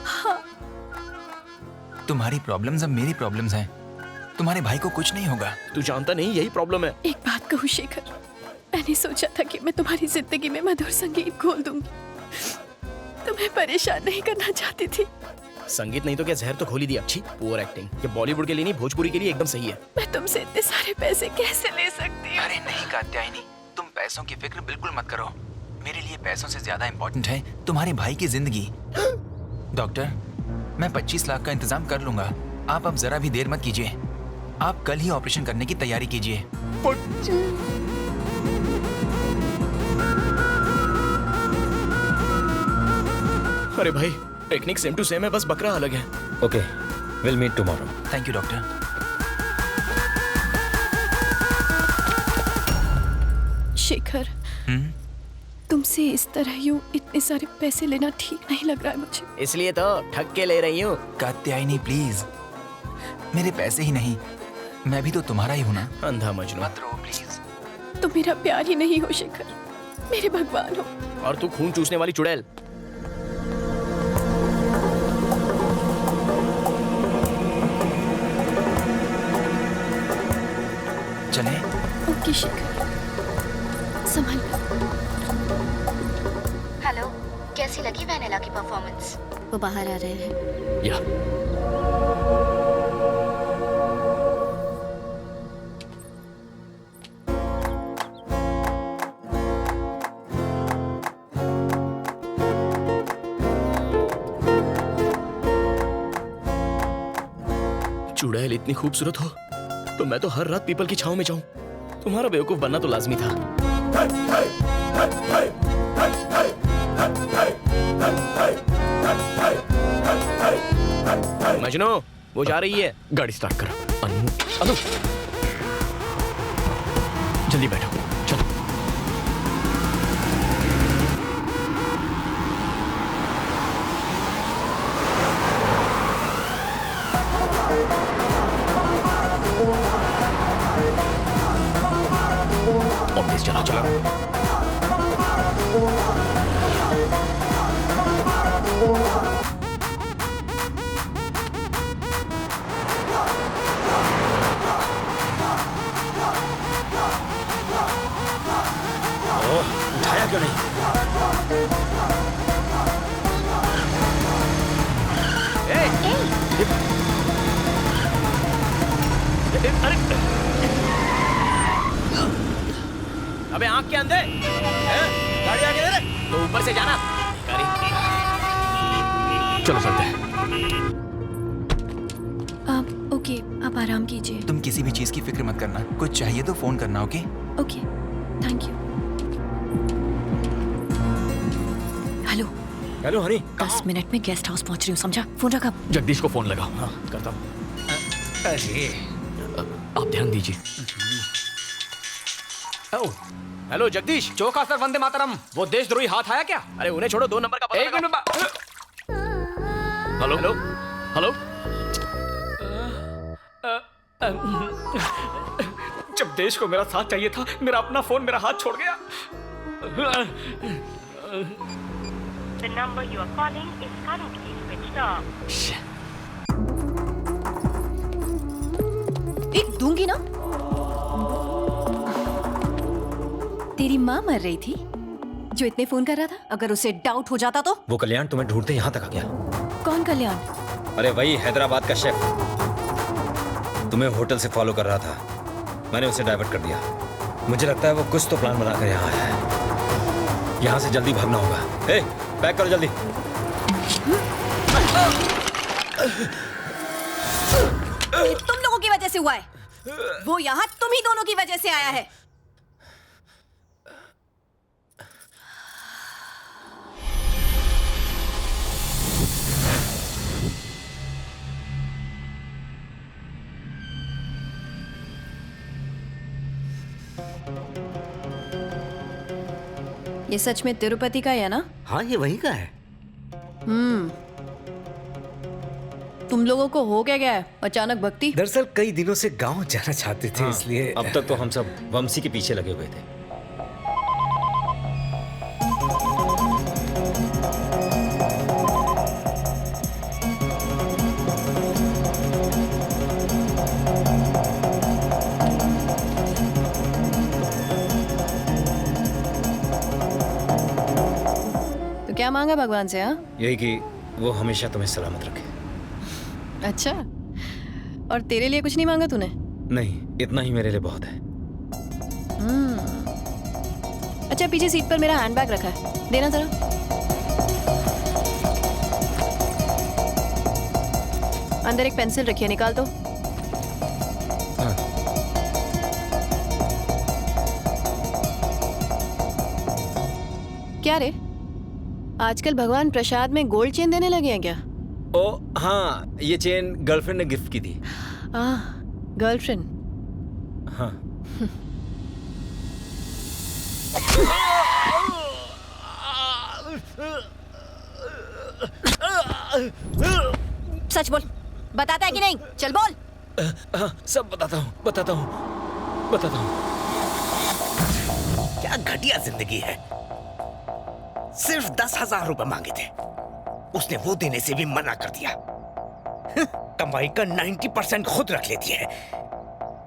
[SPEAKER 9] हाँ।
[SPEAKER 4] तुम्हारी प्रॉब्लम्स अब मेरी प्रॉब्लम्स हैं। तुम्हारे भाई को कुछ नहीं होगा।
[SPEAKER 17] तू जानता नहीं यही प्रॉब्लम है।
[SPEAKER 9] एक बात कहूँ शेखर, मैंने सोचा था कि मैं तुम्हारी जिंदगी में मधुर संगीत घोल दूंगी। तुम्हें परेशान नहीं करना चाहती थी।
[SPEAKER 17] संगीत नहीं तो क्या जहर तो खोल ही दिया। अच्छी पुअर एक्टिंग। ये बॉलीवुड के लिए नहीं, भोजपुरी के लिए एकदम सही है।
[SPEAKER 9] मैं तुमसे इतने सारे पैसे कैसे ले सकती हूँ?
[SPEAKER 4] अरे नहीं कात्यायनी, तुम पैसों की फिक्र बिल्कुल मत करो। मेरे लिए पैसों से ज्यादा इम्पोर्टेंट है तुम्हारे भाई की जिंदगी। डॉक्टर, मैं 25 लाख का इंतजाम कर लूंगा। आप अब जरा भी देर मत कीजिए। आप कल ही ऑपरेशन करने की तैयारी कीजिए।
[SPEAKER 17] अरे भाई, टेक्निक सेम टू सेम है, बस बकरा अलग है।
[SPEAKER 12] Okay, will meet tomorrow.
[SPEAKER 4] Thank you doctor.
[SPEAKER 9] Shekhar, तुमसे इस तरह यूं इतने सारे पैसे लेना ठीक नहीं लग रहा है मुझे।
[SPEAKER 17] इसलिए तो ठग के ले रही हूँ।
[SPEAKER 4] कात्यायनी प्लीज, मेरे पैसे ही नहीं, मैं भी तो तुम्हारा ही हूँ ना।
[SPEAKER 17] अंधा मजनू।
[SPEAKER 4] मत रो प्लीज।
[SPEAKER 9] तुम मेरा प्यार ही नहीं हो शेखर, मेरे भगवान हो।
[SPEAKER 17] और तू खून चूसने वाली चुड़ैल।
[SPEAKER 4] चले?
[SPEAKER 9] ओके शेखर, संभल।
[SPEAKER 5] हेलो, कैसी लगी वेनेला की परफॉर्मेंस? वो बाहर आ रहे हैं।
[SPEAKER 1] या
[SPEAKER 17] चुड़ैल इतनी खूबसूरत हो तो मैं तो हर रात पीपल की छांव में जाऊं। तुम्हारा बेवकूफ बनना तो लाजमी था। मजनू, वो जा रही है।
[SPEAKER 1] गाड़ी स्टार्ट करो। अनु, अनु, जल्दी बैठो, चलो। तेज चला चला।
[SPEAKER 21] उठाया क्यों नहीं?
[SPEAKER 17] अबे आंख के अंधे गाड़ी आगे दे रहे तो ऊपर से जाना।
[SPEAKER 1] चलो चलते हैं।
[SPEAKER 9] आप ओके, आप आराम कीजिए।
[SPEAKER 4] तुम किसी भी चीज की फिक्र मत करना, कुछ चाहिए तो फोन करना। Okay
[SPEAKER 9] okay, thank you. Hello
[SPEAKER 21] hello Honey,
[SPEAKER 9] 10 minute में गेस्ट हाउस पहुंच रही हूँ, समझा? फोन रखा।
[SPEAKER 1] जगदीश को फोन लगाओ। हाँ करता हूँ।
[SPEAKER 21] अरे
[SPEAKER 1] आप ध्यान दीजिए।
[SPEAKER 17] हेलो जगदीश,
[SPEAKER 3] चौका सर वंदे मातरम। वो देशद्रोही हाथ आया क्या?
[SPEAKER 17] अरे उन्हें छोड़ो, 2 नंबर का पता
[SPEAKER 3] एक मिनट।
[SPEAKER 1] Hello hello hello.
[SPEAKER 23] जब देश को मेरा साथ चाहिए था, मेरा अपना फोन मेरा हाथ छोड़ गया।
[SPEAKER 10] The number you are calling is currently switched off.
[SPEAKER 9] एक दूंगी ना। तेरी माँ मर रही थी जो इतने फोन कर रहा था। अगर उसे डाउट हो जाता तो?
[SPEAKER 12] वो कल्याण तुम्हें ढूंढते यहाँ तक आ गया।
[SPEAKER 9] कौन कल्याण?
[SPEAKER 12] अरे वही हैदराबाद का शेफ, तुम्हें होटल से फॉलो कर रहा था। मैंने उसे डाइवर्ट कर दिया। मुझे लगता है वो कुछ तो प्लान बनाकर यहाँ आया है। यहाँ से जल्दी भागना होगा। ए, पैक करो जल्दी।
[SPEAKER 9] ये तुम लोगों की वजह से हुआ है। वो यहाँ तुम ही दोनों की वजह से आया है। ये सच में तिरुपति का है ना?
[SPEAKER 21] हाँ ये वही का है।
[SPEAKER 9] तुम लोगों को हो क्या गया है अचानक भक्ति?
[SPEAKER 14] दरअसल कई दिनों से गांव जाना चाहते थे, इसलिए
[SPEAKER 12] अब तक तो हम सब वंशी के पीछे लगे हुए थे।
[SPEAKER 9] तो क्या मांगा भगवान से? हाँ,
[SPEAKER 12] यही कि वो हमेशा तुम्हें सलामत रखे।
[SPEAKER 9] अच्छा, और तेरे लिए कुछ नहीं मांगा तूने?
[SPEAKER 12] नहीं, इतना ही मेरे लिए बहुत है।
[SPEAKER 9] अच्छा, पीछे सीट पर मेरा हैंडबैग रखा है, देना जरा। अंदर एक पेंसिल रखी है, निकाल दो। क्या रे, आजकल भगवान प्रसाद में गोल्ड चेन देने लगे हैं क्या?
[SPEAKER 12] ओ हाँ, ये चेन गर्लफ्रेंड ने गिफ्ट की थी।
[SPEAKER 9] गर्लफ्रेंड?
[SPEAKER 12] हाँ।
[SPEAKER 9] सच बोल, बताता है कि नहीं? चल बोल।
[SPEAKER 12] हाँ, सब बताता हूँ, बताता हूँ, बताता हूँ।
[SPEAKER 21] क्या घटिया जिंदगी है। सिर्फ 10,000 रुपए मांगे थे, उसने वो देने से भी मना कर दिया। कमाई का 90% खुद रख लेती है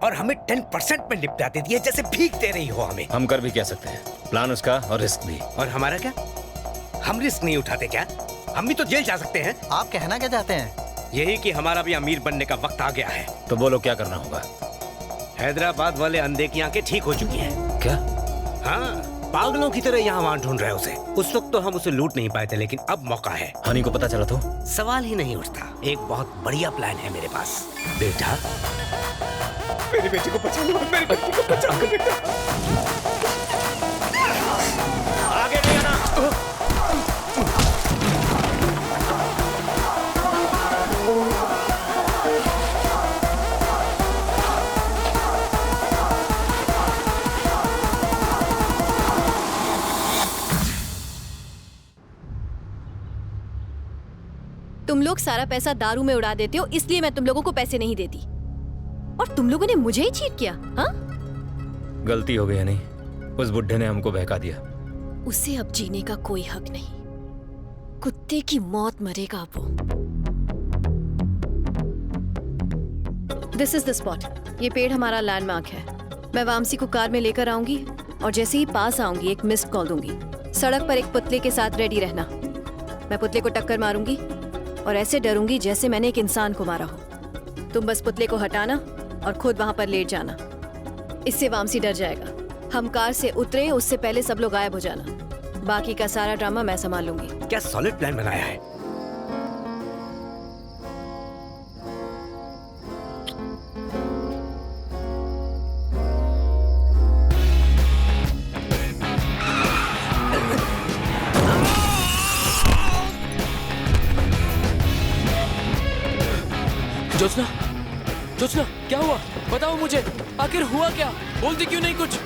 [SPEAKER 21] और हमें 10% में निपटा देती है, जैसे भीख दे रही हो हमें।
[SPEAKER 12] हम कर भी क्या सकते हैं, प्लान उसका और रिस्क भी।
[SPEAKER 21] और हमारा क्या? हम रिस्क नहीं उठाते क्या? हम भी तो जेल जा सकते हैं।
[SPEAKER 19] आप कहना क्या चाहते हैं?
[SPEAKER 21] यही कि हमारा भी अमीर बनने का वक्त आ गया है।
[SPEAKER 12] तो बोलो क्या करना होगा?
[SPEAKER 21] हैदराबाद वाले अंधे की आंखें ठीक हो चुकी हैं।
[SPEAKER 12] क्या?
[SPEAKER 21] हाँ, पागलों की तरह यहाँ वहाँ ढूंढ रहे उसे। उस वक्त तो हम उसे लूट नहीं पाए थे, लेकिन अब मौका है।
[SPEAKER 12] हनी को पता चला तो?
[SPEAKER 21] सवाल ही नहीं उठता। एक बहुत बढ़िया प्लान है मेरे पास। बेटा, मेरी बेटी को बचा लो, मेरी बेटी को बचा लो बेटा। आगे नहीं आना।
[SPEAKER 9] तुम लोग सारा पैसा दारू में उड़ा देते हो, इसलिए मैं तुम लोगों को पैसे नहीं देती। और तुम लोगों ने मुझे ही चीट किया। हाँ,
[SPEAKER 12] गलती हो गई है नहीं, उस बुढ़े ने हमको बहका दिया।
[SPEAKER 9] उसे अब जीने का कोई हक नहीं। कुत्ते की मौत मरेगा अब वो। This is the spot. ये पेड़ हमारा लैंडमार्क है। मैं वामसी को कार में लेकर आऊंगी और जैसे ही पास आऊंगी एक मिस्ड कॉल दूंगी। सड़क पर एक पुतले के साथ रेडी रहना। मैं पुतले को टक्कर मारूंगी और ऐसे डरूंगी जैसे मैंने एक इंसान को मारा हो। तुम बस पुतले को हटाना और खुद वहां पर लेट जाना। इससे वामसी डर जाएगा। हम कार से उतरे उससे पहले सब लोग गायब हो जाना। बाकी का सारा ड्रामा मैं संभाल लूंगी।
[SPEAKER 21] क्या सॉलिड प्लान बनाया है।
[SPEAKER 8] जोत्स्ना, जोत्स्ना, क्या हुआ? बताओ मुझे, आखिर हुआ क्या? बोलती क्यों नहीं कुछ?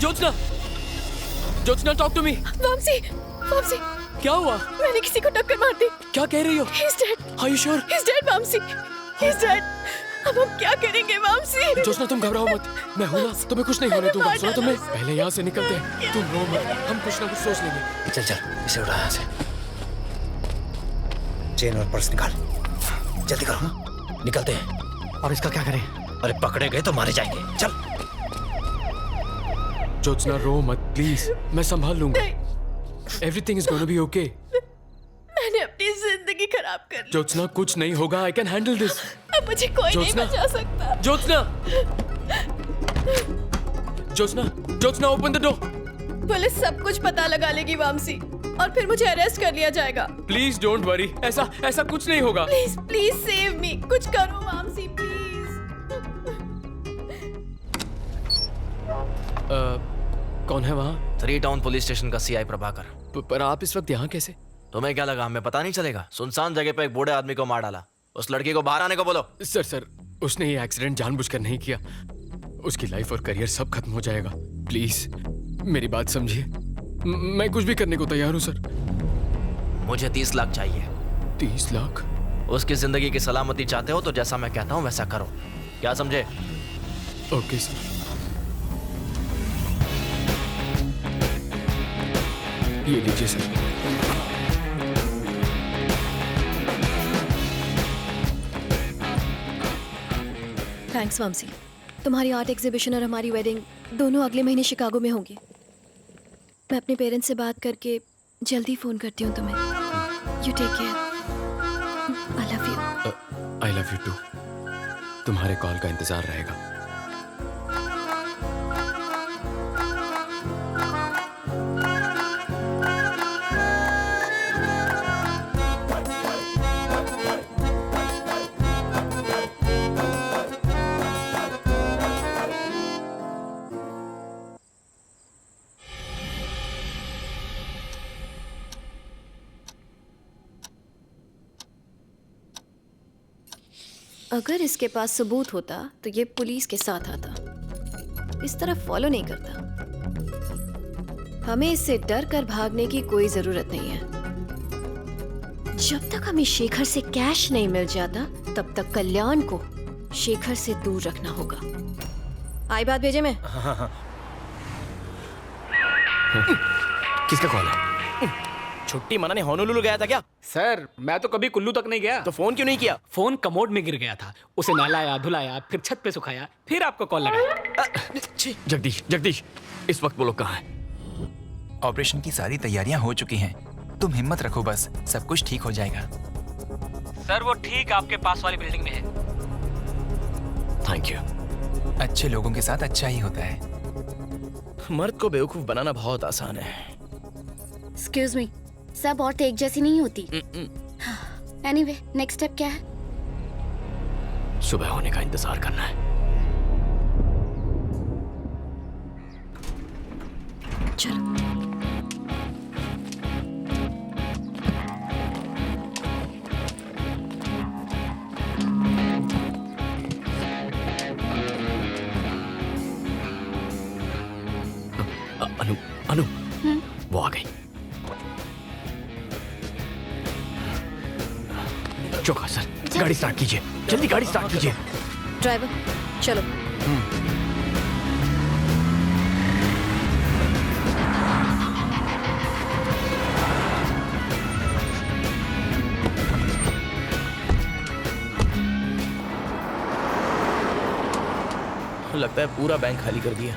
[SPEAKER 8] Jyotsna, Jyotsna, talk to me.
[SPEAKER 9] Vamsi, Vamsi,
[SPEAKER 8] क्या हुआ?
[SPEAKER 9] मैंने किसी को टक्कर मार दी।
[SPEAKER 8] क्या कह रही हो?
[SPEAKER 9] He's dead.
[SPEAKER 8] Are you sure?
[SPEAKER 9] He's dead, Vamsi. He's dead. अब हम क्या करेंगे वामसी?
[SPEAKER 8] जोत्स्ना, तुम घबराओ मत, मैं हूं ना, तुम्हें कुछ नहीं होने दूंगा। सुनो तुमने, पहले यहाँ से निकलते हैं। तुम रो मत, हम कुछ ना कुछ सोच लेंगे।
[SPEAKER 21] चल चल, इसे उठा यहाँ से। चेन और पर्स निकाल, जल्दी करो, निकलते हैं।
[SPEAKER 14] और इसका क्या करें?
[SPEAKER 21] अरे पकड़े गए तो मारे जाएंगे। चल।
[SPEAKER 8] जोत्स्ना, रो मत प्लीज, मैं संभाल लूंगा। Everything is gonna be okay.
[SPEAKER 9] मैंने अपनी जिंदगी खराब कर ली।
[SPEAKER 8] जोत्स्ना, कुछ नहीं होगा, आई कैन हैंडल दिस।
[SPEAKER 9] अब मुझे कोई नहीं बचा सकता।
[SPEAKER 8] Jyotsna, Jyotsna, Jyotsna, open the door.
[SPEAKER 9] Police सब कुछ पता लगा लेगी वामसी और फिर मुझे अरेस्ट कर लिया जाएगा।
[SPEAKER 8] प्लीज डोंट वरी, ऐसा कुछ नहीं होगा।
[SPEAKER 9] प्लीज प्लीज सेव मी, कुछ करो वामसी प्लीज।
[SPEAKER 8] कौन है वहाँ?
[SPEAKER 17] 3 टाउन पुलिस स्टेशन का सीआई प्रभाकर।
[SPEAKER 8] पर आप इस वक्त यहाँ कैसे?
[SPEAKER 17] तुम्हें क्या लगा हमें पता नहीं चलेगा? सुनसान जगह पे एक बूढ़े आदमी को मार डाला। उस लड़की को बाहर आने को बोलो।
[SPEAKER 8] सर, उसने ये एक्सीडेंट जानबूझकर नहीं किया। उसकी लाइफ और करियर सब खत्म हो जाएगा। प्लीज मेरी बात समझिए, मैं कुछ भी करने को तैयार हूँ सर।
[SPEAKER 17] मुझे 30 लाख चाहिए।
[SPEAKER 8] 30 लाख?
[SPEAKER 17] उसकी जिंदगी की सलामती चाहते हो तो जैसा मैं कहता हूँ वैसा करो। क्या समझे?
[SPEAKER 8] Okay sir. ये लीजिए सर।
[SPEAKER 9] थैंक्स वामसी। तुम्हारी आर्ट एग्जीबिशन और हमारी वेडिंग दोनों अगले महीने शिकागो में होंगी। मैं अपने पेरेंट्स से बात करके जल्दी फोन करती हूँ तुम्हें। You take care. I love you.
[SPEAKER 8] I love you too. तुम्हारे कॉल का इंतजार रहेगा।
[SPEAKER 9] अगर इसके पास सबूत होता तो ये पुलिस के साथ आता, इस तरह फॉलो नहीं करता। हमें इससे डर कर भागने की कोई जरूरत नहीं है। जब तक हमें शेखर से कैश नहीं मिल जाता तब तक कल्याण को शेखर से दूर रखना होगा। आई बात भेजे में?
[SPEAKER 17] किसका कॉल है? छुट्टी मनाने होनोलुलु गया था क्या?
[SPEAKER 23] सर मैं तो कभी कुल्लू तक नहीं गया।
[SPEAKER 17] तो फोन क्यों नहीं किया?
[SPEAKER 23] फोन कमोड में गिर गया था, उसे नहलाया धुलाया फिर छत पे सुखाया फिर आपको कॉल लगाया।
[SPEAKER 1] जगदीश, इस वक्त वो लोग कहाँ हैं?
[SPEAKER 4] ऑपरेशन की सारी तैयारियां हो चुकी हैं। तुम हिम्मत रखो, बस सब कुछ ठीक हो जाएगा।
[SPEAKER 23] सर वो ठीक आपके पास वाली बिल्डिंग में है।
[SPEAKER 1] Thank you.
[SPEAKER 4] अच्छे लोगों के साथ अच्छा ही होता है।
[SPEAKER 17] मर्द को बेवकूफ बनाना बहुत आसान है।
[SPEAKER 5] एक्सक्यूज मी, सब औरतें एक जैसी नहीं होती। एनीवे, नेक्स्ट स्टेप क्या है?
[SPEAKER 1] सुबह होने का इंतजार करना है।
[SPEAKER 9] चलो।
[SPEAKER 1] अनु, वो आ गई। चौका सर, गाड़ी स्टार्ट कीजिए, जल्दी गाड़ी स्टार्ट कीजिए।
[SPEAKER 9] ड्राइवर चलो।
[SPEAKER 17] लगता है पूरा बैंक खाली कर दिया।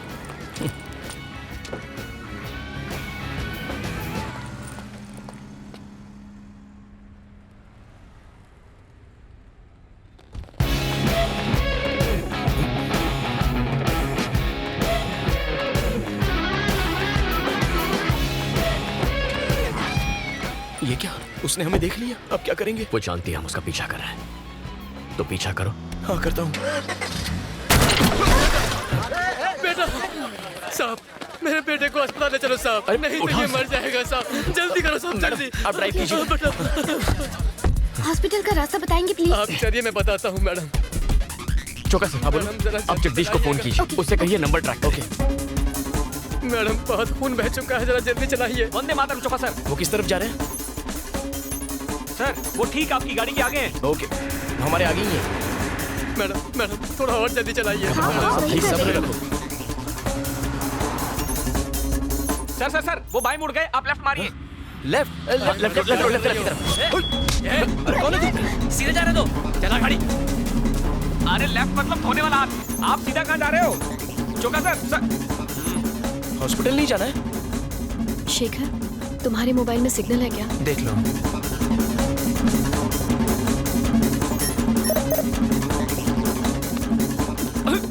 [SPEAKER 1] ये क्या? उसने हमें देख लिया, अब क्या करेंगे? वो जानती है हम उसका पीछा कर रहे हैं, तो पीछा करो।
[SPEAKER 17] हाँ करता हूँ।
[SPEAKER 3] बेटा साहब, मेरे बेटे को अस्पताल ले चलो साहब। नहीं तो ये मर जाएगा साहब। जल्दी करो साहब, जल्दी।
[SPEAKER 1] आप ड्राइव कीजिए।
[SPEAKER 5] हॉस्पिटल का रास्ता बताएंगे प्लीज?
[SPEAKER 3] आप चलिए, मैं बताता हूँ मैडम।
[SPEAKER 1] चौका सर, आप जगदीश को फोन कीजिए, उससे कहिए नंबर ट्रैक। ओके
[SPEAKER 3] मैडम, बहुत खून बह चुका है, जरा जल्दी चलाइए।
[SPEAKER 23] वंदे मातरम चौका सर।
[SPEAKER 1] वो किस तरफ जा रहे हैं?
[SPEAKER 23] सर वो ठीक आपकी गाड़ी के आगे हैं।
[SPEAKER 1] ओके, हमारे आगे ही है।
[SPEAKER 3] मैडम थोड़ा और जल्दी चलाइए।
[SPEAKER 1] प्लीज सब्र रखो।
[SPEAKER 23] सर वो बाएं मुड़ गए, आप लेफ्ट मारिए।
[SPEAKER 1] लेफ्ट की तरफ।
[SPEAKER 23] अरे कौन है तुम? सीधे जा रहे हो? चला गाड़ी। अरे लेफ्ट मतलब धोने वाला हाथ। आप सीधा कहाँ जा रहे हो? चौका सर।
[SPEAKER 1] हॉस्पिटल नहीं जाना है?
[SPEAKER 9] शेखर, तुम्हारे मोबाइल में सिग्नल है क्या?
[SPEAKER 4] देख लो।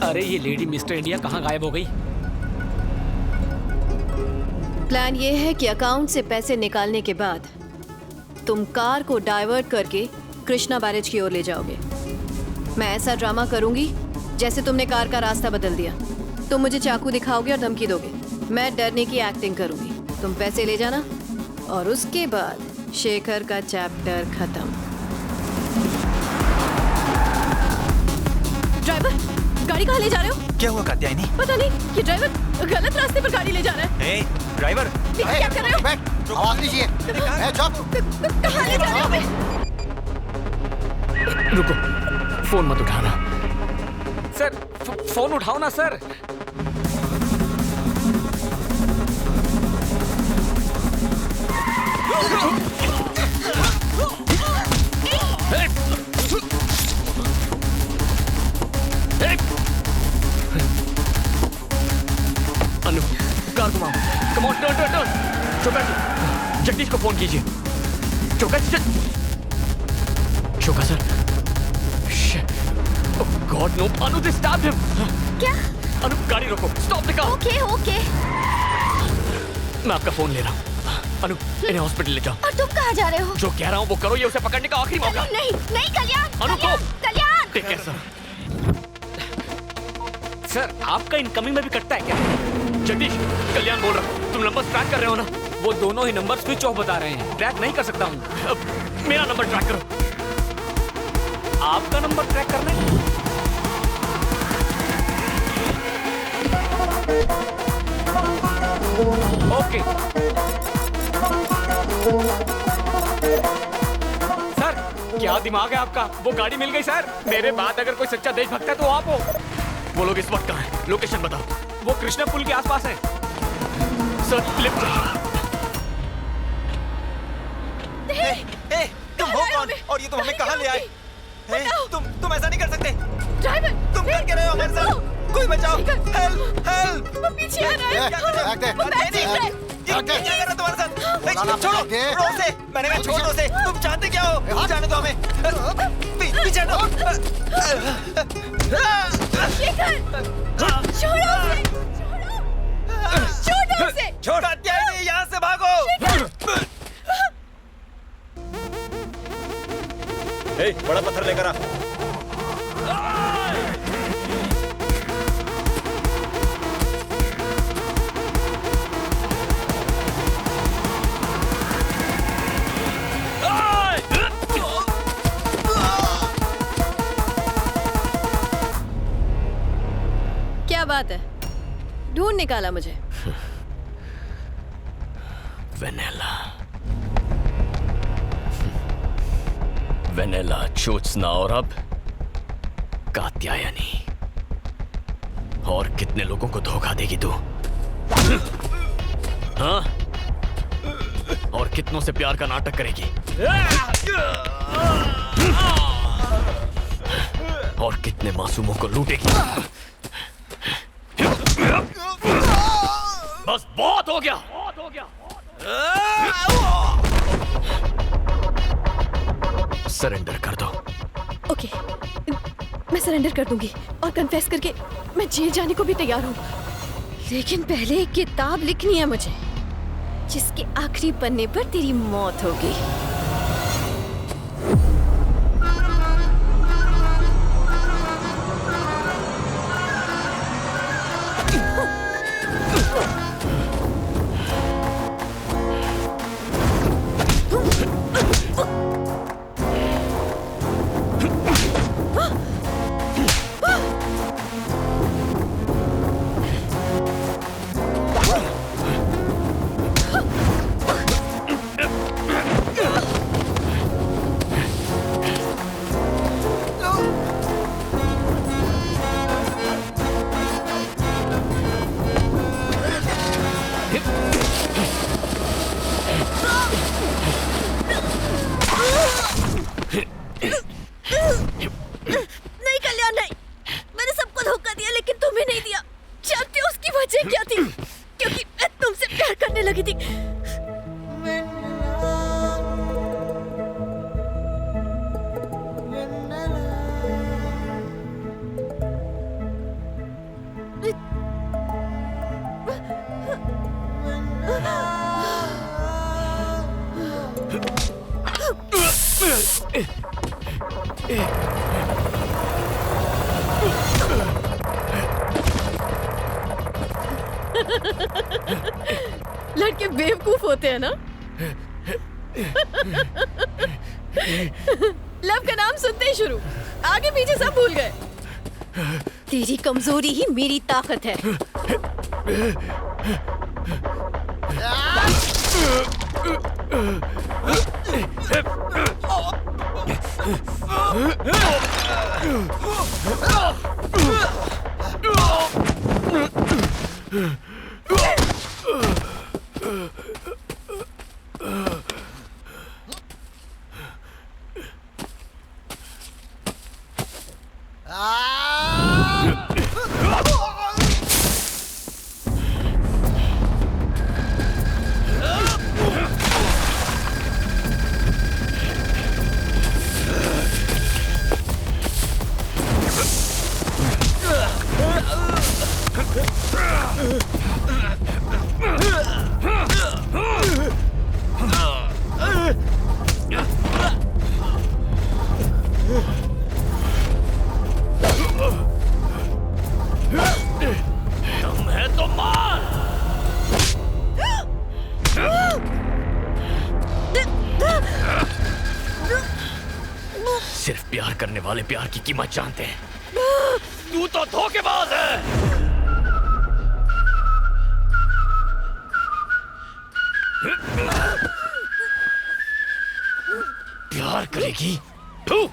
[SPEAKER 23] अरे ये लेडी मिस्टर इंडिया कहाँ गायब हो गई?
[SPEAKER 9] प्लान ये है कि अकाउंट से पैसे निकालने के बाद तुम कार को डाइवर्ट करके कृष्णा बैरेज की ओर ले जाओगे। मैं ऐसा ड्रामा करूंगी जैसे तुमने कार का रास्ता बदल दिया। तुम मुझे चाकू दिखाओगे और धमकी दोगे। मैं डरने की एक्टिंग करूंगी, तुम पैसे ले जाना और उसके बाद शेखर का चैप्टर खत्म। ड्राइवर, गाड़ी कहाँ ले जा रहे हो?
[SPEAKER 4] क्या हुआ कात्यायनी?
[SPEAKER 9] पता नहीं, ये ड्राइवर गलत रास्ते पर गाड़ी ले जा रहा है।
[SPEAKER 4] ड्राइवर,
[SPEAKER 9] क्या कर रहे हो?
[SPEAKER 19] आवाज दीजिए।
[SPEAKER 9] कहाँ ले जा रहे हो?
[SPEAKER 1] रुको, फोन मत उठाना।
[SPEAKER 23] सर फोन उठाओ ना सर।
[SPEAKER 1] अनु, कार घुमाओ। Come on, turn turn turn. चौका, जगदीश को फोन कीजिए। चौका sir. Oh God, no! Anu, they stabbed him.
[SPEAKER 5] क्या?
[SPEAKER 1] अनु, गाड़ी रोको। Stop the car.
[SPEAKER 5] ओके।
[SPEAKER 1] मैं आपका फोन ले रहा हूँ। अनु, इन्हें हॉस्पिटल ले जाओ।
[SPEAKER 5] और तुम कहाँ जा रहे हो?
[SPEAKER 1] जो कह रहा हूँ वो करो, ये उसे पकड़ने का आखिरी मौका।
[SPEAKER 5] नहीं कल्याण।
[SPEAKER 1] अनु को।
[SPEAKER 5] Kalyan.
[SPEAKER 1] Take care sir.
[SPEAKER 23] Sir आपका इनकमिंग में भी कटता है क्या?
[SPEAKER 1] जगदीश, कल्याण बोल रहा हूँ। तुम नंबर ट्रैक कर रहे हो ना?
[SPEAKER 23] वो दोनों ही नंबर स्विच ऑफ बता रहे हैं। ट्रैक नहीं कर सकता हूँ।
[SPEAKER 1] मेरा नंबर ट्रैक करो।
[SPEAKER 23] आपका नंबर ट्रैक करना है? ओके सर, क्या दिमाग है आपका? वो गाड़ी मिल गई सर। मेरे बाद अगर कोई सच्चा देशभक्त है तो आप हो।
[SPEAKER 1] वो लोग इस वक्त कहाँ हैं? लोकेशन बताओ।
[SPEAKER 23] वो कृष्णा पुल के आसपास है
[SPEAKER 1] सर। लिफ्ट।
[SPEAKER 4] तुम हो कौन? और ये तुम हमें कहाँ ले आए? तुम ऐसा नहीं कर सकते।
[SPEAKER 9] ड्राइवर,
[SPEAKER 4] तुम कर क्या रहे हो हमारे साथ? कोई बचाओ। हेल्प।
[SPEAKER 9] वो पीछे आ रहा है।
[SPEAKER 4] क्या कर रहे हो तुम्हारे साथ? छोड़ो उसे। मैंने कहा छोड़ो उसे। तुम जानते क्या हो? जाने दो हमें। पीछे हटो।
[SPEAKER 9] छोड़ो उसे।
[SPEAKER 4] छोड़ कात्यायनी, यहाँ से भागो।
[SPEAKER 7] बड़ा पत्थर लेकर आ।
[SPEAKER 9] क्या बात है? ढूंढ निकाला मुझे।
[SPEAKER 1] वेनेला, ज्योत्सना और अब कात्यायनी। और कितने लोगों को धोखा देगी तू? हाँ? और कितनों से प्यार का नाटक करेगी? और कितने मासूमों को लूटेगी? बस बहुत हो गया। सरेंडर कर दो।
[SPEAKER 9] ओके, मैं सरेंडर कर दूंगी और कन्फेस करके मैं जेल जाने को भी तैयार हूँ। लेकिन पहले एक किताब लिखनी है मुझे, जिसके आखिरी पन्ने पर तेरी मौत होगी। लड़के बेवकूफ होते हैं ना। लव का नाम सुनते ही शुरू, आगे पीछे सब भूल गए। तेरी कमजोरी ही मेरी ताकत है।
[SPEAKER 1] सिर्फ प्यार करने वाले प्यार की कीमत जानते हैं। तू तो धोखेबाज है। प्यार करेगी तू?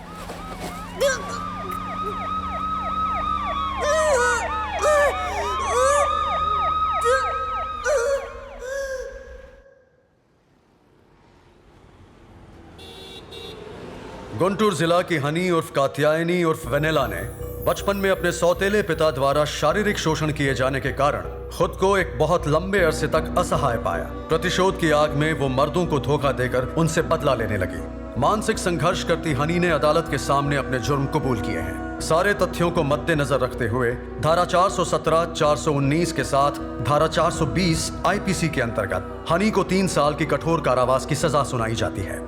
[SPEAKER 2] गुंटूर जिला की हनी उर्फ कात्यायनी उर्फ वेनेला ने बचपन में अपने सौतेले पिता द्वारा शारीरिक शोषण किए जाने के कारण खुद को एक बहुत लंबे अरसे तक असहाय पाया। प्रतिशोध की आग में वो मर्दों को धोखा देकर उनसे बदला लेने लगी। मानसिक संघर्ष करती हनी ने अदालत के सामने अपने जुर्म कबूल किए हैं। सारे तथ्यों को मद्देनजर रखते हुए धारा 417, 419 के साथ धारा 420 आईपीसी के अंतर्गत हनी को 3 साल की कठोर कारावास की सजा सुनाई जाती है।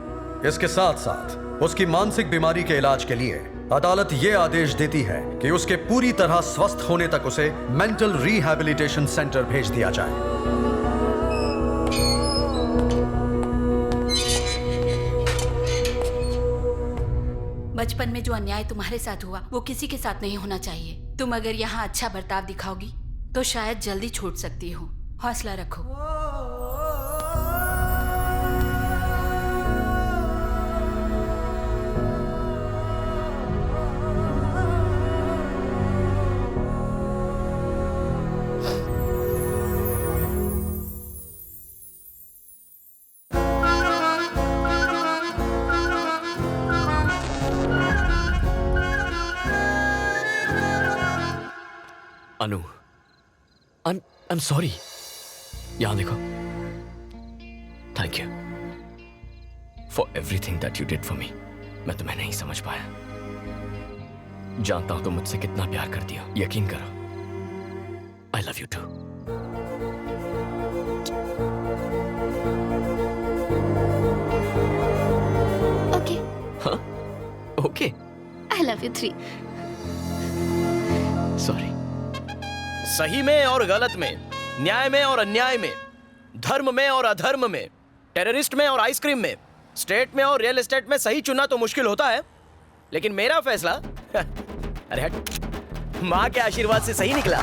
[SPEAKER 2] इसके साथ साथ उसकी मानसिक बीमारी के इलाज के लिए अदालत ये आदेश देती है कि उसके पूरी तरह स्वस्थ होने तक उसे मेंटल रिहैबिलिटेशन सेंटर भेज दिया जाए।
[SPEAKER 24] बचपन में जो अन्याय तुम्हारे साथ हुआ वो किसी के साथ नहीं होना चाहिए। तुम अगर यहाँ अच्छा बर्ताव दिखाओगी तो शायद जल्दी छूट सकती हो। हौसला रखो।
[SPEAKER 1] अनु, I'm sorry. यहां देखो। Thank you for everything that you did for me. मैं तुम्हें नहीं समझ पाया। जानता हूं तुम मुझसे कितना प्यार करती हो, यकीन करो। I love you too.
[SPEAKER 5] Okay
[SPEAKER 1] हाँ okay.
[SPEAKER 5] I love you 3।
[SPEAKER 1] Sorry.
[SPEAKER 17] सही में और गलत में, न्याय में और अन्याय में, धर्म में और अधर्म में, टेररिस्ट में और आइसक्रीम में, स्टेट में और रियल एस्टेट में सही चुनना तो मुश्किल होता है, लेकिन मेरा फैसला अरे हट, माँ के आशीर्वाद से सही निकला।